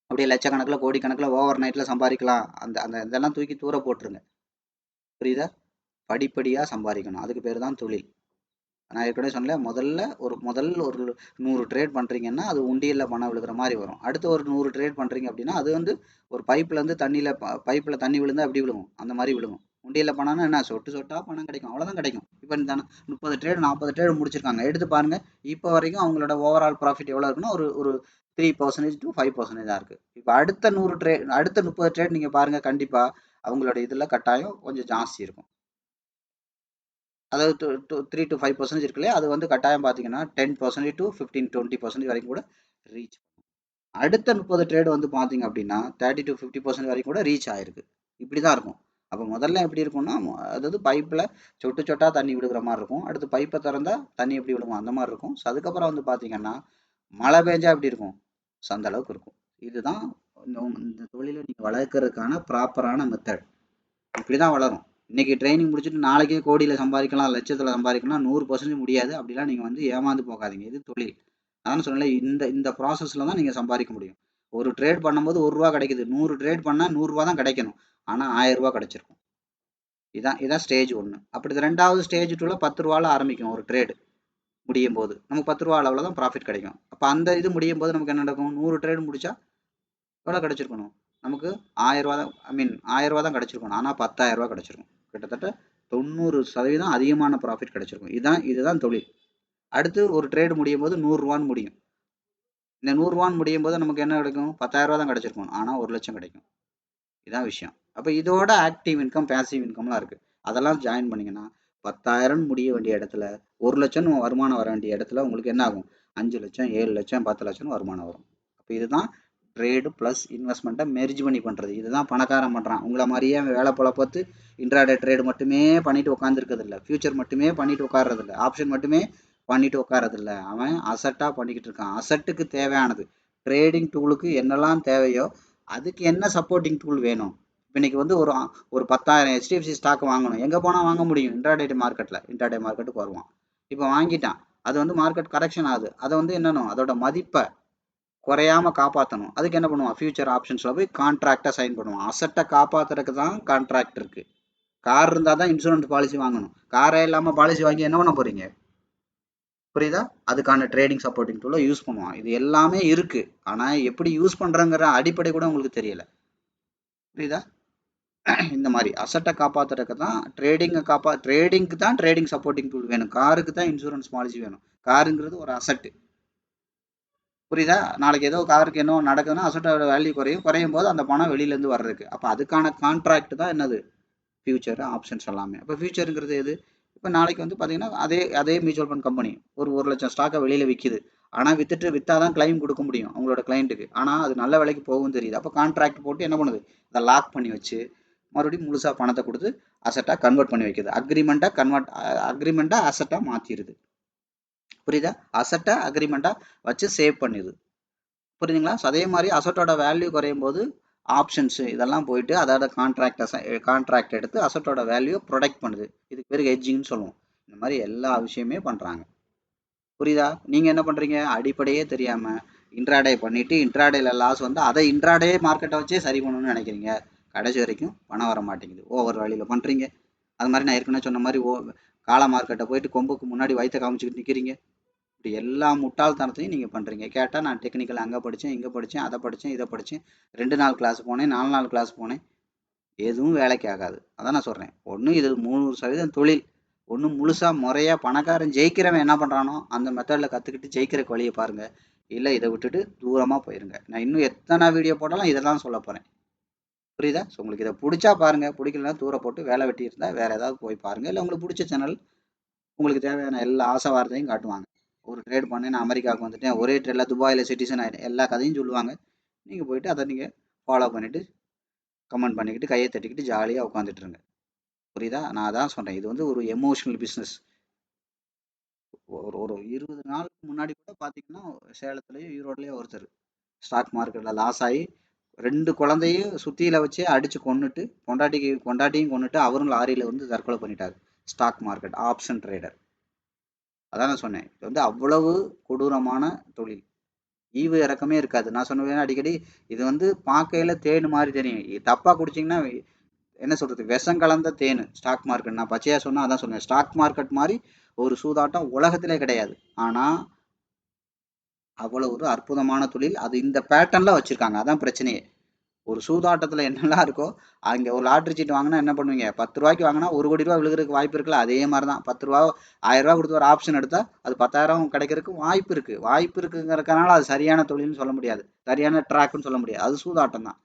அப்படியே லட்சக்கணக்கில் கோடிக்கணக்கில் ஓவர் நைட்டில் சம்பாதிக்கலாம். அந்த அந்த இதெல்லாம் தூக்கி தூர போட்டுருங்க. புரியுதா? படிப்படியாக சம்பாதிக்கணும், அதுக்கு பேர் தான் தொழில். நான் ஏற்கனவே சொன்னேன், முதல்ல ஒரு 100 ட்ரேட் பண்ணுறீங்கன்னா அது உண்டியலில் பணம் விழுகிற மாதிரி வரும். அடுத்து ஒரு 100 ட்ரேட் பண்ணுறீங்க அப்படின்னா அது வந்து ஒரு பைப்லேருந்து பைப்பில் தண்ணி விழுந்தால் எப்படி விழுகும்? அந்த மாதிரி விழுகும். உண்டியலில் பணம்னா என்ன, சொட்டு சொட்டாக பணம் கிடைக்கும், அவ்வளோதான் கிடைக்கும். இப்போ இந்த 30 ட்ரேடு 40 ட்ரேடு முடிச்சிருக்காங்க, எடுத்து பாருங்கள். இப்போ வரைக்கும் அவங்களோட ஓவரால் ப்ராஃபிட் எவ்வளோ இருக்குன்னா ஒரு 3% to 5% தான் இருக்குது. இப்போ அடுத்த 30 ட்ரேட் நீங்கள் பாருங்கள், கண்டிப்பாக அவங்களோட இதில் கட்டாயம் கொஞ்சம் ஜாஸ்தி இருக்கும். அதாவது 3 to 5% இருக்கு இல்லையா, அது வந்து கட்டாயம் பார்த்தீங்கன்னா 10% to 15-20% வரைக்கும் கூட ரீச். அடுத்த 30 ட்ரேடு வந்து பார்த்தீங்க அப்படின்னா 30 to 50% வரைக்கும் கூட ரீச் ஆயிருக்கு. இப்படி தான் இருக்கும். அப்போ முதல்ல எப்படி இருக்கும்னா, அதாவது பைப்பில் சொட்டு சொட்டாக தண்ணி விடுகிற மாதிரி இருக்கும். அடுத்து பைப்பை திறந்தா தண்ணி எப்படி விடுவோம் அந்த மாதிரி இருக்கும். அதுக்கப்புறம் வந்து பார்த்தீங்கன்னா மழை பெஞ்சா எப்படி இருக்கும், அந்த அளவுக்கு இருக்கும். இதுதான் இந்த தொழிலை நீங்கள் வளர்க்கறதுக்கான ப்ராப்பரான மெத்தட். இப்படி தான் வளரும். இன்னைக்கு ட்ரைனிங் முடிச்சுட்டு நாளைக்கே கோடியில் சம்பாதிக்கலாம், லட்சத்தில் சம்பாதிக்கலாம், 100% முடியாது. அப்படிலாம் நீங்கள் வந்து ஏமாந்து போகாதீங்க. இது தொழில். அதான் சொன்னேன், இந்த ப்ராசஸில் தான் நீங்கள் சம்பாதிக்க முடியும். ஒரு ட்ரேட் பண்ணும்போது ₹1 கிடைக்குது, 100 ட்ரேட் பண்ணால் ₹100 தான் கிடைக்கணும். ஆனால் ₹1000 கிடைச்சிருக்கும். இதான் ஸ்டேஜ் 1. அப்படி 2வது ஸ்டேஜ் 2ல ₹10 ஆரம்பிக்கும் ஒரு ட்ரேடு. முடியும் போது நமக்கு ₹10 அளவில் தான் ப்ராஃபிட் கிடைக்கும். அப்போ அந்த இது முடியும் போது நமக்கு என்ன நடக்கும், 100 ட்ரேடு முடிச்சா எவ்வளோ கிடைச்சிருக்கணும், நமக்கு ₹1000 தான், ₹1000 தான் கிடைச்சிருக்கணும். ஆனால் ₹10,000 கிடைச்சிருக்கும். கிட்டத்தட்ட 90% அதிகமான ப்ராஃபிட் கிடைச்சிருக்கும். இதுதான் தொழில். அடுத்து ஒரு ட்ரேடு முடியும் போது ₹100 முடியும். இந்த ₹100 முடியும் போது நமக்கு என்ன கிடைக்கும், ₹10,000 தான் கிடைச்சிருக்கும். ஆனால் 1,00,000 கிடைக்கும். இதான் விஷயம். அப்போ இதோட ஆக்டிவ் இன்கம், பேசிவ் இன்கம்லாம் இருக்குது. அதெல்லாம் ஜாயின் பண்ணிங்கன்னா 10,000 முடிய வேண்டிய இடத்துல 1,00,000 வருமானம் வர வேண்டிய இடத்துல உங்களுக்கு என்ன ஆகும், 5,00,000, 7,00,000, 10,00,000 வருமானம் வரும். அப்போ இதுதான் ட்ரேடு ப்ளஸ் இன்வெஸ்ட்மெண்ட்டை மெர்ஜ் பண்ணி பண்ணுறது. இதுதான் பணக்காரன் பண்ணுறான். உங்களை மாதிரியே வேலை போல பார்த்து இன்ட்ராடே ட்ரேடு மட்டுமே பண்ணிட்டு உட்காந்துருக்கிறதில்ல, ஃபியூச்சர் மட்டுமே பண்ணிட்டு உட்கார்றதில்ல, ஆப்ஷன் மட்டுமே பண்ணிட்டு உட்காரதில்ல. அவன் அசட்டாக பண்ணிக்கிட்டு இருக்கான். அசட்டுக்கு தேவையானது, ட்ரேடிங் டூலுக்கு என்னெல்லாம் தேவையோ அதுக்கு என்ன சப்போர்ட்டிங் டூல் வேணும். இன்னைக்கு வந்து ஒரு 10,000 HDFC ஸ்டாக் வாங்கணும், எங்கே போனால் வாங்க முடியும், இன்ட்ராடே மார்க்கெட்டுக்கு வருவான். இப்போ வாங்கிட்டான், அது வந்து மார்க்கெட் கரெக்ஷன் ஆகுது, அதை வந்து என்னன்னு அதோட மதிப்பை குறையாம காப்பாற்றணும். அதுக்கு என்ன பண்ணுவான், ஃபியூச்சர் ஆப்ஷன்ஸில் போய் கான்ட்ராக்டை சைன் பண்ணுவான். அசட்டை காப்பாற்றுறதுக்கு தான் கான்ட்ராக்ட் இருக்கு. கார் இருந்தால் தான் இன்சூரன்ஸ் பாலிசி வாங்கணும். காரே இல்லாமல் பாலிசி வாங்கி என்ன பண்ண போறீங்க, புரியுதா? அதுக்கான ட்ரேடிங் சப்போர்ட்டிங் டூலை யூஸ் பண்ணுவான். இது எல்லாமே இருக்கு, ஆனால் எப்படி யூஸ் பண்ணுறங்கிற அடிப்படை கூட உங்களுக்கு தெரியல. புரியுதா? இந்த மாதிரி அசட்டை காப்பாற்றுறதுக்கு தான் ட்ரேடிங்க்கு தான் ட்ரேடிங் சப்போர்ட்டிங் டூல் வேணும். காருக்கு தான் இன்சூரன்ஸ் பாலிசி வேணும். காருங்கிறது ஒரு அசட்டு. புரியுதா? நாளைக்கு ஏதோ காருக்கு என்ன நடக்குதுன்னா அசட்டோட வேல்யூ குறையும் போது அந்த பணம் வெளியிலேருந்து வர்றதுக்கு. அப்போ அதுக்கான கான்ட்ராக்ட் தான் என்னது, ஃபியூச்சர் ஆப்ஷன்ஸ் எல்லாமே. இப்போ ஃபியூச்சருங்கிறது எது, இப்போ நாளைக்கு வந்து பார்த்தீங்கன்னா அதே மியூச்சுவல் ஃபண்ட் கம்பெனி ஒரு 1,00,000 ஸ்டாக்கை வெளியில் விற்கிது. ஆனால் வித்தாதான் கிளைம் கொடுக்க முடியும் அவங்களோட கிளைண்ட்டுக்கு. ஆனால் அது நல்ல விலைக்கு போகும் தெரியுது. அப்போ கான்ட்ராக்ட் போட்டு என்ன பண்ணுது, அதை லாக் பண்ணி வச்சு மறுபடியும் முழுசாக பணத்தை கொடுத்து அசட்டாக கன்வெர்ட் பண்ணி வைக்குது. அக்ரிமெண்ட்டாக அசட்டாக மாற்றிடுது. புரியுதா? அசட்டை அக்ரிமெண்ட்டாக வச்சு சேவ் பண்ணிடுது. புரியுதுங்களா? அதே மாதிரி அசட்டோட வேல்யூ குறையும் போது ஆப்ஷன்ஸு இதெல்லாம் போயிட்டு அதோட கான்ட்ராக்ட் எடுத்து அசட்டோட வேல்யூ ப்ரொடெக்ட் பண்ணுது. இதுக்கு பேர் ஹெட்ஜிங்னு சொல்லுவோம். இந்த மாதிரி எல்லா விஷயமே பண்ணுறாங்க. புரியுதா? நீங்கள் என்ன பண்ணுறீங்க, அடிப்படையே தெரியாமல் இன்ட்ராடே பண்ணிவிட்டு இன்ட்ராடேல லாஸ் வந்து அதை இன்ட்ராடே மார்க்கெட்டை வச்சே சரி பண்ணணும்னு நினைக்கிறீங்க. கடைசி வரைக்கும் பணம் வர மாட்டேங்குது, ஒவ்வொரு வழியில் பண்ணுறீங்க. அது மாதிரி நான் ஏற்கனவே சொன்ன மாதிரி காளை மார்க்கெட்டை போயிட்டு கொம்புக்கு முன்னாடி வயிற்ற காமிச்சிக்கிட்டு நிற்கிறீங்க. இப்படி எல்லா முட்டாள்தனத்தையும் நீங்கள் பண்ணுறீங்க. கேட்டால் நான் டெக்னிக்கல் அங்கே படித்தேன், இங்கே படித்தேன், அதை படித்தேன், இதை படித்தேன், 2 நாள் கிளாஸ் போனேன், 4 நாள் கிளாஸ் போனேன், எதுவும் வேலைக்கு ஆகாது. அதான் நான் சொல்கிறேன். ஒன்று இது 300% தொழில், ஒன்று முழுசாக முறையாக பணக்காரன் ஜெயிக்கிறவன் என்ன பண்ணுறானோ அந்த மெத்தடில் கற்றுக்கிட்டு ஜெயிக்கிற வழியை பாருங்கள். இல்லை இதை விட்டுட்டு தூரமாக போயிருங்க. நான் இன்னும் எத்தனை வீடியோ போட்டாலும் இதை தான் சொல்ல போகிறேன். புரியுதா? ஸோ உங்களுக்கு இதை பிடிச்சா பாருங்கள், பிடிக்கலன்னா தூரம் போட்டு வேலை வெட்டி இருந்தால் வேறு ஏதாவது போய் பாருங்கள். இல்லை உங்களுக்கு பிடிச்ச சேனல் உங்களுக்கு தேவையான எல்லா ஆசை வார்த்தையும் காட்டுவாங்க. ஒரு ட்ரேட் பண்ணேன், நான் அமெரிக்காவுக்கு வந்துட்டேன், ஒரே ட்ரேடில் துபாயில் சிட்டிசன் ஆகிட்டேன், எல்லா கதையும் சொல்லுவாங்க. நீங்கள் போயிட்டு அதை நீங்கள் ஃபாலோ பண்ணிவிட்டு கமெண்ட் பண்ணிக்கிட்டு கையை தட்டிக்கிட்டு ஜாலியாக உட்காந்துட்டுருங்க. புரியுதா? நான் அதான் சொல்கிறேன், இது வந்து ஒரு எமோஷ்னல் பிஸ்னஸ். ஒரு 20 நாளுக்கு முன்னாடி கூட பார்த்தீங்கன்னா சேலத்துலேயும் ஈரோட்லேயும் ஒருத்தர் ஸ்டாக் மார்க்கெட்டில் லாஸ் ஆகி 2 குழந்தையும் சுற்றியில் வச்சு அடித்து கொண்டுட்டு கொண்டாட்டியும் கொண்டுட்டு அவரும் லாரியில் வந்து தற்கொலை பண்ணிட்டார். Stock market option trader. அதான் நான் சொன்னேன், இது வந்து அவ்வளவு கொடூரமான தொழில். ஈவு இறக்கமே இருக்காது. நான் சொன்னேன் அடிக்கடி, இது வந்து பார்க்கையில் தேன் மாதிரி தெரியும், தப்பாக குடிச்சிங்கன்னா என்ன சொல்கிறது, விஷம் கலந்த தேன் ஸ்டாக் மார்க்கெட். நான் பச்சையாக சொன்னால் அதான் சொன்னேன், ஸ்டாக் மார்க்கெட் மாதிரி ஒரு சூதாட்டம் உலகத்திலே கிடையாது. ஆனால் அவ்வளோ ஒரு அற்புதமான தொழில். அது இந்த பேட்டர்னில் வச்சுருக்காங்க, அதான் பிரச்சனையே. ஒரு சூதாட்டத்தில் என்னெல்லாம் இருக்கோ, அங்கே ஒரு லாட்ரி சீட் வாங்கினா என்ன பண்ணுவீங்க? 10 ரூபாய்க்கு வாங்கினா 1 கோடி ரூபா விழுகிறதுக்கு வாய்ப்பு இருக்குல்ல, அதே மாதிரி தான் 10 ரூபா 1000 ரூபா கொடுத்து ஒரு ஆப்ஷன் எடுத்தால் அது 10,000 கிடைக்கிறதுக்கு வாய்ப்பு இருக்குது. வாய்ப்பு இருக்குங்கிறதுனால அது சரியான தொழில்னு சொல்ல முடியாது, சரியான ட்ராக்னு சொல்ல முடியாது. அது சூதாட்டம் தான்.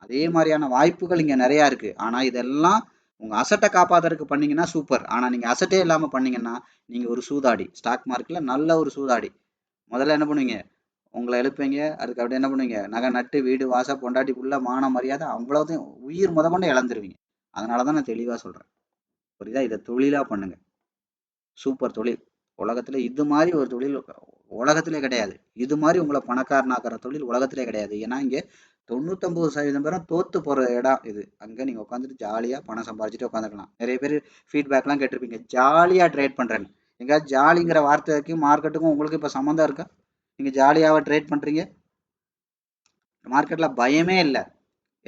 அதே மாதிரியான வாய்ப்புகள் இங்கே நிறையா இருக்குது. ஆனால் இதெல்லாம் உங்கள் அசட்டை காப்பாற்றுறதுக்கு பண்ணீங்கன்னா சூப்பர். ஆனால் நீங்கள் அசட்டே இல்லாமல் பண்ணீங்கன்னா நீங்கள் ஒரு சூதாடி. ஸ்டாக் மார்க்கெட்டில் நல்ல ஒரு சூதாடி. முதல்ல என்ன பண்ணுவீங்க? உங்களை எழுப்பீங்க, அதுக்கு அப்படியே என்ன பண்ணுவீங்க? நகை நட்டு வீடு வாசல் பொண்டாட்டி புள்ள மான மரியாதை அவ்வளோதையும் உயிர் கொண்டு இழந்துருவீங்க. அதனால தான் நான் தெளிவாக சொல்கிறேன். புரியுதா? இதை தொழிலாக பண்ணுங்க. சூப்பர் தொழில். உலகத்தில் இது மாதிரி ஒரு தொழில் உலகத்திலே கிடையாது. இது மாதிரி உங்களை பணக்காரனாக்குற தொழில் உலகத்திலே கிடையாது. ஏன்னா இங்கே 99% பேரும் தோத்து போகிற இடம் இது. அங்கே நீங்கள் உட்காந்துட்டு ஜாலியாக பணம் சம்பாதிச்சுட்டு உட்காந்துக்கலாம். நிறைய பேர் ஃபீட்பேக்லாம் கேட்டிருப்பீங்க, ஜாலியாக ட்ரேட் பண்ணுறேன்னு. எங்கேயாவது ஜாலிங்கிற வார்த்தைக்கும் மார்க்கெட்டுக்கும் உங்களுக்கு இப்போ சம்மந்தம் இருக்கா? நீங்கள் ஜாலியாக ட்ரேட் பண்ணுறீங்க? மார்க்கெட்டில் பயமே இல்லை.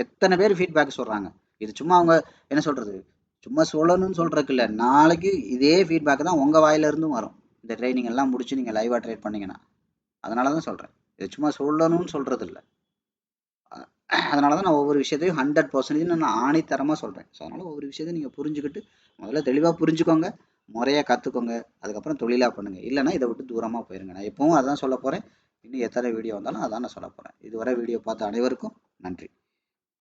எத்தனை பேர் ஃபீட்பேக் சொல்கிறாங்க. இது சும்மா அவங்க என்ன சொல்கிறது, சும்மா சொல்லணும்னு சொல்கிறதுக்கு இல்லை. நாளைக்கு இதே ஃபீட்பேக் தான் உங்கள் வாயிலிருந்தும் வரும். இந்த ட்ரைனிங் எல்லாம் முடிச்சு நீங்கள் லைவாக ட்ரேட் பண்ணீங்கன்னா. அதனால தான் சொல்கிறேன். இது சும்மா சொல்லணும்னு சொல்கிறது இல்லை. அதனால தான் நான் ஒவ்வொரு விஷயத்தையும் 100% நான் ஆணித்தரமாக சொல்கிறேன். ஸோ அதனால் ஒவ்வொரு விஷயத்தையும் நீங்கள் புரிஞ்சுக்கிட்டு முதல்ல தெளிவாக புரிஞ்சுக்கோங்க, முறையாக கற்றுக்கோங்க, அதுக்கப்புறம் தொழிலாக பண்ணுங்கள். இல்லைனா இதை விட்டு தூரமாக போயிருங்க. நான் எப்பவும் அதான் சொல்ல போகிறேன். இன்னும் எத்தனை வீடியோ வந்தாலும் அதான் நான் சொல்ல போகிறேன். இதுவரை வீடியோ பார்த்த அனைவருக்கும் நன்றி.